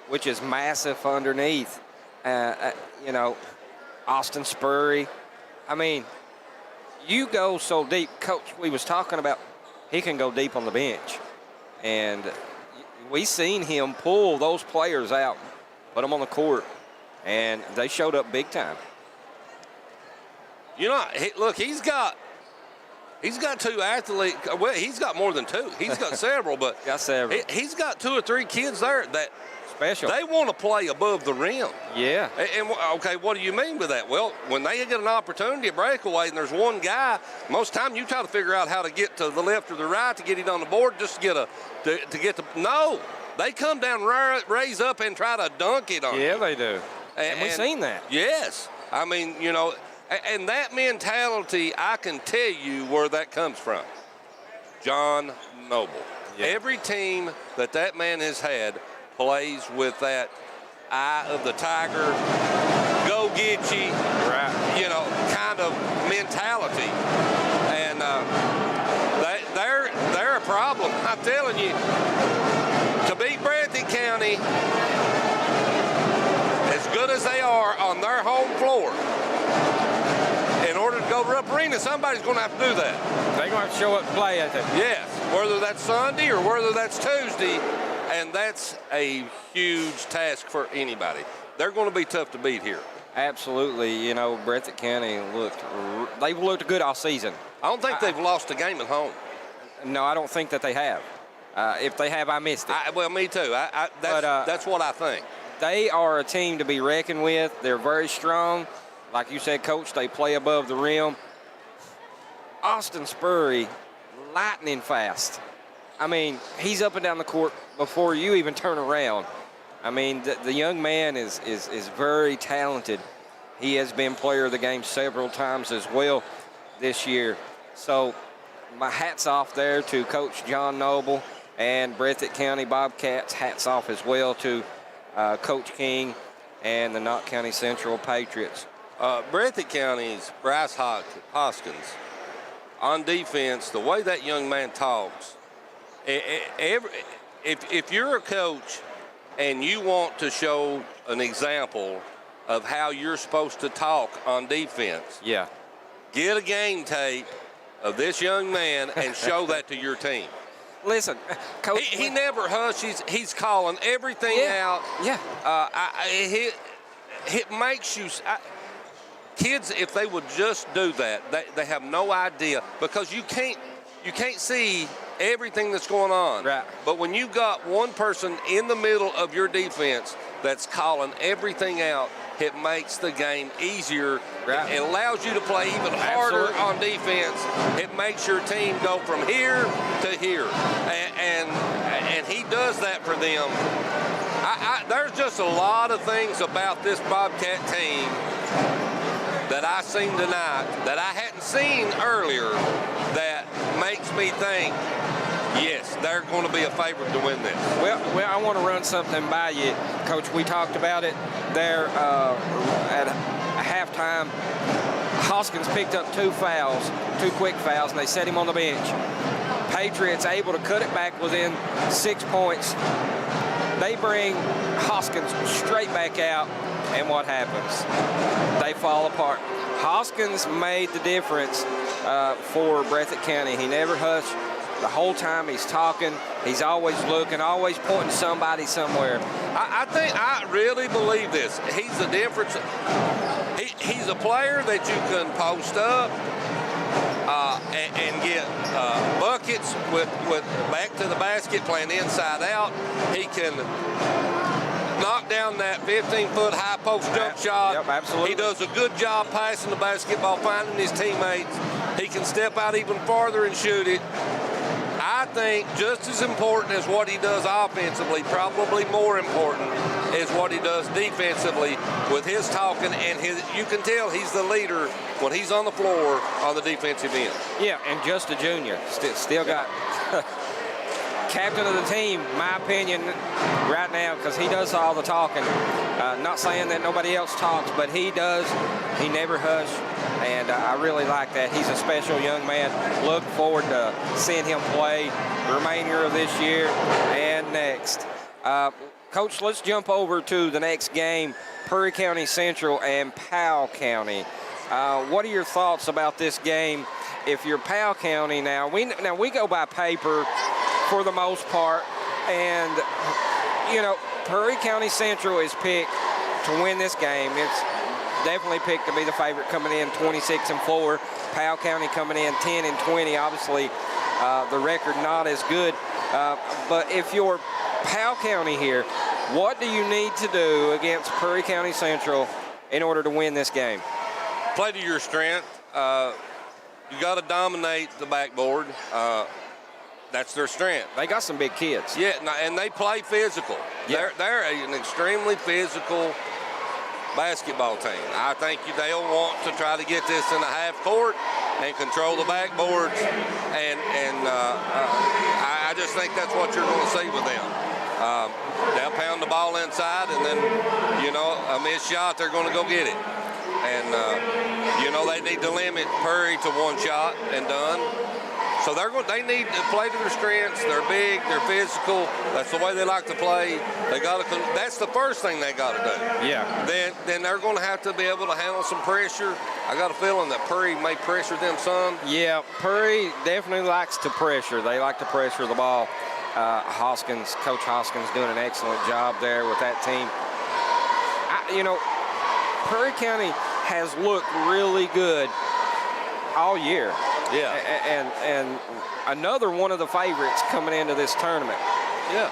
Speaker 4: which is massive underneath. You know, Austin Spurry. I mean, you go so deep. Coach, we was talking about he can go deep on the bench. And we seen him pull those players out, put them on the court, and they showed up big time.
Speaker 15: You know, look, he's got 2 athletes. Well, he's got more than 2. He's got several, but he's got 2 or 3 kids there that
Speaker 4: special.
Speaker 15: They want to play above the rim.
Speaker 4: Yeah.
Speaker 15: And okay, what do you mean by that? Well, when they get an opportunity at breakaway and there's one guy, most of the time you try to figure out how to get to the left or the right to get it on the board just to get the no. They come down, raise up, and try to dunk it on.
Speaker 4: Yeah, they do. And we've seen that.
Speaker 15: Yes. I mean, you know, and that mentality, I can tell you where that comes from. John Noble. Yeah. Every team that man has had plays with that eye of the tiger, go get you, right, you know, kind of mentality. And they're a problem. I'm telling you, to beat Breathitt County, as good as they are on their home floor, in order to go to Rupp Arena, somebody's going to have to do that.
Speaker 4: They're going to have to show up and play, I think.
Speaker 15: Yes, whether that's Sunday or whether that's Tuesday, and that's a huge task for anybody. They're going to be tough to beat here.
Speaker 4: Absolutely. You know, Breathitt County they've looked good all season.
Speaker 15: I don't think they've lost a game at home.
Speaker 4: No, I don't think that they have. If they have, I missed it.
Speaker 15: Well, me too. That's what I think.
Speaker 4: They are a team to be reckoned with. They're very strong. Like you said, Coach, they play above the rim. Austin Spurry, lightning fast. I mean, he's up and down the court before you even turn around. I mean, the young man is very talented. He has been player of the game several times as well this year. So my hat's off there to Coach John Noble and Breathitt County Bobcats. Hats off as well to Coach King and the Knott County Central Patriots.
Speaker 15: Breathitt County's Bryce Hoskins, on defense, the way that young man talks, if you're a coach and you want to show an example of how you're supposed to talk on defense,
Speaker 4: yeah,
Speaker 15: get a game tape of this young man and show that to your team.
Speaker 4: Listen, Coach,
Speaker 15: he never hushes. He's calling everything out.
Speaker 4: Yeah.
Speaker 15: It makes you. Kids, if they would just do that, they have no idea, because you can't see everything that's going on.
Speaker 4: Right.
Speaker 15: But when you got one person in the middle of your defense that's calling everything out, it makes the game easier.
Speaker 4: Right.
Speaker 15: It allows you to play even harder on defense. It makes your team go from here to here, and he does that for them. There's just a lot of things about this Bobcat team that I seen tonight that I hadn't seen earlier that makes me think, yes, they're going to be a favorite to win this.
Speaker 4: Well, I want to run something by you, Coach. We talked about it there at halftime. Hoskins picked up 2 quick fouls, and they set him on the bench. Patriots able to cut it back within 6 points. They bring Hoskins straight back out, and what happens? They fall apart. Hoskins made the difference for Breathitt County. He never hushed. The whole time he's talking, he's always looking, always pointing somebody somewhere.
Speaker 15: I really believe this. He's the difference. He's a player that you can post up and get buckets with back to the basket, playing inside out. He can knock down that 15-foot high post jump shot.
Speaker 4: Yep, absolutely.
Speaker 15: He does a good job passing the basketball, finding his teammates. He can step out even farther and shoot it. I think just as important as what he does offensively, probably more important, is what he does defensively with his talking and his. You can tell he's the leader when he's on the floor on the defensive end.
Speaker 4: Yeah, and just a junior. Still got captain of the team, my opinion, right now, because he does all the talking. Not saying that nobody else talks, but he does. He never hush, and I really like that. He's a special young man. Look forward to seeing him play the remainder of this year and next. Coach, let's jump over to the next game, Perry County Central and Powell County. What are your thoughts about this game? If you're Powell County now we go by paper for the most part, and you know, Perry County Central is picked to win this game. It's definitely picked to be the favorite, coming in 26-4. Powell County coming in 10-20. Obviously, the record not as good. But if you're Powell County here, what do you need to do against Perry County Central in order to win this game?
Speaker 15: Play to your strength. You got to dominate the backboard. That's their strength.
Speaker 4: They got some big kids.
Speaker 15: Yeah, and they play physical.
Speaker 4: Yeah.
Speaker 15: They're an extremely physical basketball team. I think they'll want to try to get this in the half court and control the backboards, and I just think that's what you're going to see with them. They'll pound the ball inside, and then, you know, a missed shot, they're going to go get it. And, you know, they need to limit Perry to one shot and done. So they need to play to their strengths. They're big, they're physical. That's the way they like to play. That's the first thing they got to do.
Speaker 4: Yeah.
Speaker 15: Then they're going to have to be able to handle some pressure. I got a feeling that Perry may pressure them some.
Speaker 4: Yeah, Perry definitely likes to pressure. They like to pressure the ball. Coach Hoskins doing an excellent job there with that team. You know, Perry County has looked really good all year.
Speaker 15: Yeah.
Speaker 4: And another one of the favorites coming into this tournament.
Speaker 15: Yeah.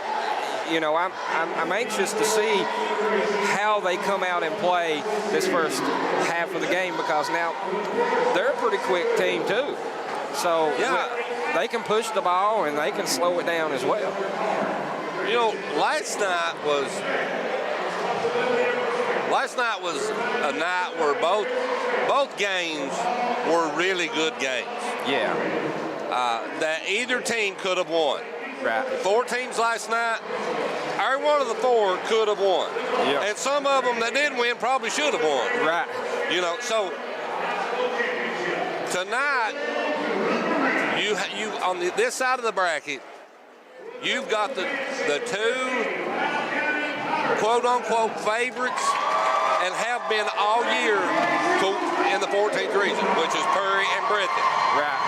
Speaker 4: You know, I'm anxious to see how they come out and play this first half of the game, because now they're a pretty quick team too. So yeah, they can push the ball and they can slow it down as well.
Speaker 15: You know, last night was a night where both games were really good games.
Speaker 4: Yeah.
Speaker 15: That either team could have won.
Speaker 4: Right.
Speaker 15: 4 teams last night, every one of the 4 could have won.
Speaker 4: Yep.
Speaker 15: And some of them that didn't win probably should have won.
Speaker 4: Right.
Speaker 15: You know, so tonight, you on this side of the bracket, you've got the 2 quote-unquote favorites, and have been all year in the 14th region, which is Perry and Breathitt.
Speaker 4: Right.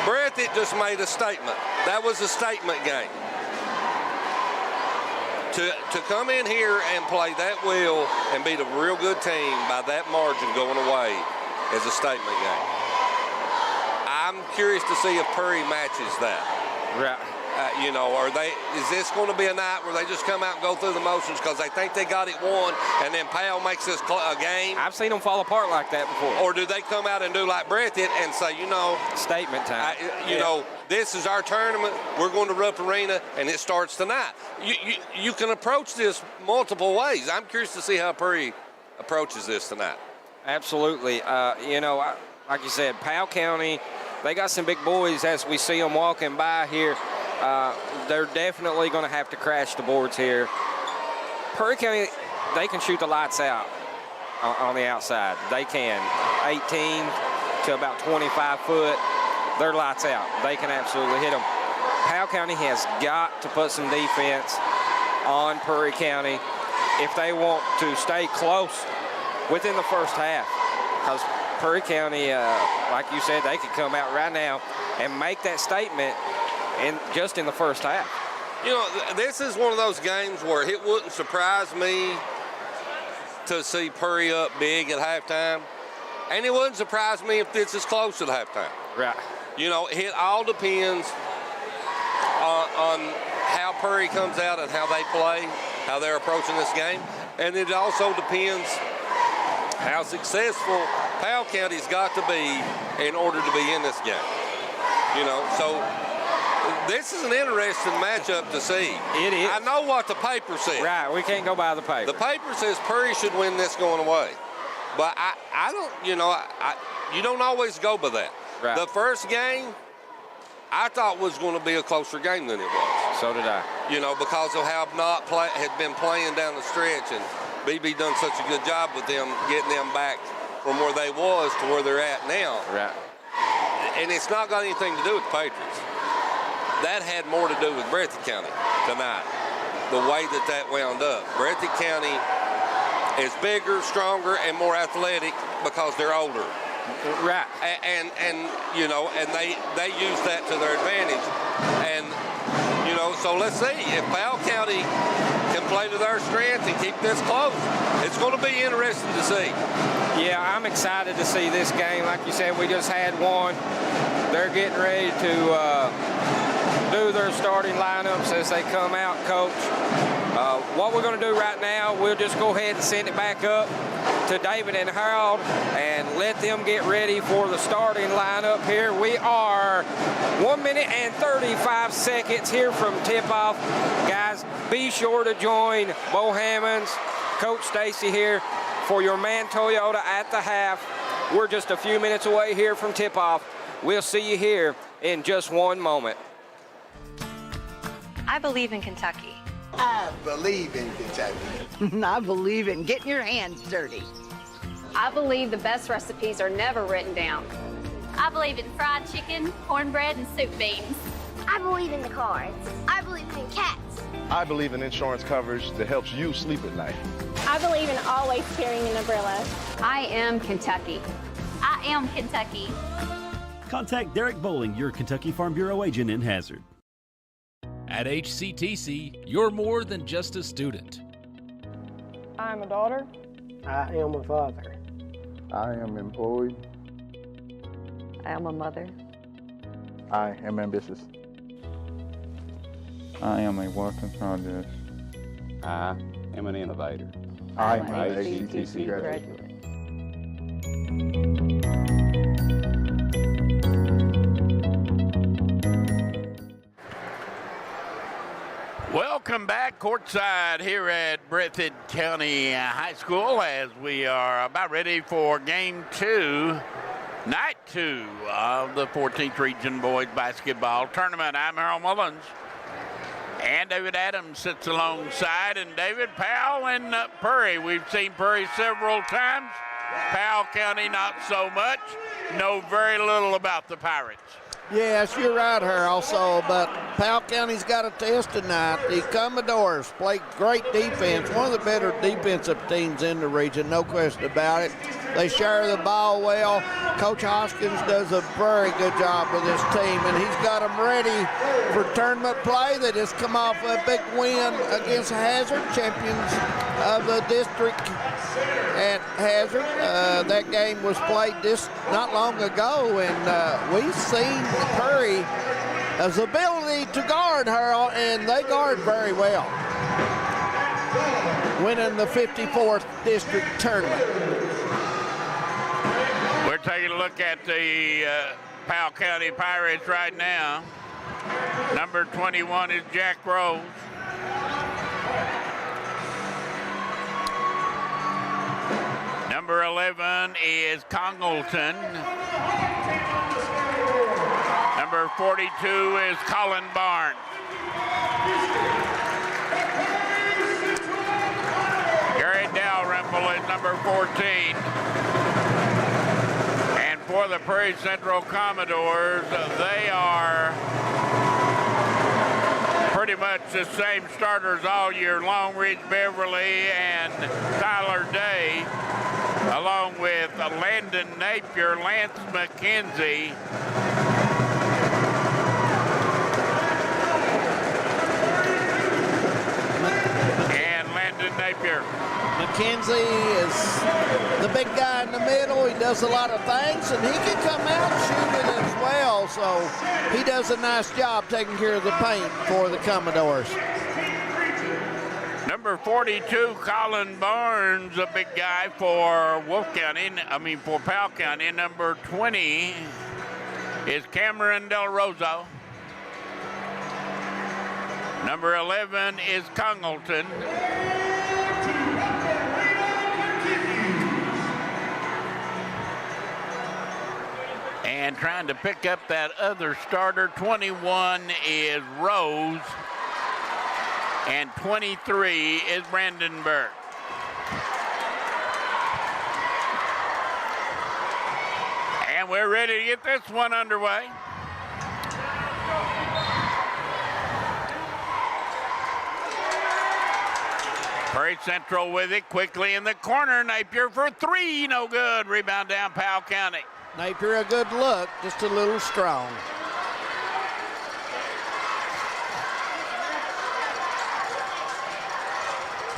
Speaker 15: Breathitt just made a statement. That was a statement game. To come in here and play that well and beat a real good team by that margin going away is a statement game. I'm curious to see if Perry matches that.
Speaker 4: Right.
Speaker 15: You know, is this going to be a night where they just come out and go through the motions because they think they got it won, and then Powell makes this a game?
Speaker 4: I've seen them fall apart like that before.
Speaker 15: Or do they come out and do like Breathitt and say, you know,
Speaker 4: statement time.
Speaker 15: You know, this is our tournament. We're going to Rupp Arena, and it starts tonight. You can approach this multiple ways. I'm curious to see how Perry approaches this tonight.
Speaker 4: Absolutely. You know, like you said, Powell County, they got some big boys as we see them walking by here. They're definitely going to have to crash the boards here. Perry County, they can shoot the lights out on the outside. They can. 18 to about 25 foot. they're lights out. They can absolutely hit them. Powell County has got to put some defense on Prairie County if they want to stay close within the first half. Because Prairie County, like you said, they could come out right now and make that statement just in the first half.
Speaker 15: You know, this is one of those games where it wouldn't surprise me to see Prairie up big at halftime. And it wouldn't surprise me if this is close at halftime.
Speaker 4: Right.
Speaker 15: You know, it all depends on how Prairie comes out and how they play, how they're approaching this game. And it also depends how successful Powell County's got to be in order to be in this game. You know, so this is an interesting matchup to see.
Speaker 4: It is.
Speaker 15: I know what the paper says.
Speaker 4: Right, we can't go by the paper.
Speaker 15: The paper says Prairie should win this going away. But I don't, you know, you don't always go by that.
Speaker 4: Right.
Speaker 15: The first game, I thought was going to be a closer game than it was.
Speaker 4: So did I.
Speaker 15: You know, because of how had been playing down the stretch, and BB done such a good job with them, getting them back from where they was to where they're at now.
Speaker 4: Right.
Speaker 15: And it's not got anything to do with the Patriots. That had more to do with Breathitt County tonight, the way that wound up. Breathitt County is bigger, stronger, and more athletic because they're older.
Speaker 4: Right.
Speaker 15: And you know, and they use that to their advantage. And, you know, so let's see. If Powell County can play to their strength and keep this close, it's going to be interesting to see.
Speaker 4: Yeah, I'm excited to see this game. Like you said, we just had one. They're getting ready to do their starting lineups as they come out, Coach. What we're going to do right now, we'll just go ahead and send it back up to David and Harold and let them get ready for the starting lineup here. We are 1 minute and 35 seconds here from tip-off. Guys, be sure to join Bo Hammonds, Coach Stacy here for your Man Toyota at the half. We're just a few minutes away here from tip-off. We'll see you here in just one moment.
Speaker 24: I believe in Kentucky.
Speaker 9: I believe in Kentucky.
Speaker 11: I believe in getting your hands dirty.
Speaker 14: I believe the best recipes are never written down.
Speaker 17: I believe in fried chicken, cornbread, and soup beans.
Speaker 18: I believe in the cards. I believe in cats.
Speaker 20: I believe in insurance coverage that helps you sleep at night.
Speaker 18: I believe in always carrying an umbrella.
Speaker 14: I am Kentucky.
Speaker 17: I am Kentucky.
Speaker 12: Contact Derek Bowling, your Kentucky Farm Bureau agent in Hazard.
Speaker 21: At HCTC, you're more than just a student.
Speaker 22: I'm a daughter.
Speaker 19: I am a father.
Speaker 23: I am employed.
Speaker 24: I am a mother.
Speaker 23: I am ambitious.
Speaker 25: I am a working progress.
Speaker 27: I am an innovator.
Speaker 23: I
Speaker 24: am
Speaker 23: a
Speaker 24: HCTC
Speaker 23: graduate.
Speaker 1: Welcome back courtside here at Breathitt County High School as we are about ready for game 2, night 2 of the 14th Region Boys Basketball Tournament. I'm Harold Mullins, and David Adams sits alongside, and David, Powell and Prairie. We've seen Prairie several times. Powell County not so much. Know very little about the Pirates.
Speaker 3: Yes, you're right, Harold. So, but Powell County's got a test tonight. The Commodores play great defense, one of the better defensive teams in the region, no question about it. They share the ball well. Coach Hoskins does a very good job with this team, and he's got them ready for tournament play. They just come off a big win against Hazard, champions of the district at Hazard. That game was played just not long ago, and we've seen Prairie has the ability to guard Harold, and they guard very well, winning the 54th district tournament.
Speaker 1: We're taking a look at the Powell County Pirates right now. Number 21 is Jack Rose. Number 11 is Congleton. Number 42 is Colin Barnes. Gary Dalrymple is number 14. And for the Prairie Central Commodores, they are pretty much the same starters all year long. Ridge Beverly and Tyler Day, along with Landon Napier, Lance McKenzie, and Landon Napier.
Speaker 3: McKenzie is the big guy in the middle. He does a lot of things, and he can come out and shoot it as well. So he does a nice job taking care of the paint for the Commodores.
Speaker 1: Number 42, Colin Barnes, a big guy for for Powell County. Number 20 is Cameron Del Rosso. Number 11 is Congleton. And trying to pick up that other starter, 21 is Rose. And 23 is Brandon Burke. And we're ready to get this one underway. Prairie Central with it quickly in the corner. Napier for three, no good. Rebound down Powell County.
Speaker 3: Napier a good look, just a little strong.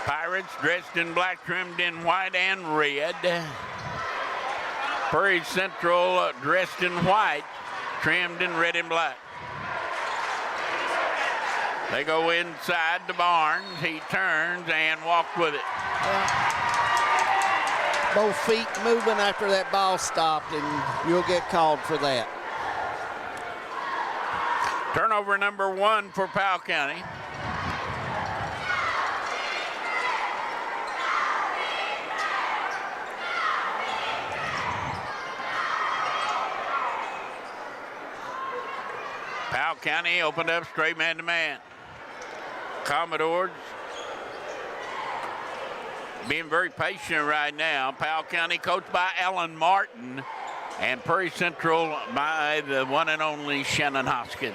Speaker 1: Pirates dressed in black, trimmed in white and red. Prairie Central dressed in white, trimmed in red and black. They go inside to Barnes. He turns and walks with it.
Speaker 3: Yeah. Both feet moving after that ball stopped, and you'll get called for that.
Speaker 1: Turnover number 1 for Powell County. Powell County opened up straight man-to-man. Commodores being very patient right now. Powell County coached by Alan Martin, and Prairie Central by the one and only Shannon Hoskins.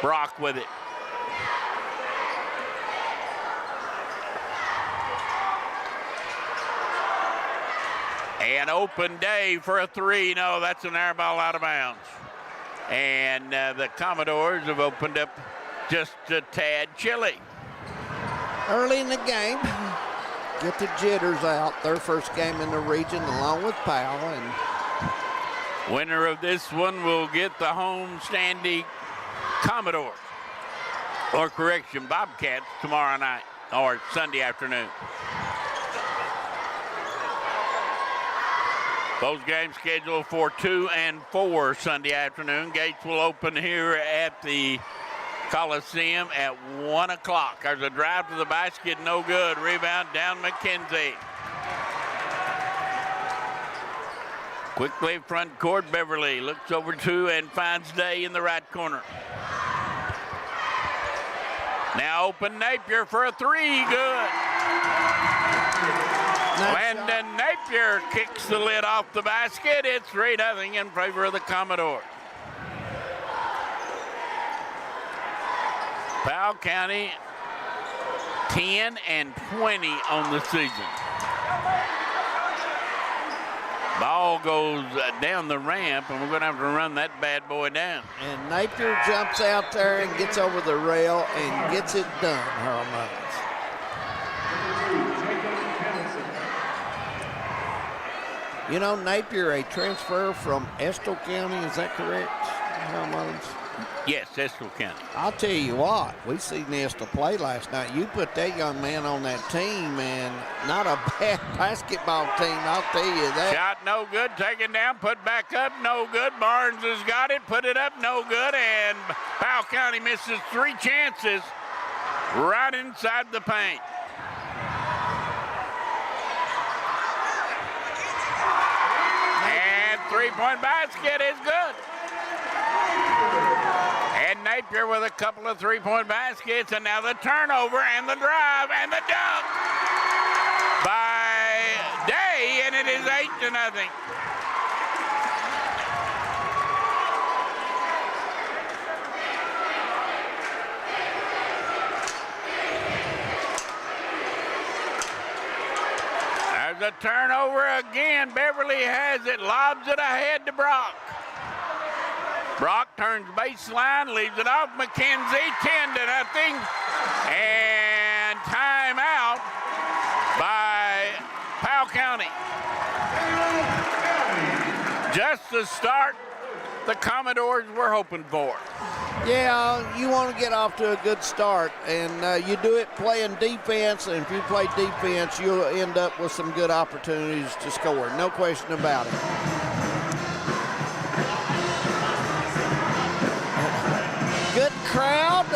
Speaker 1: Brock with it. An open day for a three. No, that's an air ball out of bounds. And the Commodores have opened up just a tad chilly.
Speaker 3: Early in the game, get the jitters out. Their first game in the region along with Powell. And
Speaker 1: winner of this one will get the home standing Commodores, or correction, Bobcats tomorrow night or Sunday afternoon. Both games scheduled for 2 and 4 Sunday afternoon. Gates will open here at the Coliseum at 1 o'clock. There's a drive to the basket, no good. Rebound down McKenzie. Quickly front court, Beverly looks over to and finds Day in the right corner. Now open Napier for a three, good. Landon Napier kicks the lid off the basket. It's 3-0 in favor of the Commodores. Powell County 10 and 20 on the season. Ball goes down the ramp, and we're going to have to run that bad boy down.
Speaker 3: And Napier jumps out there and gets over the rail and gets it done, Harold Mullins. You know, Napier, a transfer from Estill County, is that correct, Harold Mullins?
Speaker 1: Yes, Estill County.
Speaker 3: I'll tell you what, we seen Estill play last night. You put that young man on that team, and not a bad basketball team, I'll tell you that.
Speaker 1: Shot no good, taken down, put back up, no good. Barnes has got it, put it up, no good, and Powell County misses 3 chances right inside the paint. And three-point basket is good. And Napier with a couple of three-point baskets, and now the turnover and the drive and the dunk by Day, and and it is 8-0. There's a turnover again. Beverly has it, lobs it ahead to Brock. Brock turns baseline, leaves it off McKenzie, 10-0. And timeout by Powell County. Just the start the Commodores were hoping for.
Speaker 3: Yeah, you want to get off to a good start, and you do it playing defense, and if you play defense, you'll end up with some good opportunities to score. No question about it. Good crowd.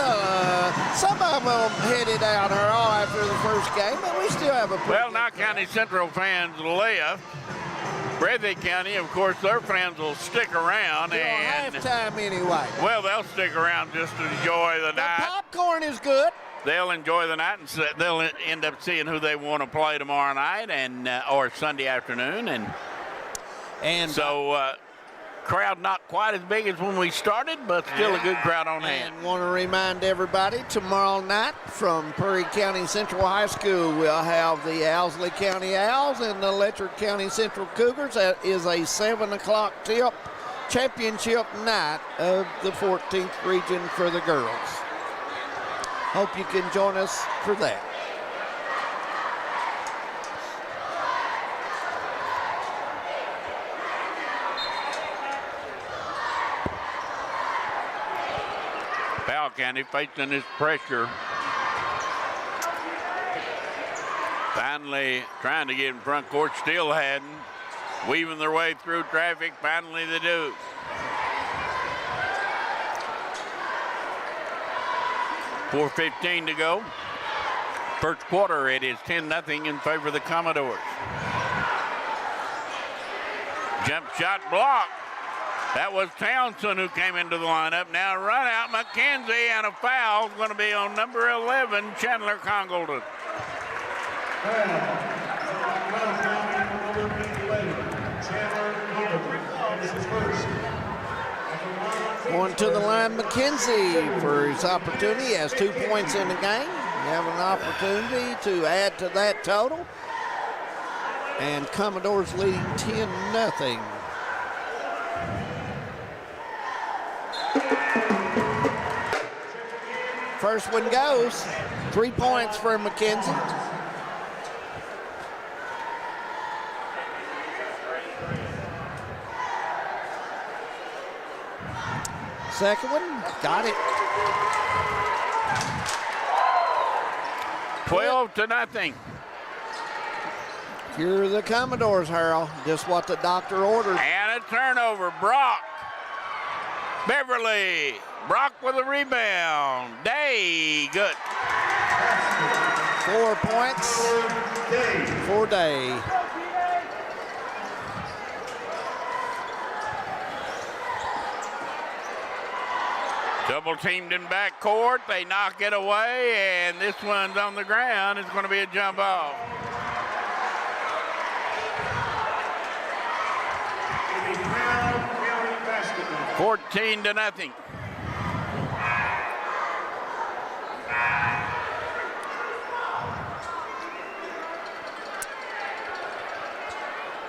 Speaker 3: Some of them headed out here all after the first game, but we still have a pretty
Speaker 1: Well, Knott County Central fans left. Breathitt County, of course, their fans will stick around. And
Speaker 3: halftime anyway.
Speaker 1: Well, they'll stick around just to enjoy the night.
Speaker 3: Popcorn is good.
Speaker 1: They'll enjoy the night, and they'll end up seeing who they want to play tomorrow night and or Sunday afternoon. And so crowd not quite as big as when we started, but still a good crowd on hand.
Speaker 3: And want to remind everybody, tomorrow night from Perry County Central High School, we'll have the Owsley County Owls and the Letcher County Central Cougars. That is a 7 o'clock tip championship night of the 14th region for the girls. Hope you can join us for that.
Speaker 1: Powell County facing this pressure. Finally trying to get in front court, still hadn't. Weaving their way through traffic, finally they do. .4:15 to go. First quarter, it is 10-0 in favor of the Commodores. Jump shot blocked. That was Townsend who came into the lineup. Now run out McKenzie, and a foul is going to be on number 11, Chandler Congleton.
Speaker 3: Going to the line, McKenzie for his opportunity. He has 2 points in the game. You have an opportunity to add to that total. And Commodores leading 10-0. First one goes. 3 points for McKenzie. Second one, got it.
Speaker 1: 12-0.
Speaker 3: You're the Commodores, Harold. Just what the doctor ordered.
Speaker 1: And a turnover. Brock. Beverly. Brock with a rebound. Day. Good.
Speaker 3: 4 points for Day.
Speaker 1: Double teamed in backcourt. They knock it away, and this one's on the ground. It's going to be a jump off.
Speaker 2: County
Speaker 1: 14-0.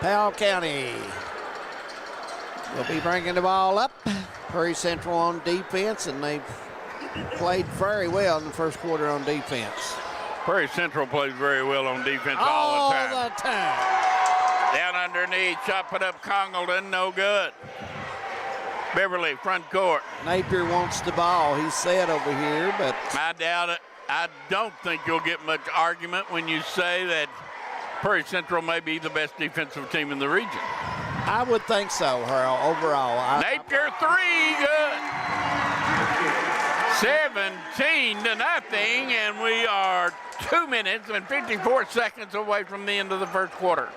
Speaker 3: Powell County will be bringing the ball up. Prairie Central on defense, and they've played very well in the first quarter on defense.
Speaker 1: Prairie Central plays very well on defense all the time. Down underneath, chop it up Congleton, no good. Beverly, front court.
Speaker 3: Napier wants the ball. He's set over here, but
Speaker 1: I doubt it. I don't think you'll get much argument when you say that Prairie Central may be the best defensive team in the region.
Speaker 3: I would think so, Harold, overall.
Speaker 1: Napier 3, good. 17-0, and we are 2 minutes and 54 seconds away from the end of the first quarter.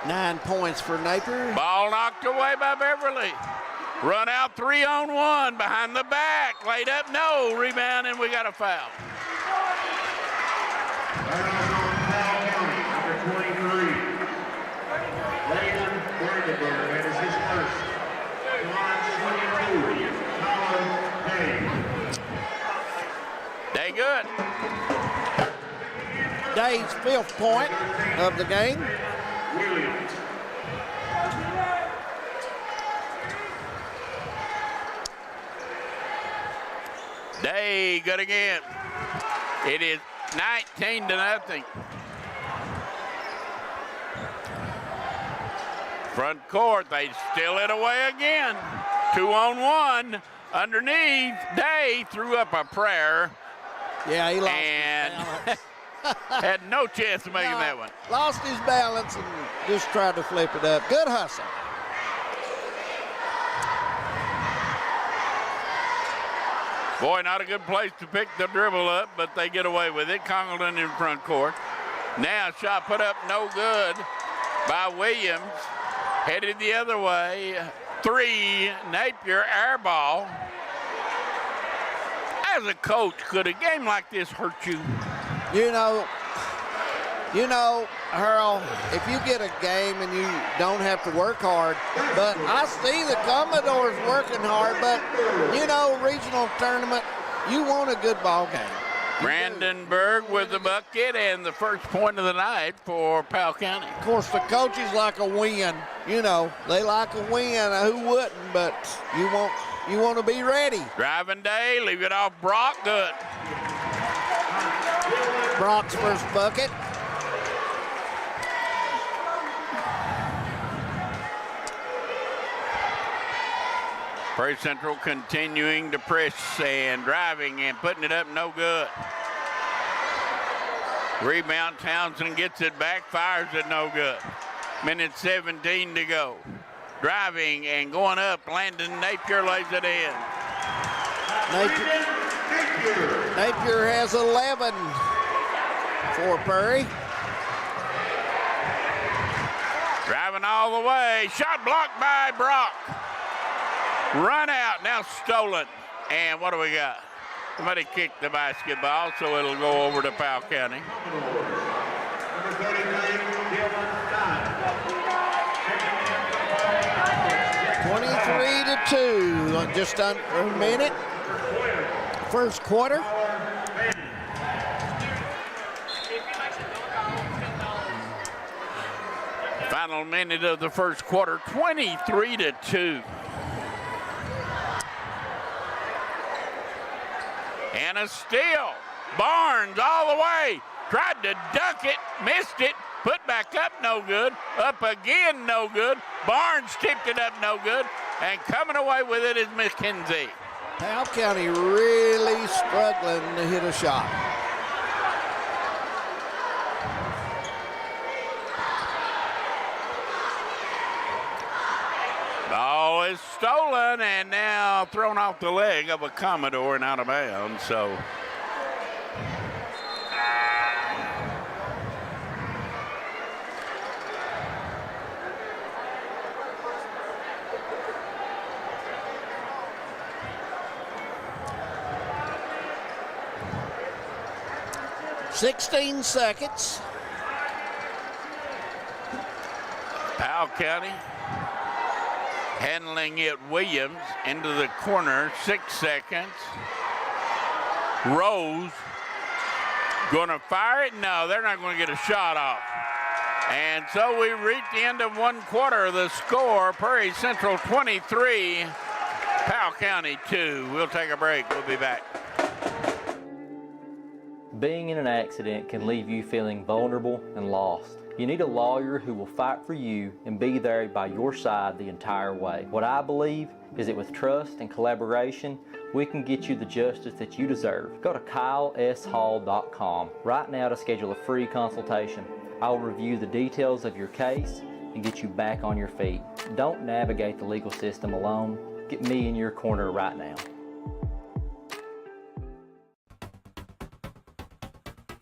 Speaker 3: 9 points for Napier.
Speaker 1: Ball knocked away by Beverly. Run out 3-on-1 behind the back. Laid up, no. Rebound, and we got a foul. Day good.
Speaker 3: Day's 5th point of the game.
Speaker 1: Day good again. It is 19-0. Front court, they steal it away again. 2-on-1 underneath. Day threw up a prayer.
Speaker 3: Yeah, he lost
Speaker 1: and
Speaker 3: his balance.
Speaker 1: had no chance of making that one.
Speaker 3: Lost his balance and just tried to flip it up. Good hustle.
Speaker 1: Boy, not a good place to pick the dribble up, but they get away with it. Congleton in front court. Now shot put up no good by Williams. Headed the other way. 3, Napier, air ball. As a coach, could a game like this hurt you?
Speaker 3: You know, Harold, if you get a game and you don't have to work hard, but I see the Commodores working hard, but, you know, regional tournament, you want a good ball game.
Speaker 1: Brandenburg with the bucket and the first point of the night for Powell County.
Speaker 3: Of course, the coaches like a win. You know, they like a win. Who wouldn't? But you want to be ready.
Speaker 1: Driving Day, leave it off Brock, good.
Speaker 3: Brock's first bucket.
Speaker 1: Prairie Central continuing to press and driving and putting it up, no good. Rebound, Townsend gets it back, fires it, no good. Minute 17 to go. Driving and going up, Landon Napier lays it in.
Speaker 3: Napier has 11 for Prairie.
Speaker 1: Driving all the way, shot blocked by Brock. Run out, now stolen. And what do we got? Somebody kicked the basketball, so it'll go over to Powell County.
Speaker 3: (23-2), just under a minute. First quarter.
Speaker 1: Final minute of the first quarter, 23-2. And a steal. Barnes all the way. Tried to dunk it, missed it, put back up, no good. Up again, no good. Barnes tipped it up, no good. And coming away with it is McKenzie.
Speaker 3: Powell County really struggling to hit a shot.
Speaker 1: Ball is stolen and now thrown off the leg of a Commodore and out of bounds. So
Speaker 3: (16 seconds).
Speaker 1: Powell County handling it. Williams into the corner, 6 seconds. Rose gonna fire it? No, they're not gonna get a shot off. And so we reach the end of one quarter. The score, Prairie Central 23, Powell County 2. We'll take a break, we'll be back.
Speaker 2: Being in an accident can leave you feeling vulnerable and lost. You need a lawyer who will fight for you and be there by your side the entire way. What I believe is that with trust and collaboration, we can get you the justice that you deserve. Go to KyleSHall.com right now to schedule a free consultation. I will review the details of your case and get you back on your feet. Don't navigate the legal system alone. Get me in your corner right now.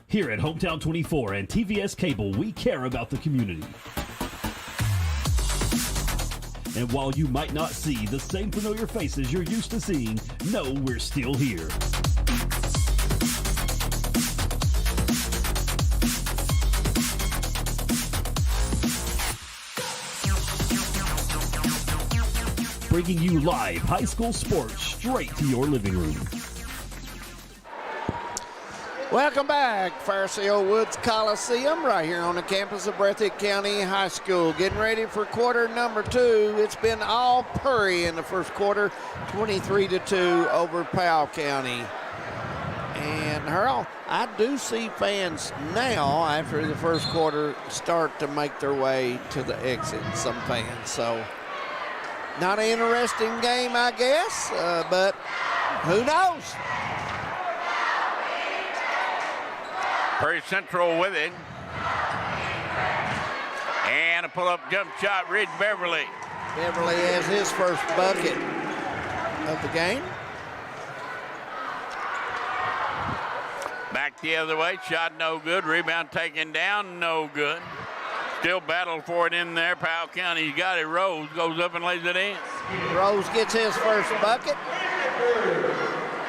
Speaker 5: Here at Hometown 24 and TVS Cable, we care about the community. And while you might not see the same familiar faces you're used to seeing, know we're still here. bringing you live high school sports straight to your living room.
Speaker 3: Welcome back, Pharisee Woods Coliseum, right here on the campus of Breathitt County High School. Getting ready for quarter number 2. It's been all Purry in the first quarter, 23-2 over Powell County. And Harold, I do see fans now after the first quarter start to make their way to the exit, some fans. So not an interesting game, I guess, but who knows?
Speaker 1: Prairie Central with it. And a pull-up jump shot, Ridge Beverly.
Speaker 3: Beverly has his first bucket of the game.
Speaker 1: Back the other way, shot no good. Rebound taken down, no good. Still battle for it in there. Powell County got it. Rose goes up and lays it in.
Speaker 3: Rose gets his first bucket.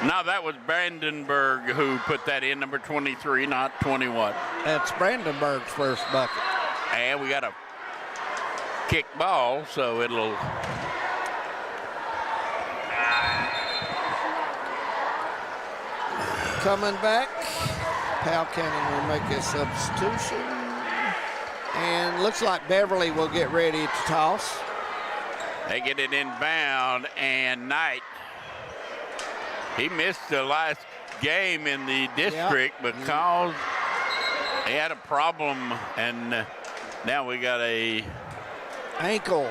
Speaker 1: No, that was Brandenburg who put that in, number 23, not 21.
Speaker 3: That's Brandenburg's first bucket.
Speaker 1: And we got a kick ball, so it'll...
Speaker 3: Coming back, Powell County will make a substitution. And looks like Beverly will get ready to toss.
Speaker 1: They get it inbound, and Knight, he missed the last game in the district because he had a problem, and now we got a
Speaker 3: ankle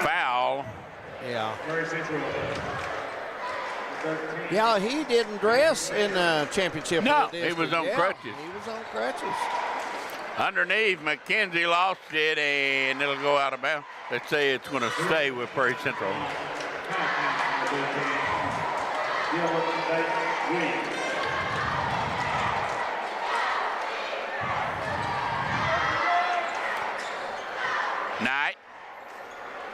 Speaker 1: foul.
Speaker 3: Yeah. Yeah, he didn't dress in the championship.
Speaker 1: No, he was on crutches.
Speaker 3: He was on crutches.
Speaker 1: Underneath, McKenzie lost it, and it'll go out of bounds. Let's say it's going to stay with Prairie Central. Knight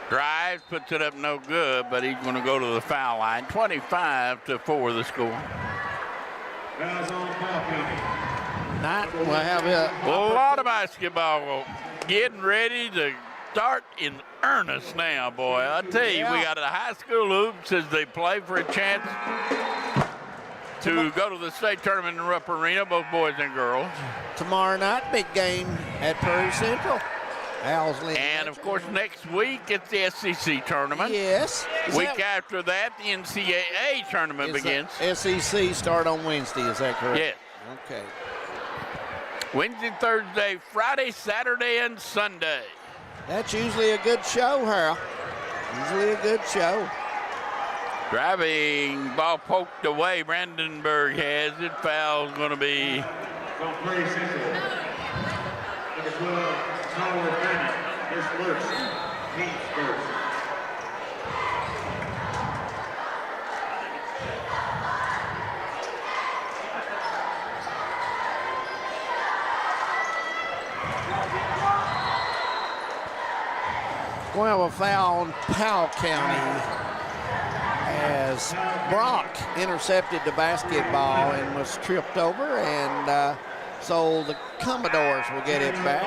Speaker 1: drives, puts it up no good, but he's going to go to the foul line. 25-4 the score.
Speaker 3: Knight will have
Speaker 1: a lot of basketball getting ready to start in earnest now, boy. I tell you, we got the high school hoops as they play for a chance to go to the state tournament in Rupp Arena, both boys and girls.
Speaker 3: Tomorrow night, big game at Prairie Central.
Speaker 1: And of course, next week it's the SEC tournament.
Speaker 3: Yes.
Speaker 1: Week after that, the NCAA tournament begins.
Speaker 3: SEC start on Wednesday, is that correct?
Speaker 1: Yes.
Speaker 3: Okay.
Speaker 1: Wednesday, Thursday, Friday, Saturday, and Sunday.
Speaker 3: That's usually a good show, Harold. Usually a good show.
Speaker 1: Driving, ball poked away. Brandenburg has it. Foul's going to be.
Speaker 3: Well, a foul on Powell County as Brock intercepted the basketball and was tripped over, and so the Commodores will get it back.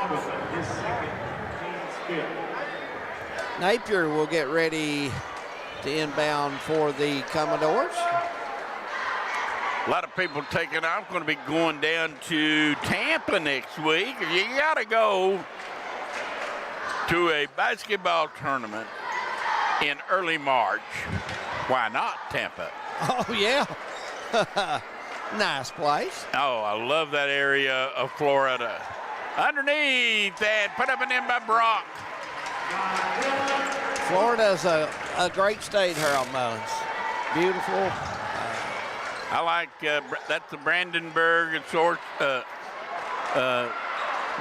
Speaker 3: Napier will get ready to inbound for the Commodores.
Speaker 1: A lot of people taking off, going to be going down to Tampa next week. If you got to go to a basketball tournament in early March, why not Tampa?
Speaker 3: Oh, yeah. Nice place.
Speaker 1: Oh, I love that area of Florida. Underneath, and put up and in by Brock.
Speaker 3: Florida's a great state, Harold Mullins. Beautiful.
Speaker 1: I like, that's the Brandenburg and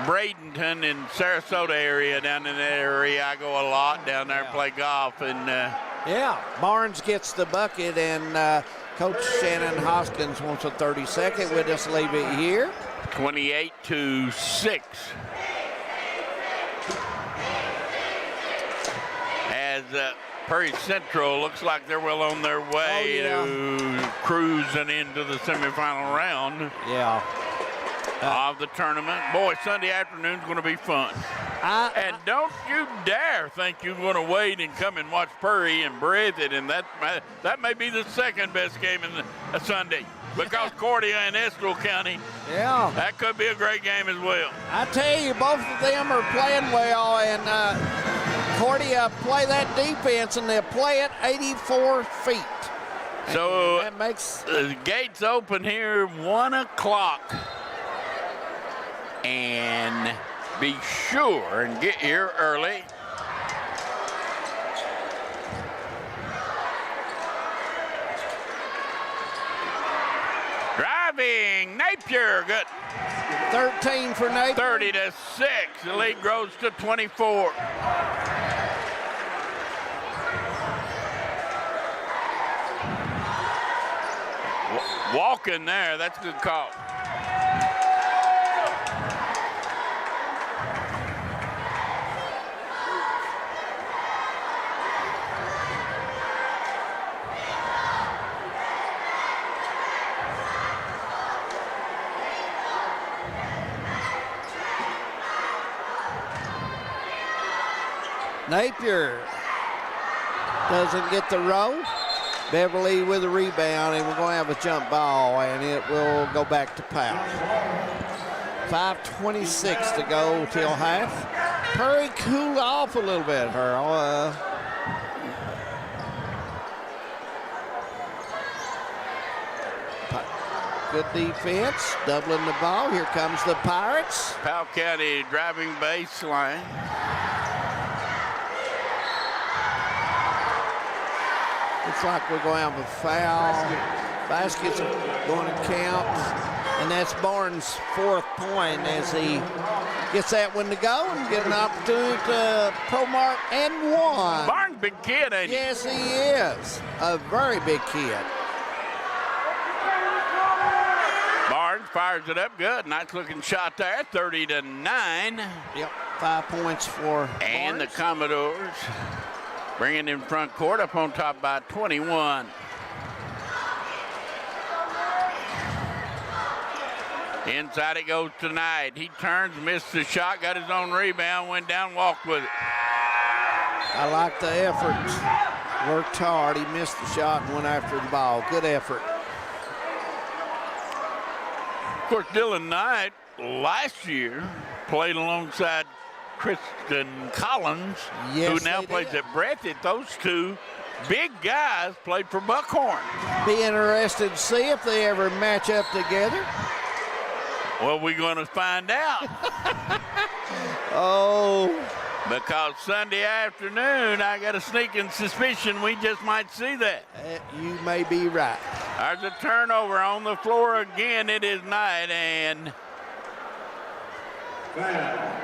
Speaker 1: Bradenton and Sarasota area. Down in that area, I go a lot down there and play golf. And
Speaker 3: yeah, Barnes gets the bucket, and Coach Shannon Hoskins wants a 30-second. We'll just leave it here.
Speaker 1: 28-6. As Prairie Central looks like they're well on their way to cruising into the semifinal round
Speaker 3: of the
Speaker 1: tournament. Boy, Sunday afternoon's going to be fun. And don't you dare think you're going to wait and come and watch Purry and Breathitt, and that may be the second best game in the Sunday. Because Cordia and Estill County, that could be a great game as well.
Speaker 3: I tell you, both of them are playing well, and Cordia play that defense, and they play it 84 feet.
Speaker 1: So
Speaker 3: that makes
Speaker 1: the gates open here 1 o'clock, and be sure and get here early. Driving, Napier, good.
Speaker 3: 13 for Napier.
Speaker 1: 30-6, the lead grows to 24. Walking there, that's a good call.
Speaker 3: Napier doesn't get the row. Beverly with a rebound, and we're going to have a jump ball, and it will go back to Powell. 5:26 to go till half. Purry cooled off a little bit, Earl. Good defense, doubling the ball. Here comes the Pirates.
Speaker 1: Powell County driving baseline.
Speaker 3: Looks like we're going to have a foul. Basket's going to count, and that's Barnes' 4th point as he gets that one to go and get an opportunity to pro-mark and one.
Speaker 1: Barnes, big kid, ain't he?
Speaker 3: Yes, he is. A very big kid.
Speaker 1: Barnes fires it up good. Nice looking shot there. 30-9.
Speaker 3: Yep, 5 points for
Speaker 1: And
Speaker 3: Barnes.
Speaker 1: the Commodores bringing in front court, up on top by 21. Inside it goes tonight. He turns, missed the shot, got his own rebound, went down, walked with it.
Speaker 3: I like the effort. Worked hard. He missed the shot and went after the ball. Good effort.
Speaker 1: Of course, Dylan Knight last year played alongside Kristen Collins,
Speaker 3: Yes,
Speaker 1: who now
Speaker 3: they
Speaker 1: plays
Speaker 3: did.
Speaker 1: at Breathitt. Those two big guys played for Buckhorn.
Speaker 3: Be interested to see if they ever match up together.
Speaker 1: Well, we're going to find out.
Speaker 3: Oh.
Speaker 1: Because Sunday afternoon, I got a sneaking suspicion we just might see that.
Speaker 3: You may be right.
Speaker 1: There's a turnover on the floor again. It is Knight, and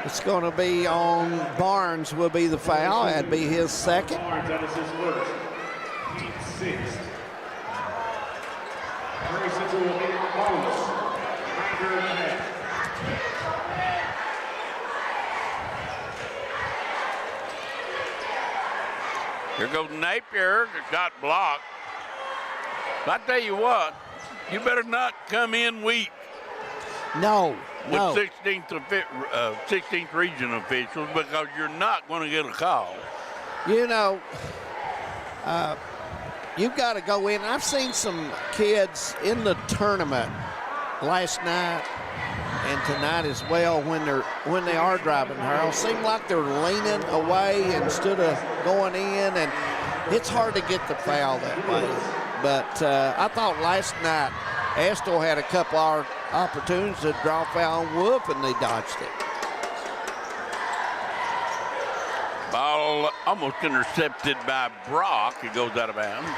Speaker 3: it's going to be on Barnes will be the foul. That'd be his second.
Speaker 6: Barnes, that is his first. He's 6th. Prairie Central will be bonus. 9.5.
Speaker 1: here goes Napier, got blocked. I tell you what, you better not come in weak.
Speaker 3: No, no.
Speaker 1: With 16th region officials, because you're not going to get a call.
Speaker 3: You know, you've got to go in. I've seen some kids in the tournament last night and tonight as well when they are driving, Harold. Seem like they're leaning away instead of going in, and it's hard to get the foul that way. But I thought last night Estill had a couple of opportunities to draw foul on Wolf, and they dodged it.
Speaker 1: Ball almost intercepted by Brock. It goes out of bounds.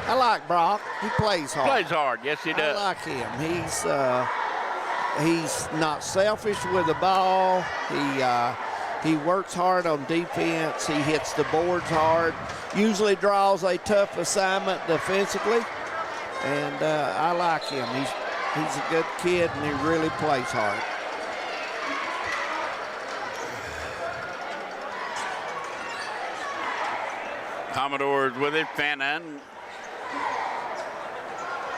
Speaker 3: I like Brock. He plays hard.
Speaker 1: Plays hard. Yes, he does.
Speaker 3: I like him. He's not selfish with the ball. He works hard on defense. He hits the boards hard. Usually draws a tough assignment defensively. And I like him. He's a good kid, and he really plays hard.
Speaker 1: Commodores with it. Fannin.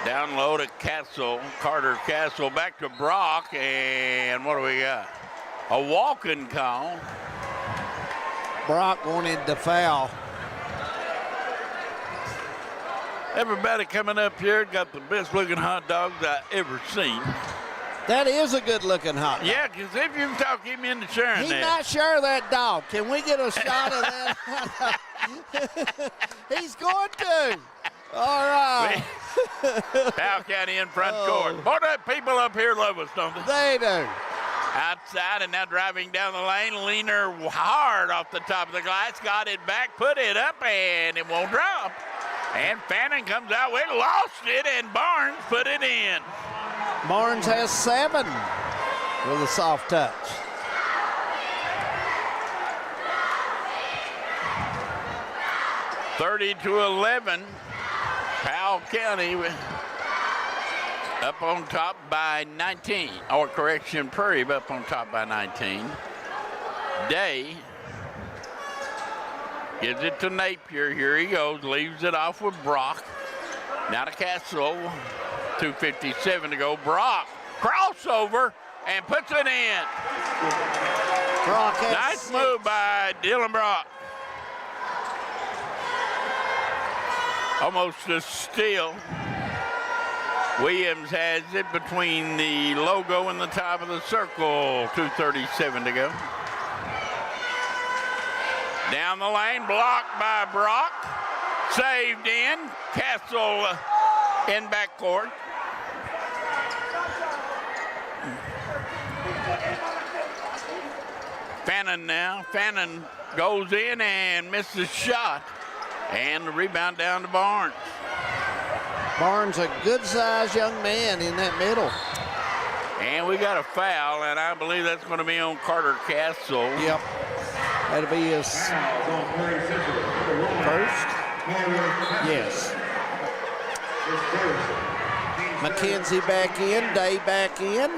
Speaker 1: Down low to Castle. Carter Castle back to Brock. And what do we got? A walking call.
Speaker 3: Brock wanted the foul.
Speaker 1: Everybody coming up here got the best looking hot dogs I ever seen.
Speaker 3: That is a good looking hot dog.
Speaker 1: Yeah, because if you can talk him into sharing
Speaker 3: He's
Speaker 1: that.
Speaker 3: not sure of that dog. Can we get a shot of that? He's going to. All right.
Speaker 1: Powell County in front court. Boy, that people up here love us, don't they?
Speaker 3: They do.
Speaker 1: Outside and now driving down the lane. Leaner hard off the top of the glass. Got it back, put it up, and it won't drop. And Fannin comes out. We lost it, and Barnes put it in.
Speaker 3: Barnes has 7 with a soft touch.
Speaker 1: (30-11). Powell County up on top by 19. Or correction, Prairie up on top by 19. Day gives it to Napier. Here he goes. Leaves it off with Brock. Now to Castle. 2:57 to go. Brock crossover and puts it in.
Speaker 3: Brock has
Speaker 1: nice
Speaker 3: 6.
Speaker 1: move by Dylan Brock. Almost a steal. Williams has it between the logo and the top of the circle. 2:37 to go. Down the lane, blocked by Brock. Saved in. Castle in backcourt. Fannin now. Fannin goes in and misses the shot. And the rebound down to Barnes.
Speaker 3: Barnes, a good-sized young man in that middle.
Speaker 1: And we got a foul, and I believe that's going to be on Carter Castle.
Speaker 3: Yep. That'll be his first. Yes. McKenzie back in, Day back in.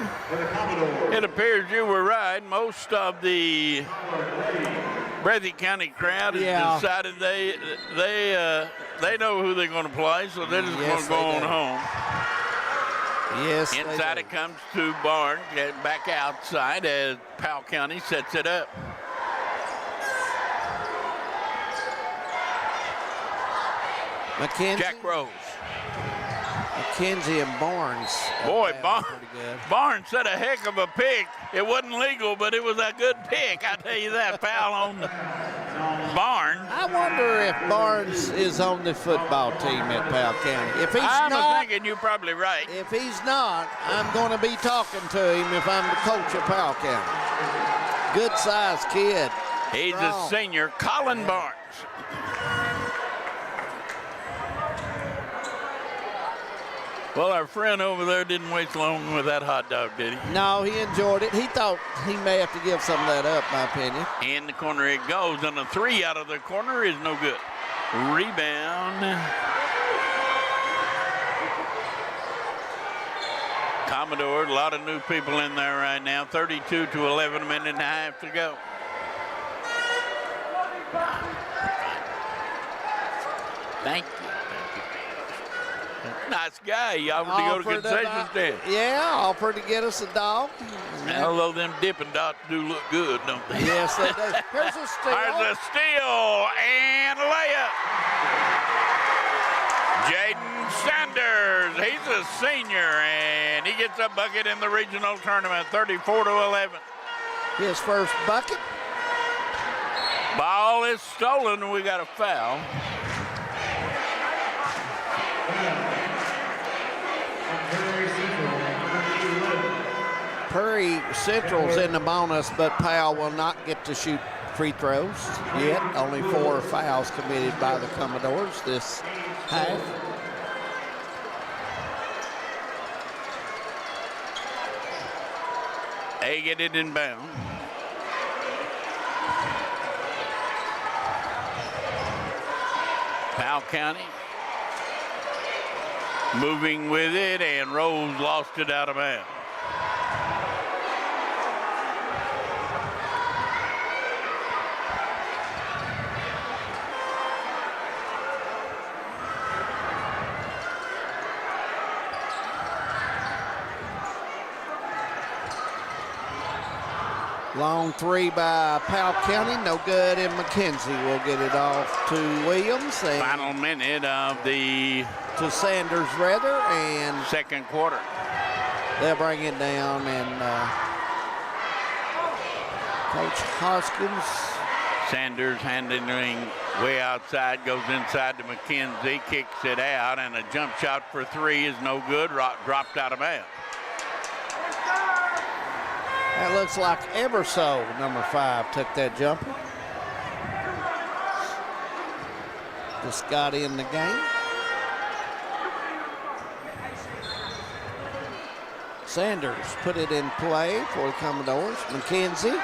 Speaker 1: It appears you were right. Most of the Breathitt County crowd has decided they know who they're going to play, so they're just going to go on home.
Speaker 3: Yes.
Speaker 1: Inside it comes to Barnes, back outside as Powell County sets it up.
Speaker 3: McKenzie.
Speaker 1: Jack Rose.
Speaker 3: McKenzie and Barnes.
Speaker 1: Boy, Barnes set a heck of a pick. It wasn't legal, but it was a good pick. I tell you that, foul on Barnes.
Speaker 3: I wonder if Barnes is on the football team at Powell County. If he's
Speaker 1: I'm
Speaker 3: not,
Speaker 1: thinking you're probably right.
Speaker 3: If he's not, I'm going to be talking to him if I'm the coach of Powell County. Good-sized kid.
Speaker 1: He's a senior, Colin Barnes. Well, our friend over there didn't waste long with that hot dog, did he?
Speaker 3: No, he enjoyed it. He thought he may have to give some of that up, my opinion.
Speaker 1: In the corner it goes, and a 3 out of the corner is no good. Rebound. Commodore, a lot of new people in there right now. 32-11, a minute and a half to go. Thank you. Nice guy. He offered to go to concession stand.
Speaker 3: Yeah, offered to get us a dog.
Speaker 1: Although them Dippin' Dots do look good, don't they?
Speaker 3: Yes, they do. Here's a steal.
Speaker 1: There's a steal and a layup. Jaden Sanders, he's a senior, and he gets a bucket in the regional tournament, 34-11.
Speaker 3: His first bucket.
Speaker 1: Ball is stolen, and we got a foul.
Speaker 3: Prairie Central's in the bonus, but Powell will not get to shoot free throws yet. Only 4 fouls committed by the Commodores this half.
Speaker 1: They get it inbound. Powell County moving with it, and Rose lost it out of bounds.
Speaker 3: Long three by Powell County, no good, and McKenzie will get it off to Williams. And
Speaker 1: Final minute of the
Speaker 3: to Sanders, rather, and
Speaker 1: second quarter.
Speaker 3: They'll bring it down, and Coach Hoskins.
Speaker 1: Sanders handling way outside, goes inside to McKenzie, kicks it out, and a jump shot for three is no good, dropped out of bounds.
Speaker 3: That looks like Everso, number 5, took that jumper. Just got in the game. Sanders put it in play for the Commodores. McKenzie,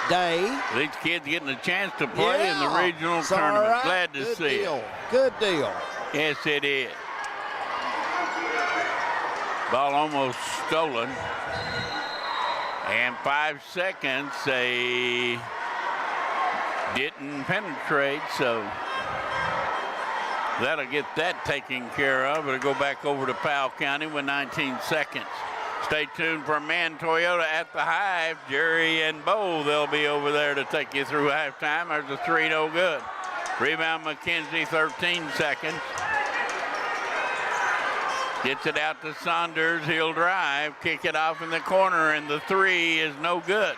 Speaker 3: Day.
Speaker 1: These kids getting a chance to play in the regional tournament.
Speaker 3: Right.
Speaker 1: Glad to see
Speaker 3: deal.
Speaker 1: it.
Speaker 3: Good deal.
Speaker 1: Yes, it is. Ball almost stolen. And 5 seconds, they didn't penetrate, so that'll get that taken care of. It'll go back over to Powell County with 19 seconds. Stay tuned for Man Toyota at the Hive. Jerry and Bo, they'll be over there to take you through halftime. There's a 3, no good. Rebound McKenzie, 13 seconds. Gets it out to Saunders. He'll drive, kick it off in the corner, and the 3 is no good.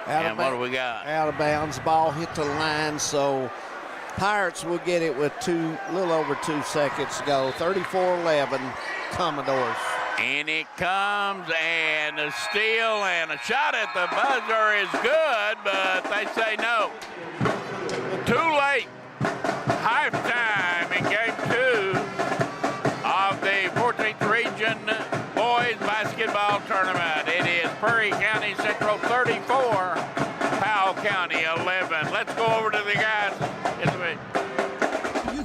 Speaker 1: And what do we got?
Speaker 3: Out of bounds. Ball hit the line, so Pirates will get it with a little over 2 seconds to go. 34-11, Commodores.
Speaker 1: And it comes, and a steal and a shot at the buzzer is good, but they say no. Too late. Halftime in game 2 of the 14th Region Boys Basketball Tournament. It is Prairie County Central 34, Powell County 11. Let's go over to the guys.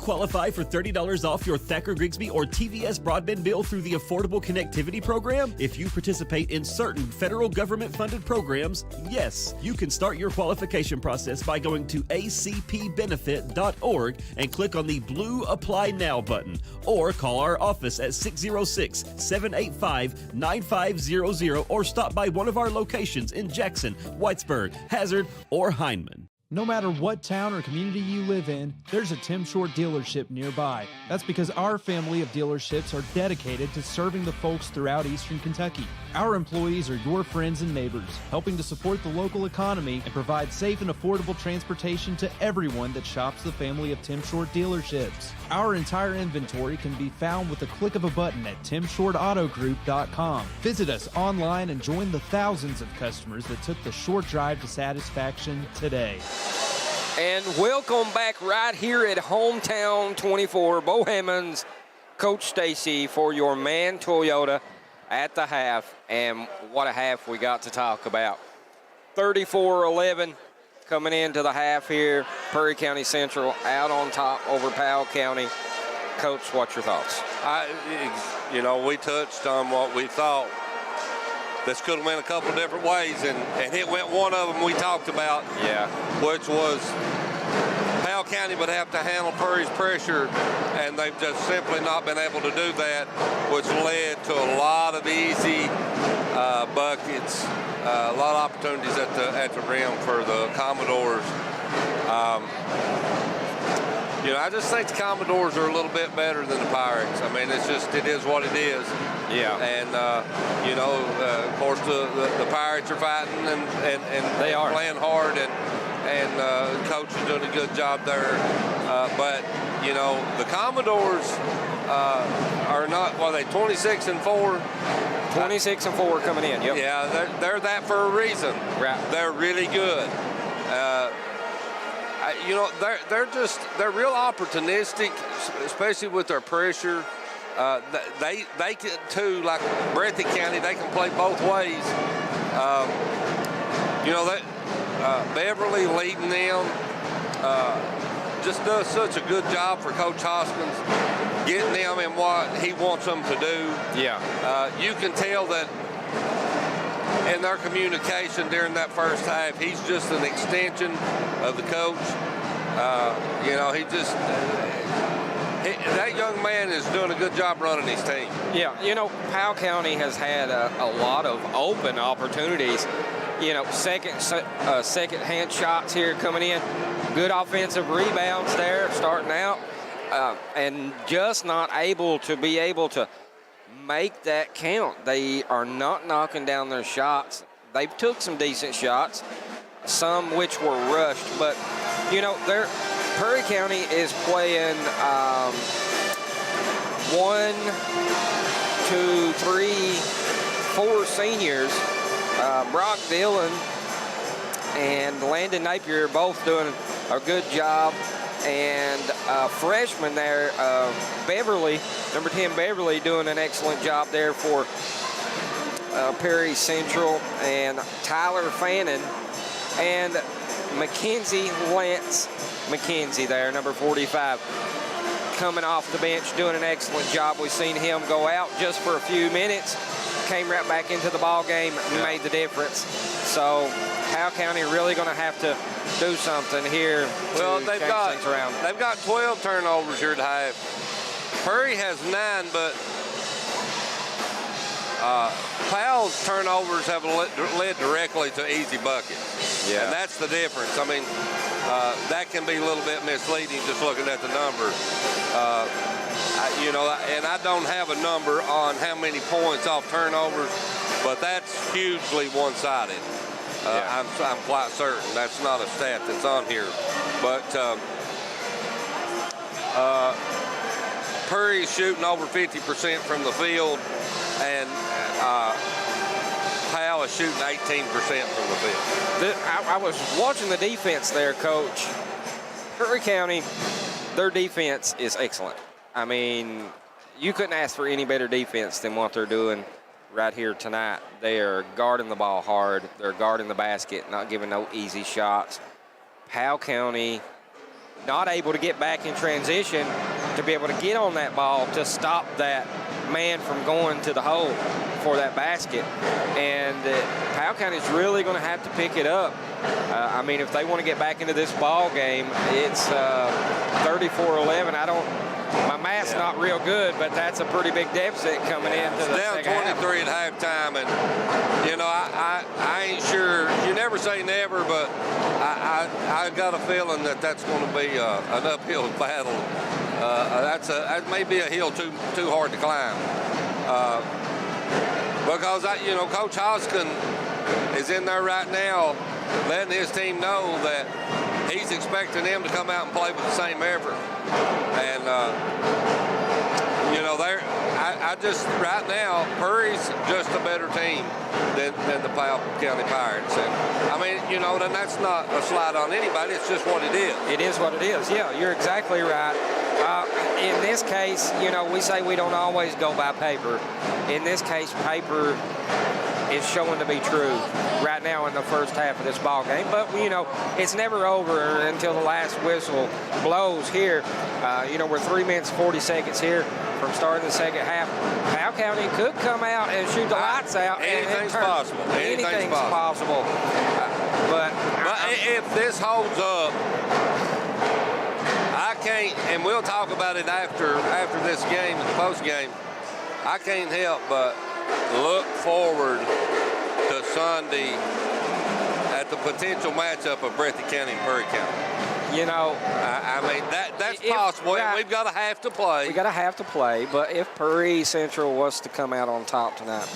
Speaker 5: Qualify for $30 off your Thacker Grigsby or TVS broadband bill through the Affordable Connectivity Program? If you participate in certain federal government-funded programs, yes, you can start your qualification process by going to acpbenefit.org and click on the blue Apply Now button, or call our office at 606-785-9500 or stop by one of our locations in Jackson, Whitesburg, Hazard, or Hindman.
Speaker 7: No matter what town or community you live in, there's a Tim Short dealership nearby. That's because our family of dealerships are dedicated to serving the folks throughout Eastern Kentucky. Our employees are your friends and neighbors, helping to support the local economy and provide safe and affordable transportation to everyone that shops the family of Tim Short dealerships. Our entire inventory can be found with the click of a button at timshortautogroup.com. Visit us online and join the thousands of customers that took the short drive to satisfaction today.
Speaker 4: And welcome back right here at Hometown 24. Bo Hammonds, Coach Stacy for your Man Toyota at the half. And what a half we got to talk about. 34-11 coming into the half here. Prairie County Central out on top over Powell County. Coach, what's your thoughts?
Speaker 8: We touched on what we thought. This could have went a couple different ways, and it went one of them we talked about.
Speaker 4: Yeah.
Speaker 8: Which was Powell County would have to handle Prairie's pressure, and they've just simply not been able to do that, which led to a lot of easy buckets, a lot of opportunities at the rim for the Commodores. I just think the Commodores are a little bit better than the Pirates. I mean, it is what it is.
Speaker 4: Yeah.
Speaker 8: And, of course, the Pirates are fighting and
Speaker 4: they are
Speaker 8: playing hard, and Coach is doing a good job there. But, the Commodores are not, 26-4?
Speaker 4: 26-4 coming in, yep.
Speaker 8: Yeah, they're that for a reason.
Speaker 4: Right.
Speaker 8: They're really good. They're real opportunistic, especially with their pressure. They can too, like Breathitt County, they can play both ways. Beverly leading them just does such a good job for Coach Hoskins, getting them in what he wants them to do.
Speaker 4: Yeah.
Speaker 8: You can tell that in their communication during that first half, he's just an extension of the coach. that young man is doing a good job running his team.
Speaker 4: Yeah, you know, Powell County has had a lot of open opportunities. You know, second-hand shots here coming in. Good offensive rebounds there starting out. And just not able to make that count. They are not knocking down their shots. They've took some decent shots, some which were rushed. But, you know, Perry County is playing 1, 2, 3, 4 seniors. Brock Dillon and Landon Napier are both doing a good job. And freshman there, Beverly, number 10 Beverly, doing an excellent job there for Perry Central. And Tyler Fannin and Lance McKenzie there, number 45, coming off the bench, doing an excellent job. We've seen him go out just for a few minutes, came right back into the ball game, made the difference. So Powell County really going to have to do something here.
Speaker 8: Well,
Speaker 4: they've
Speaker 8: got 12 turnovers here at half. Perry has 9, but Powell's turnovers have led directly to easy buckets.
Speaker 4: Yeah.
Speaker 8: And that's the difference. I mean, that can be a little bit misleading just looking at the numbers. You know, and I don't have a number on how many points off turnovers, but that's hugely one-sided. I'm quite certain that's not a stat that's on here. But Perry's shooting over 50% from the field, and Powell is shooting 18% from the field.
Speaker 4: I was watching the defense there, Coach. Perry County, their defense is excellent. I mean, you couldn't ask for any better defense than what they're doing right here tonight. They are guarding the ball hard. They're guarding the basket, not giving no easy shots. Powell County not able to get back in transition to be able to get on that ball to stop that man from going to the hole for that basket. And Powell County is really going to have to pick it up. I mean, if they want to get back into this ball game, it's 34-11. My math's not real good, but that's a pretty big deficit coming into the
Speaker 8: down
Speaker 4: second
Speaker 8: 23
Speaker 4: half.
Speaker 8: at halftime, and you know, I ain't sure. You never say never, but I got a feeling that that's going to be an uphill battle. That may be a hill too hard to climb, because Coach Hoskin is in there right now, letting his team know that he's expecting them to come out and play with the same effort. And, right now, Perry's just a better team than the Powell County Pirates. And, I mean, then that's not a slight on anybody. It's just what it is.
Speaker 4: It is what it is. Yeah, you're exactly right. In this case, we say we don't always go by paper. In this case, paper is showing to be true right now in the first half of this ball game. But, it's never over until the last whistle blows here. We're 3 minutes, 40 seconds here from starting the second half. Powell County could come out and shoot the lights out.
Speaker 8: Anything's possible.
Speaker 4: Anything's possible. But
Speaker 8: if this holds up, I can't, and we'll talk about it after this game, the post game, I can't help but look forward to Sunday at the potential matchup of Breathitt County and Perry County. I mean, that's possible. We've got to have to play.
Speaker 4: We got to have to play, but if Perry Central was to come out on top tonight,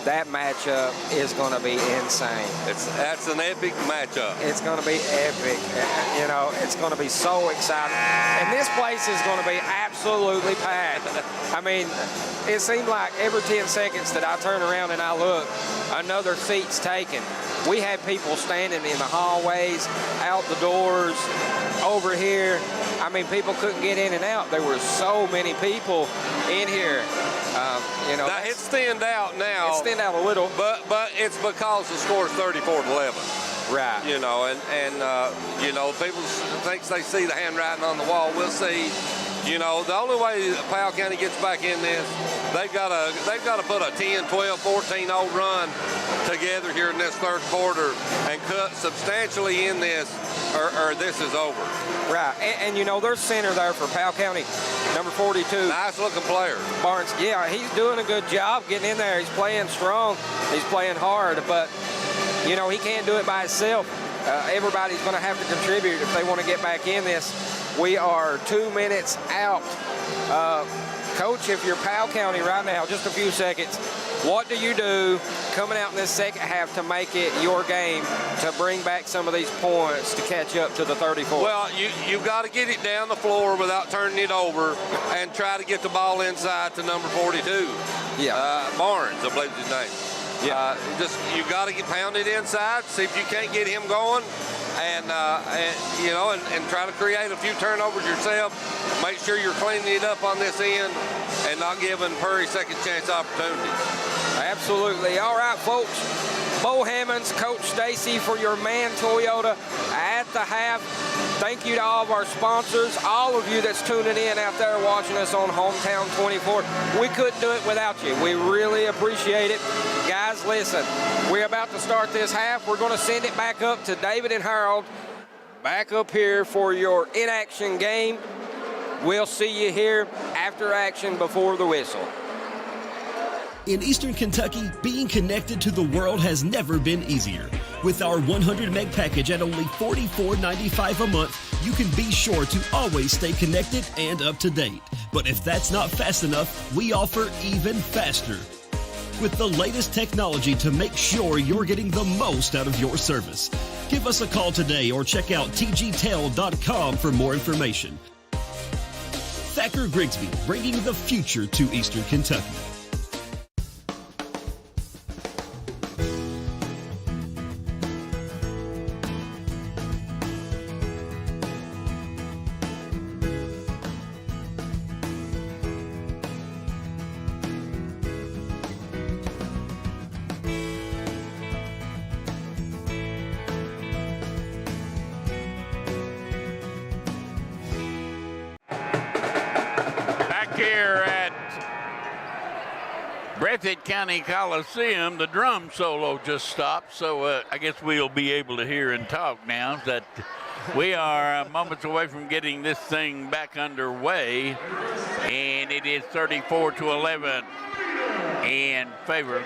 Speaker 4: that matchup is going to be insane.
Speaker 8: That's an epic matchup.
Speaker 4: It's going to be epic. It's going to be so exciting. And this place is going to be absolutely packed. I mean, it seemed like every 10 seconds that I turn around and I look, another seat's taken. We had people standing in the hallways, out the doors, over here. I mean, people couldn't get in and out. There were so many people in here.
Speaker 8: Now, it's thinned out now.
Speaker 4: It's thinned out a little.
Speaker 8: But it's because the score is 34-11.
Speaker 4: Right.
Speaker 8: People think they see the handwriting on the wall. We'll see. The only way Powell County gets back in this, they've got to put a 10, 12, 14-0 run together here in this third quarter and cut substantially in this or this is over.
Speaker 4: Right, and you know, there's center there for Powell County, number 42.
Speaker 8: Nice looking player.
Speaker 4: Barnes, yeah, he's doing a good job getting in there. He's playing strong, he's playing hard, but, you know, he can't do it by himself. Everybody's going to have to contribute if they want to get back in this. We are 2 minutes out. Coach, if you're Powell County right now, just a few seconds, what do you do coming out in this second half to make it your game to bring back some of these points to catch up to the 34?
Speaker 8: Well, you've got to get it down the floor without turning it over and try to get the ball inside to number 42.
Speaker 4: Yeah.
Speaker 8: Barnes, I believe his name.
Speaker 4: Yeah.
Speaker 8: You got to get pounded inside, see if you can't get him going, and try to create a few turnovers yourself. Make sure you're cleaning it up on this end and not giving Perry second chance opportunities.
Speaker 4: Absolutely. All right, folks. Bo Hammonds, Coach Stacy for your Man Toyota at the half. Thank you to all of our sponsors, all of you that's tuning in out there watching us on Hometown 24. We couldn't do it without you. We really appreciate it. Guys, listen, we're about to start this half. We're going to send it back up to David and Harold, back up here for your in-action game. We'll see you here after action before the whistle.
Speaker 5: In Eastern Kentucky, being connected to the world has never been easier. With our 100 meg package at only $44.95 a month, you can be sure to always stay connected and up to date. But if that's not fast enough, we offer even faster. With the layest technology to make sure you're getting the most out of your service. Give us a call today or check out tgtel.com for more information. Thacker Grigsby, bringing the future to Eastern Kentucky.
Speaker 1: Here at Breathitt County Coliseum, the drum solo just stopped, so I guess we'll be able to hear and talk now that we are moments away from getting this thing back underway, and it is 34-11 in favor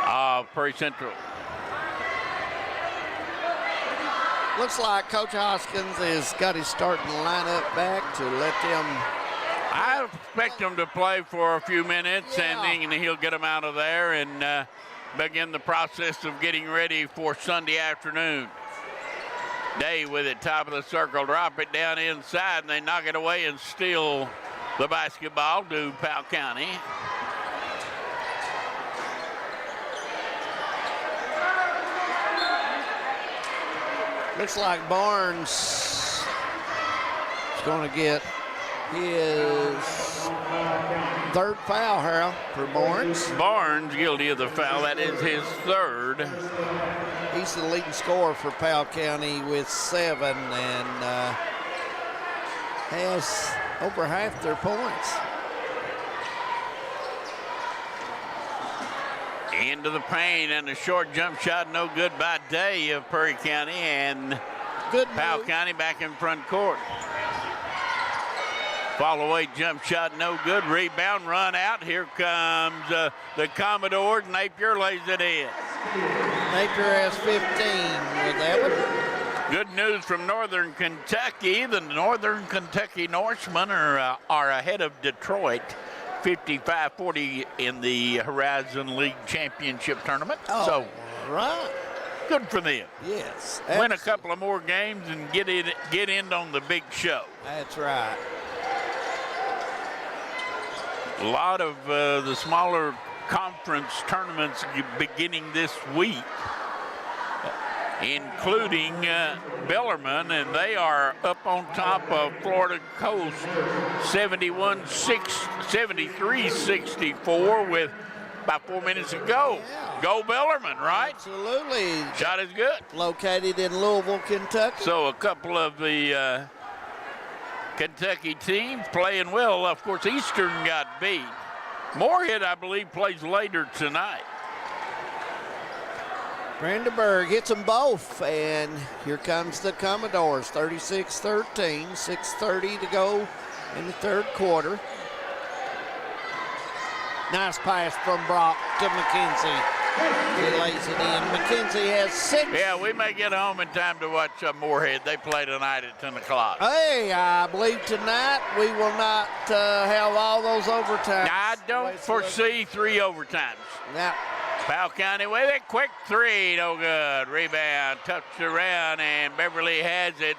Speaker 1: of Prairie Central.
Speaker 3: Looks like Coach Hoskins has got his starting lineup back to let them.
Speaker 1: I expect him to play for a few minutes, and then he'll get them out of there and begin the process of getting ready for Sunday afternoon. Day with it, top of the circle, drop it down inside, and they knock it away and steal the basketball to Powell County.
Speaker 3: Looks like Barnes is going to get his third foul, Harold, for Barnes.
Speaker 1: Barnes guilty of the foul. That is his third.
Speaker 3: He's the leading scorer for Powell County with 7 and has over half their points.
Speaker 1: Into the paint and a short jump shot, no good by Day of Prairie County, and
Speaker 3: good
Speaker 1: Powell County back in front court. Fall away jump shot, no good. Rebound, run out. Here comes the Commodore. Napier lays it in.
Speaker 3: Napier has 15 with that one.
Speaker 1: Good news from Northern Kentucky. The Northern Kentucky Norsemen are ahead of Detroit, 55-40 in the Horizon League Championship Tournament.
Speaker 3: Oh,
Speaker 1: so,
Speaker 3: right.
Speaker 1: Good for them.
Speaker 3: Yes.
Speaker 1: Win a couple of more games and get in on the big show.
Speaker 3: That's right.
Speaker 1: A lot of the smaller conference tournaments beginning this week, including Bellarmine, and they are up on top of Florida Coast 73-64 with about 4 minutes to go.
Speaker 3: Yeah.
Speaker 1: Go Bellarmine, right?
Speaker 3: Absolutely.
Speaker 1: Shot is good.
Speaker 3: Located in Louisville, Kentucky.
Speaker 1: So a couple of the Kentucky teams playing well. Of course, Eastern got beat. Moorhead, I believe, plays later tonight.
Speaker 3: Brandenburg hits them both, and here comes the Commodores, 36-13, 6:30 to go in the third quarter. Nice pass from Brock to McKenzie. He lays it in. McKenzie has 6.
Speaker 1: Yeah, we may get home in time to watch Moorhead. They play tonight at 10 o'clock.
Speaker 3: Hey, I believe tonight we will not have all those overtimes.
Speaker 1: I don't foresee 3 overtimes.
Speaker 3: Yeah.
Speaker 1: Powell County with it. Quick 3, no good. Rebound, touched around, and Beverly has it.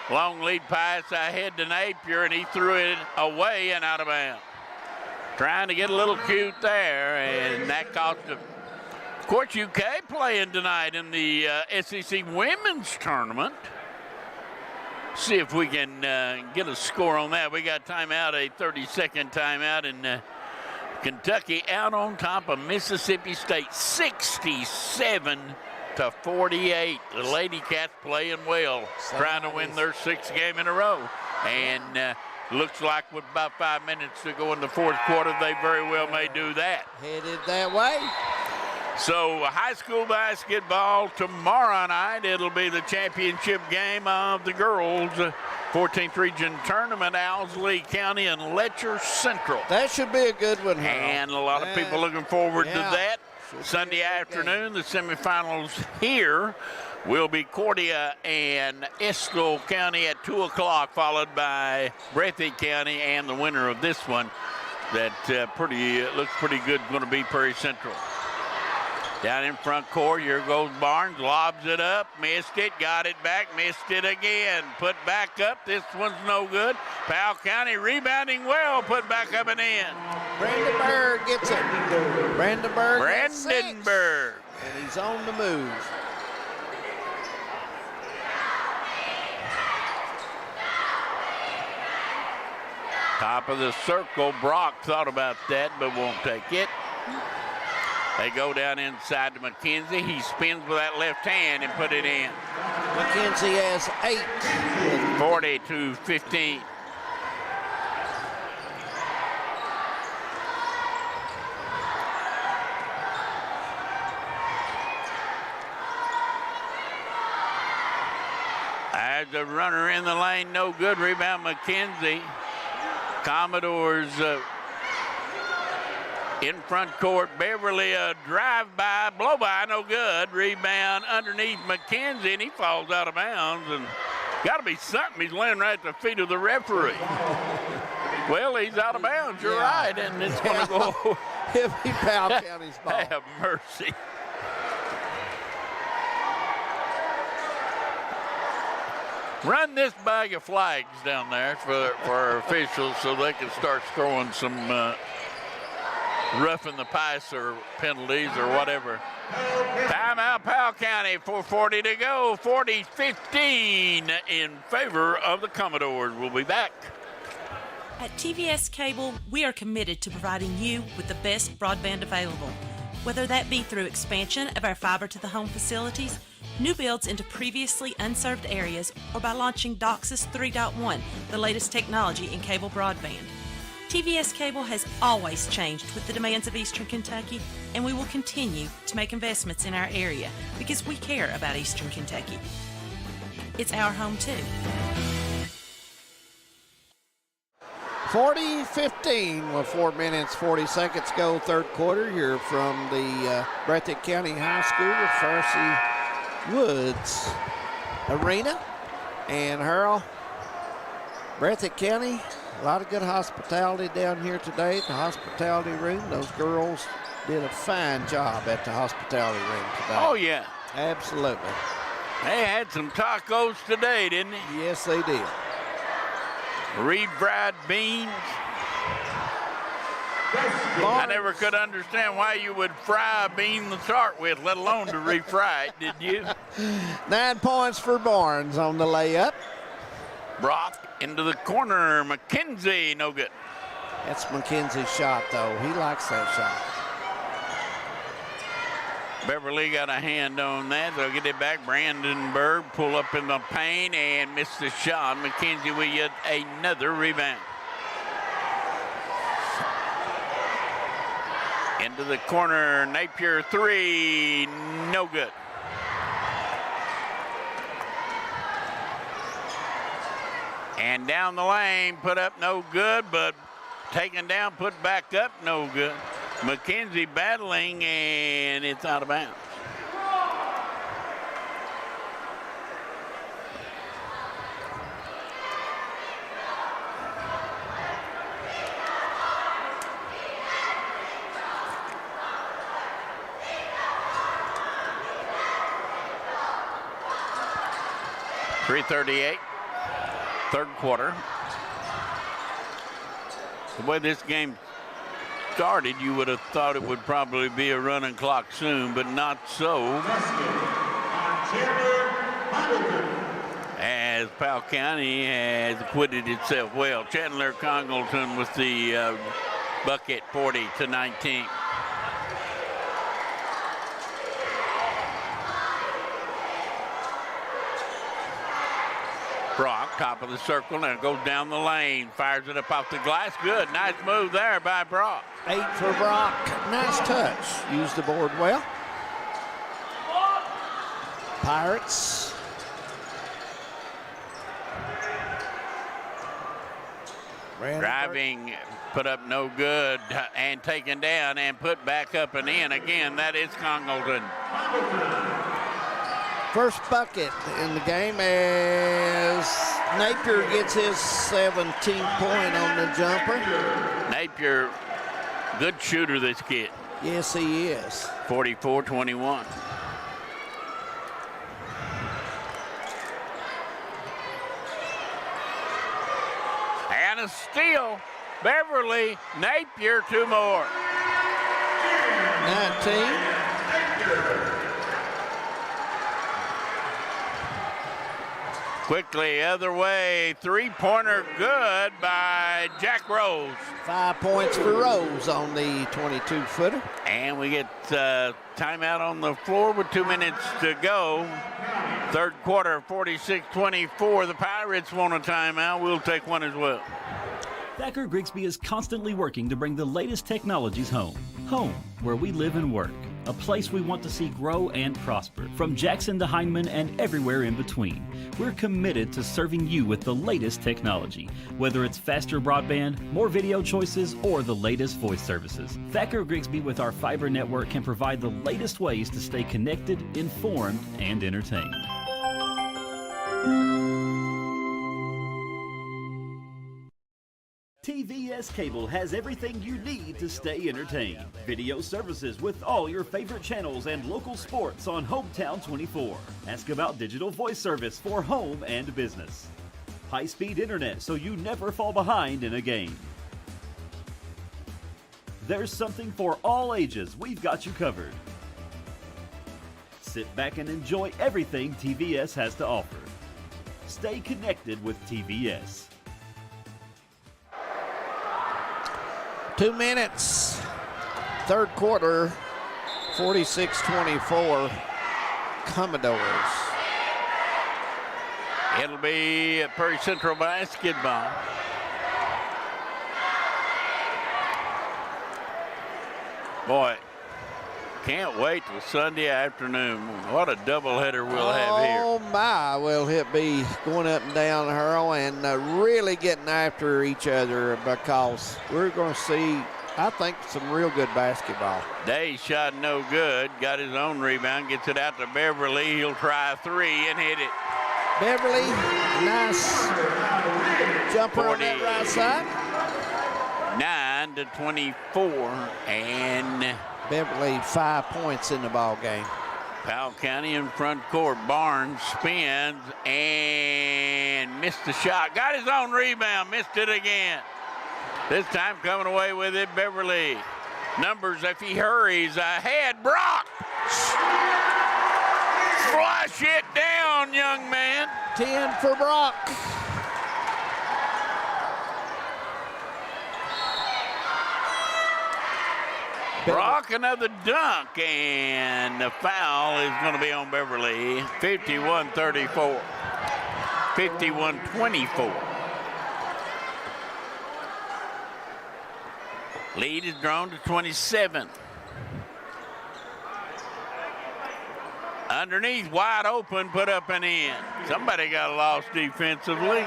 Speaker 1: Long lead pass ahead to Napier, and he threw it away and out of bounds. Trying to get a little cute there, and that cost him. Of course, UK playing tonight in the SEC Women's Tournament. See if we can get a score on that. We got timeout, a 30-second timeout, and Kentucky out on top of Mississippi State, 67-48. The Lady Cats playing well, trying to win their 6th game in a row. And looks like with about 5 minutes to go in the fourth quarter, they very well may do that.
Speaker 3: Headed that way.
Speaker 1: So high school basketball tomorrow night. It'll be the championship game of the girls 14th Region Tournament, Owsley County and Letcher Central.
Speaker 3: That should be a good one, Harold.
Speaker 1: And a lot of people looking forward to that. Sunday afternoon, the semifinals here will be Cordia and Estill County at 2 o'clock, followed by Breathitt County, and the winner of this one that looks pretty good, going to be Prairie Central. Down in front court, here goes Barnes, lobs it up, missed it, got it back, missed it again. Put back up, this one's no good. Powell County rebounding well, put back up and in.
Speaker 3: Brandenburg gets it. Brandenburg.
Speaker 1: And
Speaker 3: he's on the move.
Speaker 1: Top of the circle, Brock thought about that, but won't take it. They go down inside to McKenzie. He spins with that left hand and put it in.
Speaker 3: McKenzie has 8.
Speaker 1: 40-15. As the runner in the lane, no good. Rebound McKenzie. Commodores in front court. Beverly, a drive-by, blow-by, no good. Rebound underneath McKenzie, and he falls out of bounds. And got to be something. He's laying right at the feet of the referee. Well, he's out of bounds. You're right, and it's going to go.
Speaker 3: He'll be Powell County's ball.
Speaker 1: Have mercy. Run this bag of flags down there for our officials so they can start throwing some roughing the passer penalties or whatever. Timeout, Powell County, 4:40 to go, 40-15 in favor of the Commodores. We'll be back.
Speaker 9: At TVS Cable, we are committed to providing you with the best broadband available, whether that be through expansion of our fiber-to-the-home facilities, new builds into previously unserved areas, or by launching DOCSIS 3.1, the latest technology in cable broadband. TVS Cable has always changed with the demands of Eastern Kentucky, and we will continue to make investments in our area because we care about Eastern Kentucky. It's our home too.
Speaker 3: 40-15 with 4 minutes, 40 seconds go, third quarter here from the Breathitt County High School with Farcy Woods Arena. And Harold, Breathitt County, a lot of good hospitality down here today at the hospitality room. Those girls did a fine job at the hospitality room today.
Speaker 1: Oh, yeah.
Speaker 3: Absolutely.
Speaker 1: They had some tacos today, didn't they?
Speaker 3: Yes, they did.
Speaker 1: Refried beans. I never could understand why you would fry a bean to start with, let alone to refry it, did you?
Speaker 3: 9 points for Barnes on the layup.
Speaker 1: Brock into the corner. McKenzie, no good.
Speaker 3: That's McKenzie's shot, though. He likes that shot.
Speaker 1: Beverly got a hand on that. They'll get it back. Brandenburg pull up in the paint and miss the shot. McKenzie with yet another rebound. Into the corner. Napier 3, no good. And down the lane, put up no good, but taken down, put back up no good. McKenzie battling, and it's out of bounds. .338, third quarter. The way this game started, you would have thought it would probably be a running clock soon, but not so. As Powell County has acquitted itself well. Chandler Congleton with the bucket, 40-19. Brock, top of the circle, now goes down the lane, fires it up off the glass. Good, nice move there by Brock.
Speaker 3: 8 for Brock, nice touch. Used the board well. Pirates.
Speaker 1: Driving, put up no good, and taken down and put back up and in. Again, that is Congleton.
Speaker 3: First bucket in the game as Napier gets his 17th point on the jumper.
Speaker 1: Napier, good shooter, this kid.
Speaker 3: Yes, he is.
Speaker 1: 44-21. And a steal. Beverly, Napier, 2 more.
Speaker 3: 19.
Speaker 1: Quickly, other way, 3-pointer good by Jack Rose.
Speaker 3: 5 points for Rose on the 22-footer.
Speaker 1: And we get timeout on the floor with 2 minutes to go. Third quarter, 46-24. The Pirates want a timeout. We'll take one as well.
Speaker 12: Thacker Grigsby is constantly working to bring the latest technologies home. Home, where we live and work. A place we want to see grow and prosper. From Jackson to Heinemann and everywhere in between. We're committed to serving you with the latest technology. Whether it's faster broadband, more video choices, or the latest voice services. Thacker Grigsby with our fiber network can provide the latest ways to stay connected, informed, and entertained. TVS Cable has everything you need to stay entertained. Video services with all your favorite channels and local sports on Hometown 24. Ask about digital voice service for home and business. High-speed internet so you never fall behind in a game. There's something for all ages. We've got you covered. Sit back and enjoy everything TVS has to offer. Stay connected with TVS.
Speaker 3: 2 minutes, third quarter, 46-24, Commodores.
Speaker 1: It'll be Prairie Central basketball. Boy, can't wait till Sunday afternoon. What a doubleheader we'll have here.
Speaker 3: Oh my, will it be going up and down the hurl and really getting after each other, because we're going to see, I think, some real good basketball.
Speaker 1: Day shot no good, got his own rebound, gets it out to Beverly. He'll try a 3 and hit it.
Speaker 3: Beverly, nice jumper on that right side.
Speaker 1: 9-24, and
Speaker 3: Beverly 5 points in the ball game.
Speaker 1: Powell County in front court. Barnes spins and missed the shot. Got his own rebound, missed it again. This time coming away with it, Beverly. Numbers if he hurries ahead. Brock! Flush it down, young man.
Speaker 3: 10 for Brock.
Speaker 1: Brock, another dunk, and the foul is going to be on Beverly. 51-34. 51-24. Lead is drawn to 27. Underneath, wide open, put up and in. Somebody got lost defensively.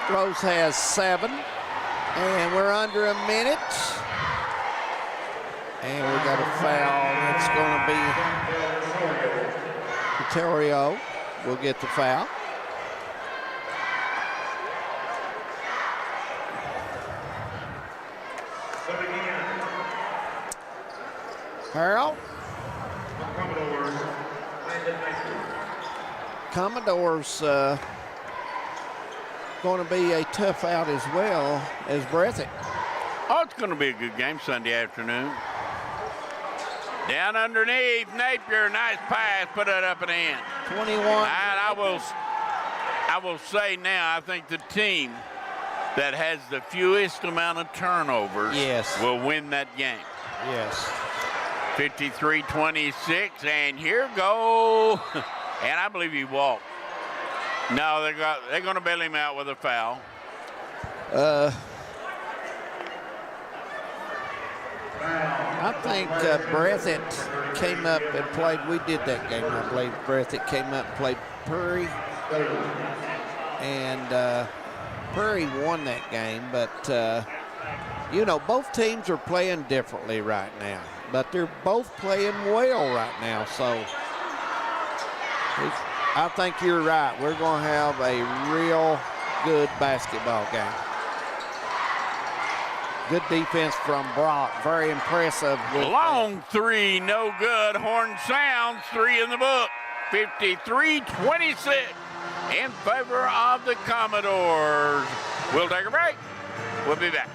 Speaker 3: Rose has 7, and we're under a minute. And we got a foul. It's going to be Vittorio will get the foul. Harold. Commodores going to be a tough out as well as Breathitt.
Speaker 1: Oh, it's going to be a good game Sunday afternoon. Down underneath, Napier, nice pass, put it up and in.
Speaker 3: 21.
Speaker 1: And I will say now, I think the team that has the fewest amount of turnovers will win that game.
Speaker 3: Yes.
Speaker 1: 53-26, and here go, and I believe he walked. No, they're going to bail him out with a foul.
Speaker 3: I think Breathitt came up and played. We did that game, I believe. Breathitt came up and played Prairie, and Prairie won that game. But you know, both teams are playing differently right now, but they're both playing well right now. So I think you're right. We're going to have a real good basketball game. Good defense from Brock. Very impressive.
Speaker 1: Long three, no good. Horn sounds, 3 in the book. 53-26 in favor of the Commodores. We'll take a break. We'll be back.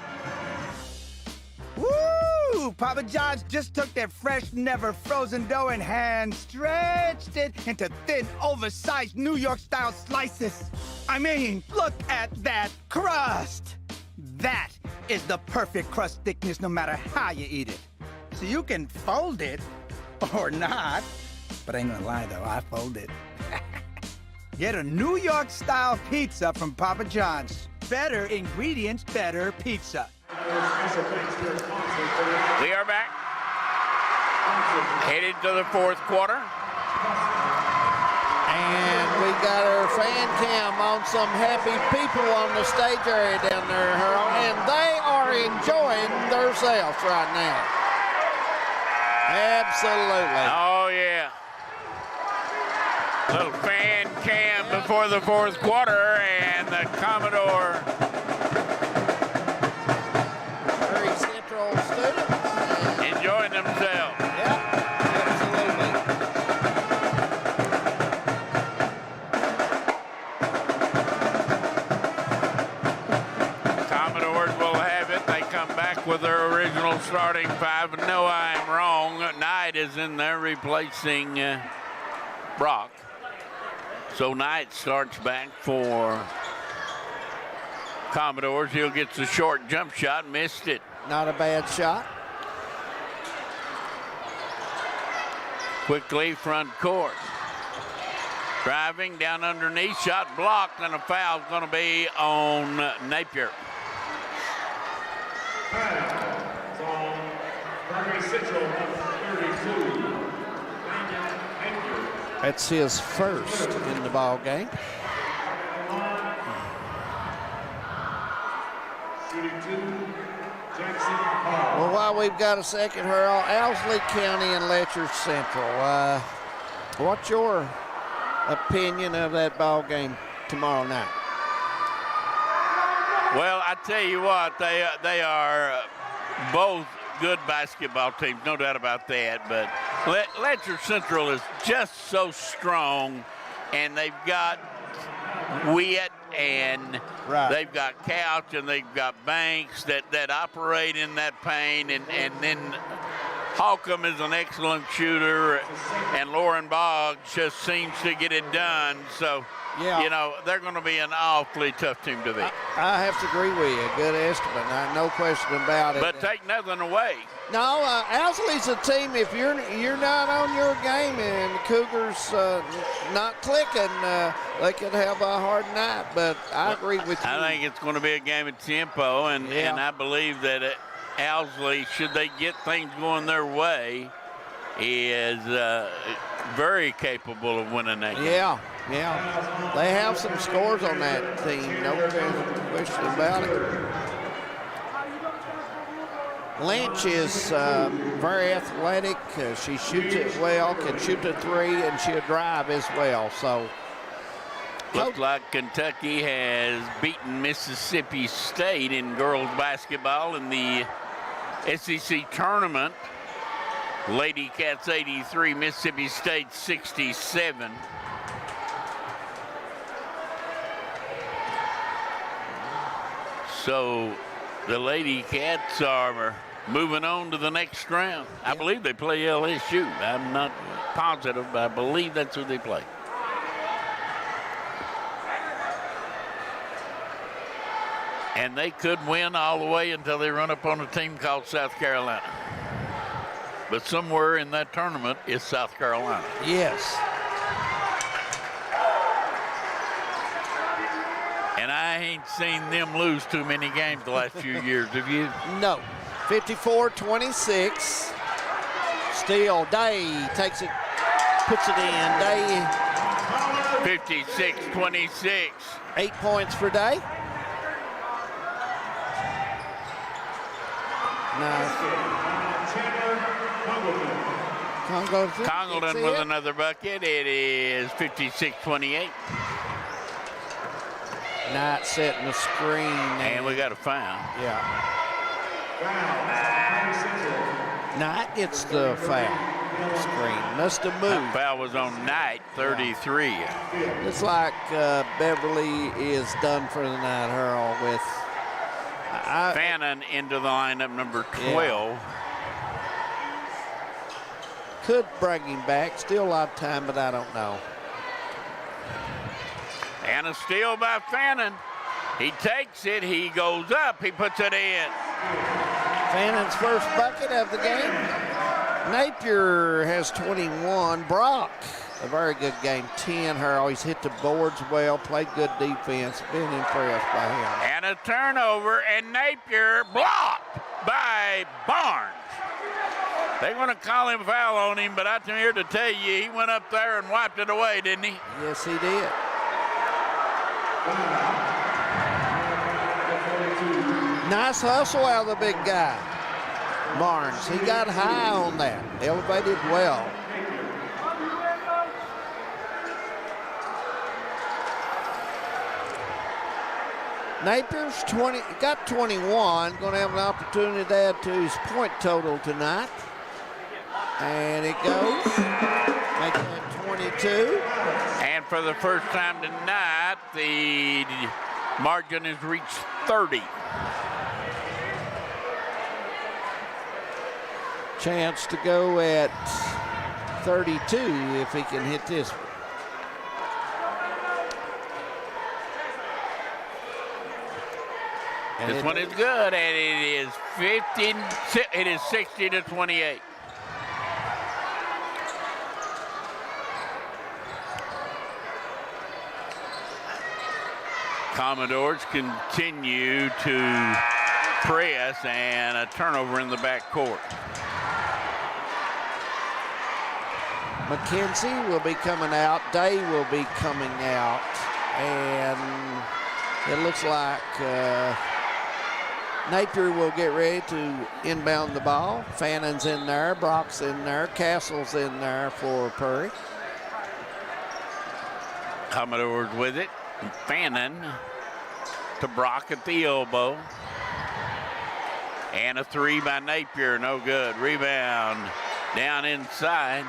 Speaker 10: Woo! Papa John's just took their fresh, never frozen dough and hand stretched it into thin, oversized New York-style slices. I mean, look at that crust. That is the perfect crust thickness no matter how you eat it. So you can fold it or not. But I ain't gonna lie though, I fold it. Get a New York-style pizza from Papa John's. Better ingredients, better pizza.
Speaker 1: We are back. Headed to the 4th quarter.
Speaker 3: And we got our fan cam on some happy people on the stage area down there, Harold, and they are enjoying themselves right now. Absolutely.
Speaker 1: Oh, yeah. Little fan cam before the 4th quarter, and the Commodore.
Speaker 3: Very Central students.
Speaker 1: Enjoying themselves.
Speaker 3: Yep, absolutely.
Speaker 1: Commodores will have it. They come back with their original starting 5. No, I'm wrong. Knight is in there replacing Brock. So Knight starts back for Commodores. He'll get the short jump shot, missed it.
Speaker 3: Not a bad shot.
Speaker 1: Quickly front court. Driving down underneath, shot blocked, and a foul's going to be on Napier.
Speaker 3: That's his first in the ball game. Well, while we've got a second, Harold, Owsley County and Letcher Central. What's your opinion of that ball game tomorrow night?
Speaker 1: Well, I tell you what, they are both good basketball teams, no doubt about that. But Letcher Central is just so strong, and they've got Witt, and they've got Couch, and they've got Banks that operate in that paint, and then Holcomb is an excellent shooter, and Lauren Boggs just seems to get it done. So, you know, they're going to be an awfully tough team to beat.
Speaker 3: I have to agree with you. Good estimate. No question about it.
Speaker 1: But take nothing away.
Speaker 3: No, Owsley's a team. If you're not on your game and the Cougars not clicking, they could have a hard night. But I agree with you.
Speaker 1: I think it's going to be a game of tempo, and I believe that Owsley, should they get things going their way, is very capable of winning that game.
Speaker 3: Yeah. They have some scores on that team. No question about it. Lynch is very athletic. She shoots it well, can shoot the three, and she'll drive as well. So,
Speaker 1: looks like Kentucky has beaten Mississippi State in girls basketball in the SEC tournament. Lady Cats 83, Mississippi State 67. So the Lady Cats are moving on to the next round. I believe they play LSU. I'm not positive, but I believe that's who they play. And they could win all the way until they run up on a team called South Carolina. But somewhere in that tournament is South Carolina.
Speaker 3: Yes.
Speaker 1: And I ain't seen them lose too many games the last few years, have you?
Speaker 3: No. 54-26. Still, Day takes it, puts it in. Day.
Speaker 1: 56-26.
Speaker 3: 8 points for Day. Nice.
Speaker 1: Congleton with another bucket. It is 56-28.
Speaker 3: Knight setting the screen.
Speaker 1: And we got a foul.
Speaker 3: Yeah. Knight gets the foul. Screen. Must have moved.
Speaker 1: That foul was on Knight, 33.
Speaker 3: Looks like Beverly is done for the night, Hurl, with
Speaker 1: Fannin into the lineup, number 12.
Speaker 3: Yeah. Could bring him back. Still a lot of time, but I don't know.
Speaker 1: And a steal by Fannin. He takes it, he goes up, he puts it in.
Speaker 3: Fannin's first bucket of the game. Napier has 21. Brock, a very good game, 10. Hurl, he's hit the boards well, played good defense. Been impressed by him.
Speaker 1: And a turnover, and Napier blocked by Barnes. They're going to call him foul on him, but I'm here to tell you, he went up there and wiped it away, didn't he?
Speaker 3: Yes, he did. Nice hustle out of the big guy, Barnes. He got high on that, elevated well. Napier's got 21, going to have an opportunity to add to his point total tonight. And it goes, making it 22.
Speaker 1: And for the first time tonight, the margin has reached 30.
Speaker 3: Chance to go at 32 if he can hit this one. And
Speaker 1: this one is good, and it is 60-28. Commodores continue to press, and a turnover in the backcourt.
Speaker 3: McKenzie will be coming out. Day will be coming out. And it looks like Napier will get ready to inbound the ball. Fannin's in there. Brock's in there. Castle's in there for Purry.
Speaker 1: Commodores with it. Fannin to Brock at the elbow. And a three by Napier, no good. Rebound down inside.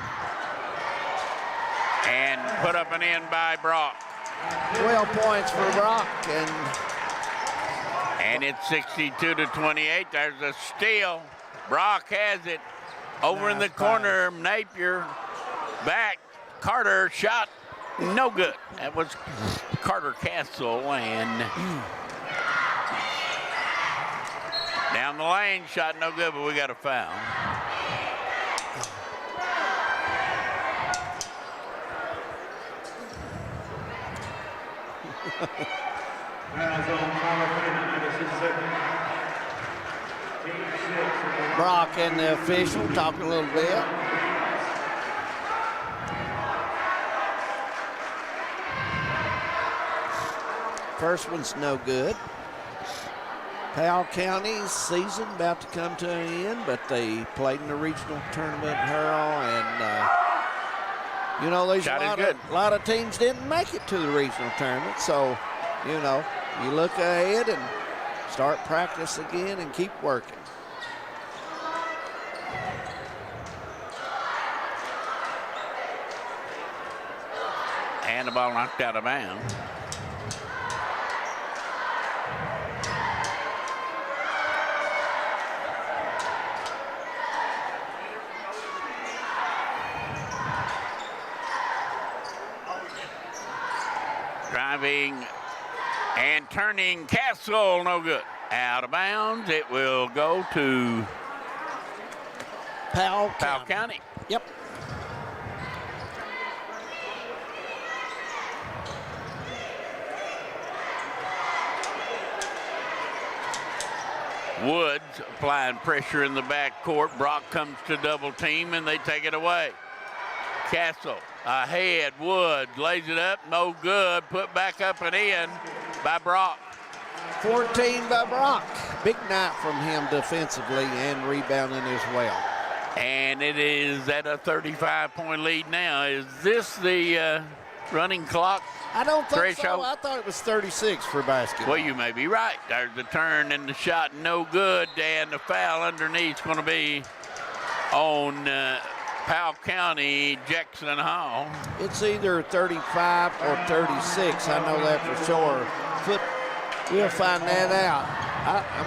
Speaker 1: And put up and in by Brock.
Speaker 3: 12 points for Brock.
Speaker 1: And it's 62-28. There's a steal. Brock has it. Over in the corner, Napier back. Carter shot. No good. That was Carter Castle, and down the lane, shot no good, but we got a foul.
Speaker 3: Brock and the official talking a little bit. First one's no good. Powell County's season about to come to an end, but they played in the regional tournament, Harold, and you know, there's a lot of teams didn't make it to the regional tournament, so, you know, you look ahead and start practice again and keep working.
Speaker 1: And the ball knocked out of bounds. Driving and turning Castle, no good. Out of bounds. It will go to
Speaker 3: Powell
Speaker 1: County.
Speaker 3: Yep.
Speaker 1: Woods applying pressure in the backcourt. Brock comes to double team and they take it away. Castle ahead. Woods lays it up, no good. Put back up and in by Brock.
Speaker 3: 14 by Brock. Big night from him defensively and rebounding as well.
Speaker 1: And it is at a 35-point lead now. Is this the running clock?
Speaker 3: I don't think
Speaker 1: threshold?
Speaker 3: so. I thought it was 36 for basketball.
Speaker 1: Well, you may be right. There's the turn and the shot, no good. And the foul underneath is going to be on Powell County, Jackson Hall.
Speaker 3: It's either 35 or 36. I know that for sure. We'll find that out.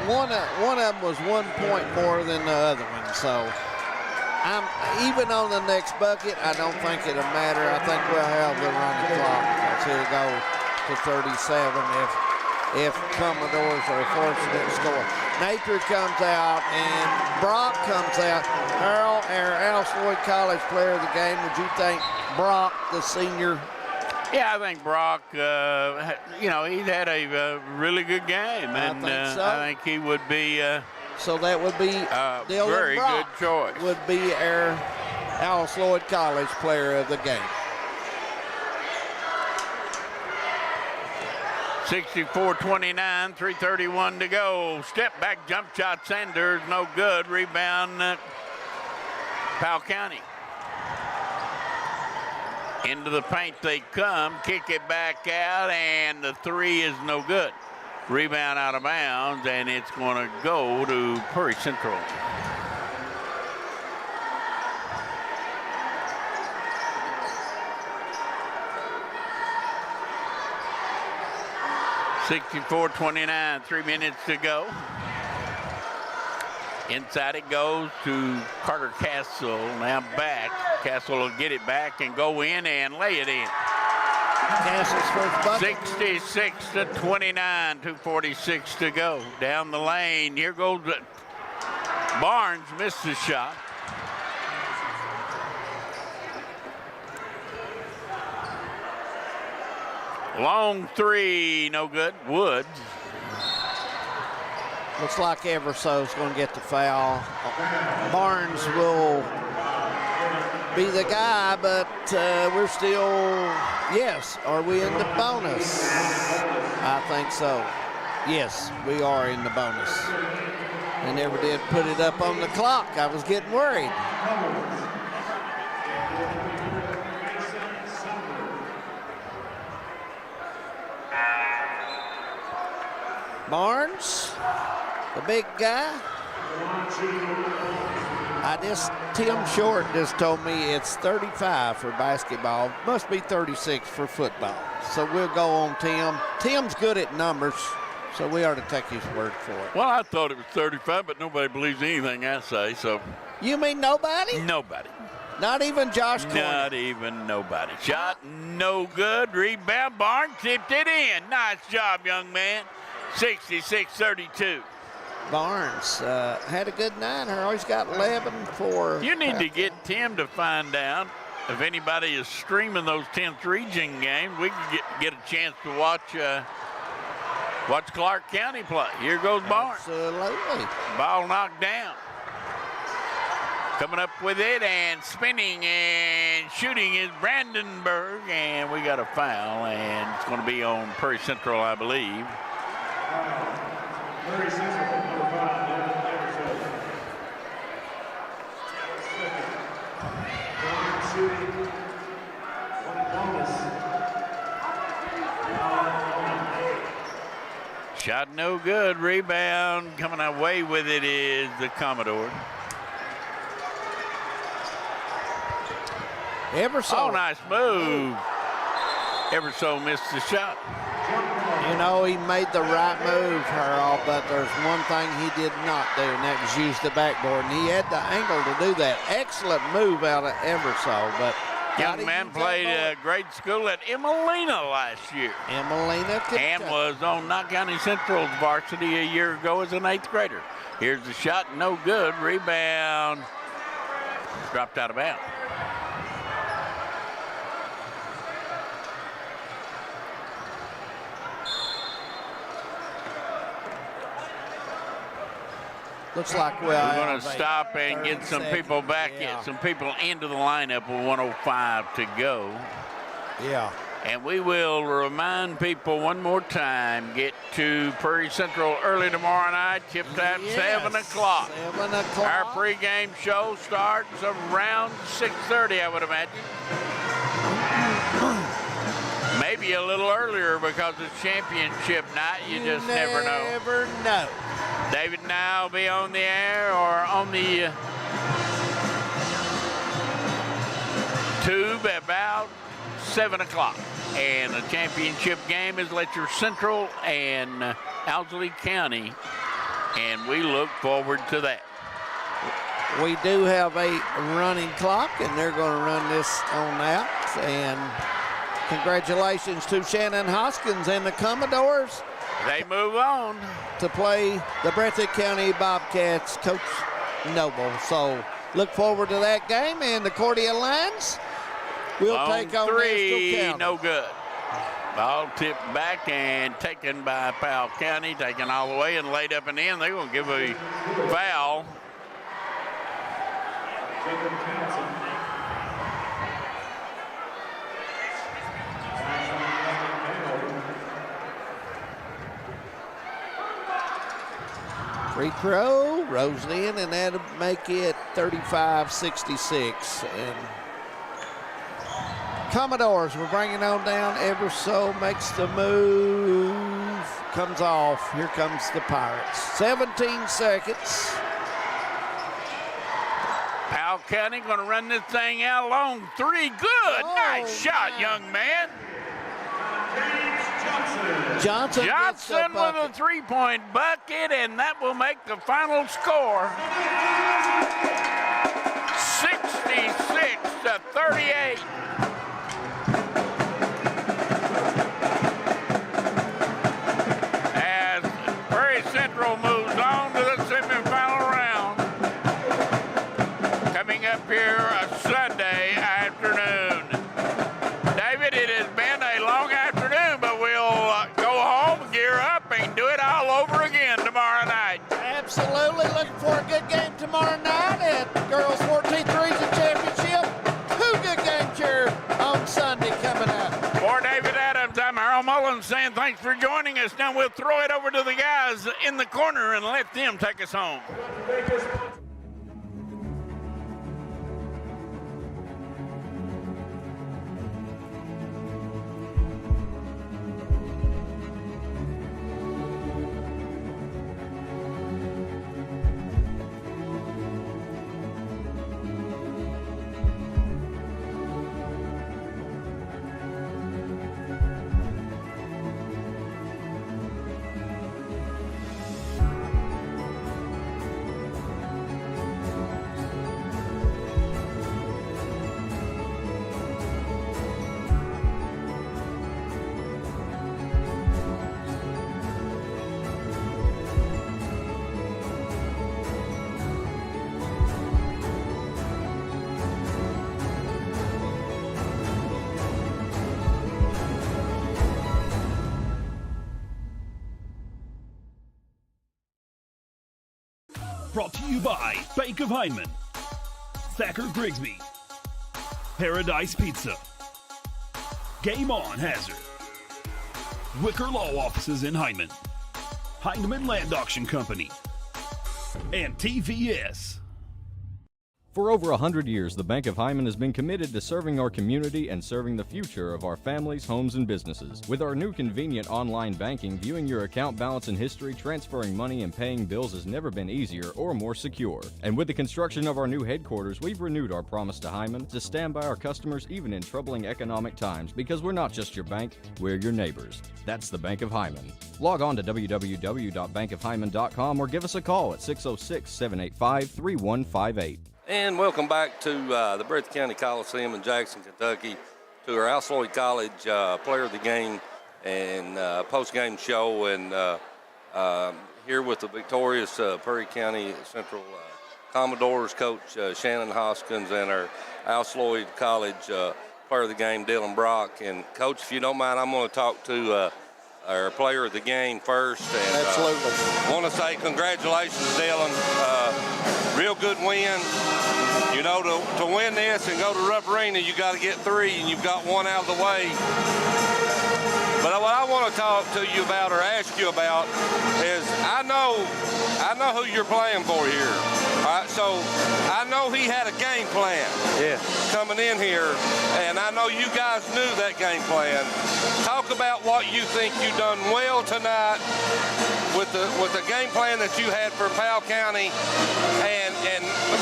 Speaker 3: One of them was 1 point more than the other one, so even on the next bucket, I don't think it'll matter. I think we'll have the running clock. It'll go to 37 if Commodores are fortunate to score. Napier comes out and Brock comes out. Harold, our Alice Lloyd College player of the game, would you think Brock, the senior?
Speaker 1: Yeah, I think Brock, you know, he's had a really good game. And
Speaker 3: I think so.
Speaker 1: I think he would be
Speaker 3: so that would be Dylan
Speaker 1: very
Speaker 3: Brock
Speaker 1: good choice.
Speaker 3: Would be our Alice Lloyd College player of the game.
Speaker 1: 64-29, 3:31 to go. Step back jump shot, Sanders, no good. Rebound, Powell County. Into the paint they come, kick it back out, and the three is no good. Rebound out of bounds, and it's going to go to Prairie Central. (64-29), 3 minutes to go. Inside it goes to Carter Castle, now back. Castle will get it back and go in and lay it in.
Speaker 3: Castle's first bucket.
Speaker 1: 66-29, 2:46 to go. Down the lane, here goes Barnes, missed the shot. Long three, no good. Woods.
Speaker 3: Looks like Everso's going to get the foul. Barnes will be the guy, but we're still, yes, are we in the bonus? I think so. Yes, we are in the bonus. They never did put it up on the clock. I was getting worried. Barnes, the big guy. Tim Short just told me it's 35 for basketball. Must be 36 for football. So we'll go on Tim. Tim's good at numbers, so we ought to take his word for it.
Speaker 1: Well, I thought it was 35, but nobody believes anything I say, so.
Speaker 3: You mean nobody?
Speaker 1: Nobody.
Speaker 3: Not even Josh Cornell?
Speaker 1: Not even nobody. Shot no good. Rebound. Barnes tipped it in. Nice job, young man. 66-32.
Speaker 3: Barnes had a good night. He's got 11 for.
Speaker 1: You need to get Tim to find out if anybody is streaming those 10th region games. We can get a chance to watch Clark County play. Here goes Barnes.
Speaker 3: Absolutely.
Speaker 1: Ball knocked down. Coming up with it and spinning and shooting is Brandenburg, and we got a foul, and it's going to be on Prairie Central, I believe.
Speaker 6: Prairie Central, number 5, Devin Everson. One shooting, one bonus.
Speaker 1: Shot no good. Rebound coming away with it is the Commodore.
Speaker 3: Everso.
Speaker 1: Oh, nice move. Everso missed the shot.
Speaker 3: You know, he made the right move, Harold, but there's one thing he did not do, and that was use the backboard, and he had the angle to do that. Excellent move out of Everso, but
Speaker 1: young man played grade school at Emelina last year.
Speaker 3: Emelina, Kentucky.
Speaker 1: And was on Knott County Central's varsity a year ago as an 8th grader. Here's the shot, no good. Rebound, dropped out of bounds.
Speaker 3: Looks like
Speaker 1: we're going to stop and get some people back, get some people into the lineup with 1:05 to go.
Speaker 3: Yeah.
Speaker 1: And we will remind people one more time, get to Prairie Central early tomorrow night, tip at 7 o'clock.
Speaker 3: 7 o'clock.
Speaker 1: Our pregame show starts around 6:30, I would imagine. Maybe a little earlier because it's championship night. You just never know.
Speaker 3: Never know.
Speaker 1: David and I will be on the air or on the tube about 7 o'clock. And the championship game is Letcher Central and Owsley County. And we look forward to that.
Speaker 3: We do have a running clock, and they're going to run this on out. And congratulations to Shannon Hoskins and the Commodores.
Speaker 1: They move on
Speaker 3: to play the Breathitt County Bobcats, Coach Noble. So look forward to that game. And the Cordia Lions will take on
Speaker 1: three,
Speaker 3: Estill County.
Speaker 1: no good. Ball tipped back and taken by Powell County, taken all the way and laid up and in. They're going to give a foul.
Speaker 3: Free throw, rolls in, and that'll make it 35-66. And Commodores, we're bringing on down. Everso makes the move, comes off. Here comes the Pirates. 17 seconds.
Speaker 1: Powell County going to run this thing out long three. Good, nice shot, young man.
Speaker 3: Johnson
Speaker 1: with a three-point bucket, and that will make the final score 66-38. As Prairie Central moves on to the semifinal round, coming up here Sunday afternoon. David, it has been a long afternoon, but we'll go home, gear up, and do it all over again tomorrow night.
Speaker 3: Absolutely. Looking for a good game tomorrow night at Girls 14-3's Championship. Two good games here on Sunday coming up.
Speaker 1: For David Adams, I'm Harold Mullins saying thanks for joining us. Now we'll throw it over to the guys in the corner and let them take us home.
Speaker 12: Brought to you by Bank of Heinemann. Thacker Grigsby, Paradise Pizza, Game On Hazard, Wicker Law Offices in Hyndman, Hyndman Land Auction Company, and TVS.
Speaker 11: For over 100 years, the Bank of Hyman has been committed to serving our community and serving the future of our families, homes, and businesses. With our new convenient online banking, viewing your account balance and history, transferring money, and paying bills has never been easier or more secure. And with the construction of our new headquarters, we've renewed our promise to Hyman to stand by our customers even in troubling economic times, because we're not just your bank, we're your neighbors. That's the Bank of Hyman. Log on to www.bankofhyman.com or give us a call at 606-785-3158.
Speaker 8: And welcome back to the Breathitt County Coliseum in Jackson, Kentucky, to our Al Sloyd College Player of the Game and post-game show. And here with the victorious Perry County Central Commodores coach Shannon Hoskins and our Al Sloyd College Player of the Game Dylan Brock. And Coach, if you don't mind, I'm going to talk to our Player of the Game first. And,
Speaker 3: absolutely.
Speaker 8: Want to say congratulations, Dylan. Real good win. You know, to win this and go to Rupp Arena, you got to get 3, and you've got 1 out of the way. But what I want to talk to you about or ask you about is I know who you're playing for here. All right, so I know he had a game plan coming in here, and I know you guys knew that game plan. Talk about what you think you done well tonight with the game plan that you had for Powell County, and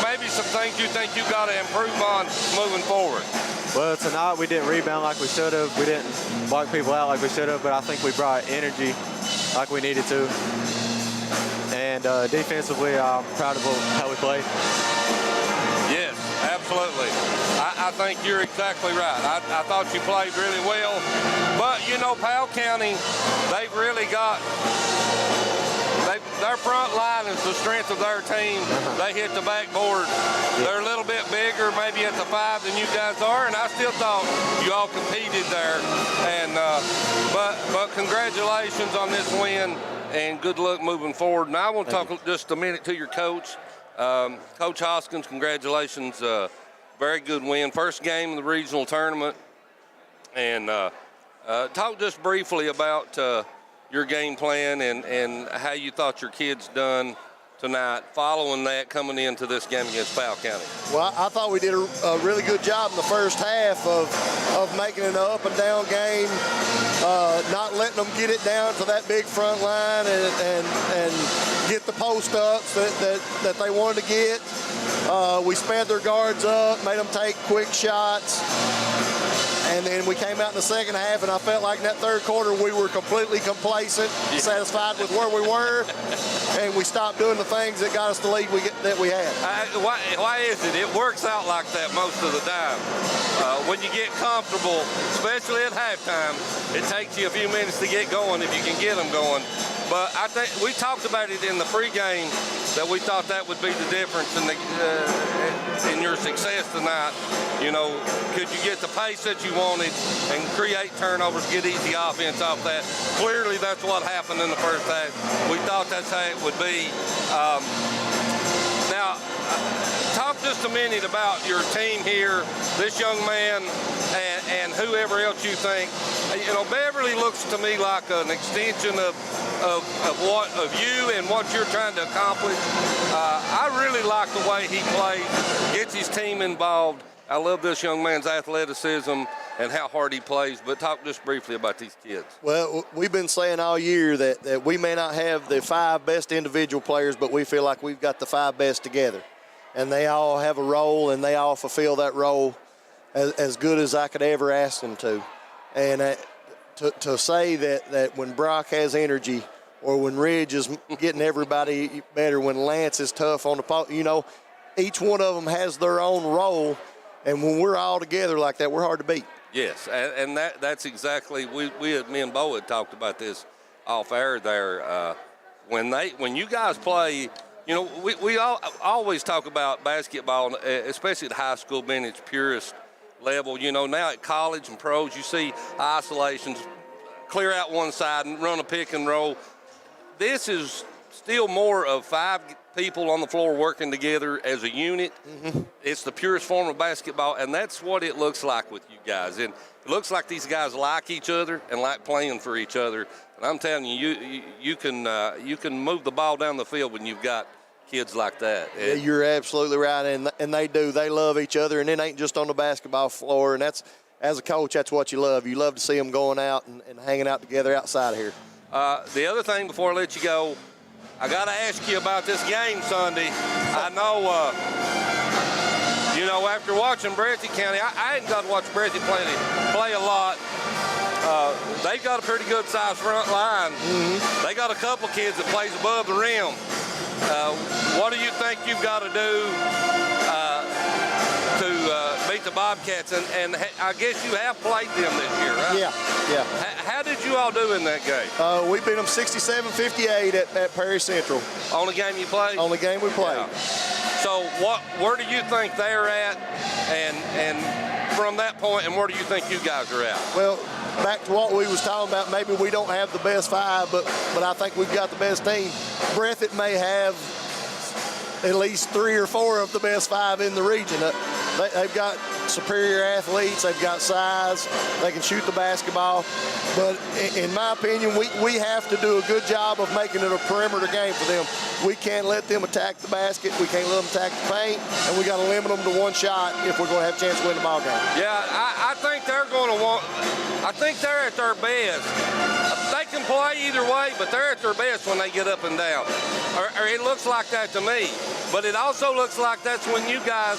Speaker 8: maybe some things you think you got to improve on moving forward.
Speaker 13: Well, tonight we didn't rebound like we should have. We didn't block people out like we should have, but I think we brought energy like we needed to. And defensively, I'm proud of how we played.
Speaker 8: Yes, absolutely. I think you're exactly right. I thought you played really well. But, you know, Powell County, they've really got their front line is the strength of their team. They hit the backboard. They're a little bit bigger, maybe at the 5 than you guys are, and I still thought you all competed there. And but congratulations on this win, and good luck moving forward. And I want to talk just a minute to your coach, Coach Hoskins. Congratulations, very good win, first game in the regional tournament. And talk just briefly about your game plan and how you thought your kids done tonight following that coming into this game against Powell County.
Speaker 15: Well, I thought we did a really good job in the first half of making it an up and down game, not letting them get it down to that big front line and get the post ups that they wanted to get. We sped their guards up, made them take quick shots. And then we came out in the second half, and I felt like in that third quarter we were completely complacent, satisfied with where we were, and we stopped doing the things that got us the lead that we had.
Speaker 8: Why is it? It works out like that most of the time. When you get comfortable, especially at halftime, it takes you a few minutes to get going if you can get them going. But I think we talked about it in the pregame that we thought that would be the difference in your success tonight. You know, could you get the pace that you wanted and create turnovers, get easy offense off that? Clearly, that's what happened in the first half. We thought that's how it would be. Now, talk just a minute about your team here, this young man, and whoever else you think. You know, Beverly looks to me like an extension of you and what you're trying to accomplish. I really like the way he plays, gets his team involved. I love this young man's athleticism and how hard he plays, but talk just briefly about these kids.
Speaker 15: Well, we've been saying all year that we may not have the 5 best individual players, but we feel like we've got the 5 best together. And they all have a role, and they all fulfill that role as good as I could ever ask them to. And to say that when Brock has energy, or when Ridge is getting everybody better, when Lance is tough on the post, you know, each one of them has their own role. And when we're all together like that, we're hard to beat.
Speaker 8: Yes, and that's exactly, me and Bo had talked about this off air there. When you guys play, you know, we always talk about basketball, especially at high school being its purest level. You know, now at college and pros, you see isolations, clear out one side and run a pick and roll. This is still more of 5 people on the floor working together as a unit. It's the purest form of basketball, and that's what it looks like with you guys. And it looks like these guys like each other and like playing for each other. And I'm telling you, you can move the ball down the field when you've got kids like that.
Speaker 15: Yeah, you're absolutely right, and they do. They love each other, and it ain't just on the basketball floor. And that's, as a coach, that's what you love. You love to see them going out and hanging out together outside of here.
Speaker 8: The other thing before I let you go, I got to ask you about this game Sunday. I know, after watching Breathitt County, I hadn't got to watch Breathitt play a lot. They've got a pretty good sized front line. They got a couple kids that plays above the rim. What do you think you've got to do to beat the Bobcats? And I guess you have played them this year, right?
Speaker 15: Yeah.
Speaker 8: How did you all do in that game?
Speaker 15: We beat them 67-58 at Perry Central.
Speaker 8: Only game you played?
Speaker 15: Only game we played.
Speaker 8: Yeah. So where do you think they're at? And from that point, and where do you think you guys are at?
Speaker 15: Well, back to what we was talking about, maybe we don't have the best 5, but I think we've got the best team. Breathitt may have at least 3 or 4 of the best 5 in the region. They've got superior athletes. They've got size. They can shoot the basketball. But in my opinion, we have to do a good job of making it a perimeter game for them. We can't let them attack the basket. We can't let them attack the paint. And we got to limit them to 1 shot if we're going to have a chance to win the ball game.
Speaker 8: Yeah, I think they're going to want. I think they're at their best. They can play either way, but they're at their best when they get up and down. Or it looks like that to me. But it also looks like that's when you guys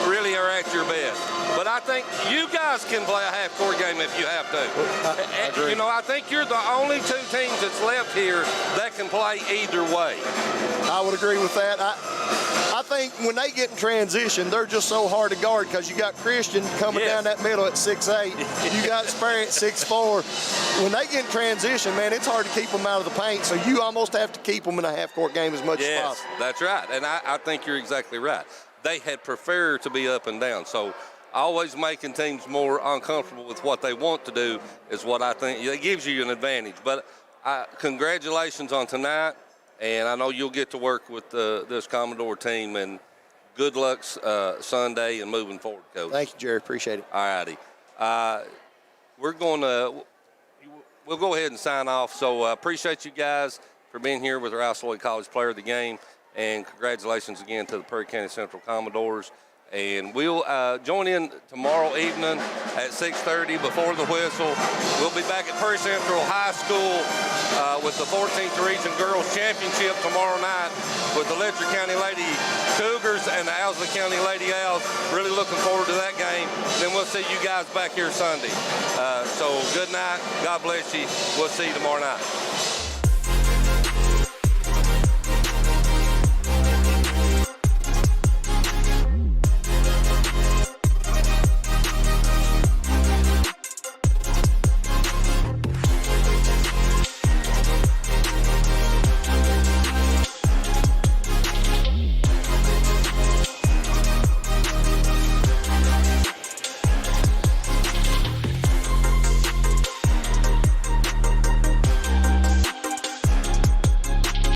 Speaker 8: really are at your best. But I think you guys can play a half-court game if you have to.
Speaker 15: I agree.
Speaker 8: I think you're the only 2 teams that's left here that can play either way.
Speaker 15: I would agree with that. I think when they get in transition, they're just so hard to guard because you got Christian coming down that middle at 6'8". You got Sperry at 6'4". When they get in transition, man, it's hard to keep them out of the paint. So you almost have to keep them in a half-court game as much as possible.
Speaker 8: That's right. And I think you're exactly right. They had preferred to be up and down. So always making teams more uncomfortable with what they want to do is what I think. It gives you an advantage. But congratulations on tonight. And I know you'll get to work with this Commodore team. And good luck Sunday and moving forward, Coach.
Speaker 15: Thank you, Jerry. Appreciate it.
Speaker 8: All righty. We'll go ahead and sign off. So appreciate you guys for being here with our Alce Lloyd College Player of the Game. And congratulations again to the Perry County Central Commodores. And we'll join in tomorrow evening at 6:30 before the whistle. We'll be back at Perry Central High School with the 14th Region Girls Championship tomorrow night with the Letcher County Lady Cougars and the Owsley County Lady Owls. Really looking forward to that game. Then we'll see you guys back here Sunday. So good night. God bless you. We'll see you tomorrow night.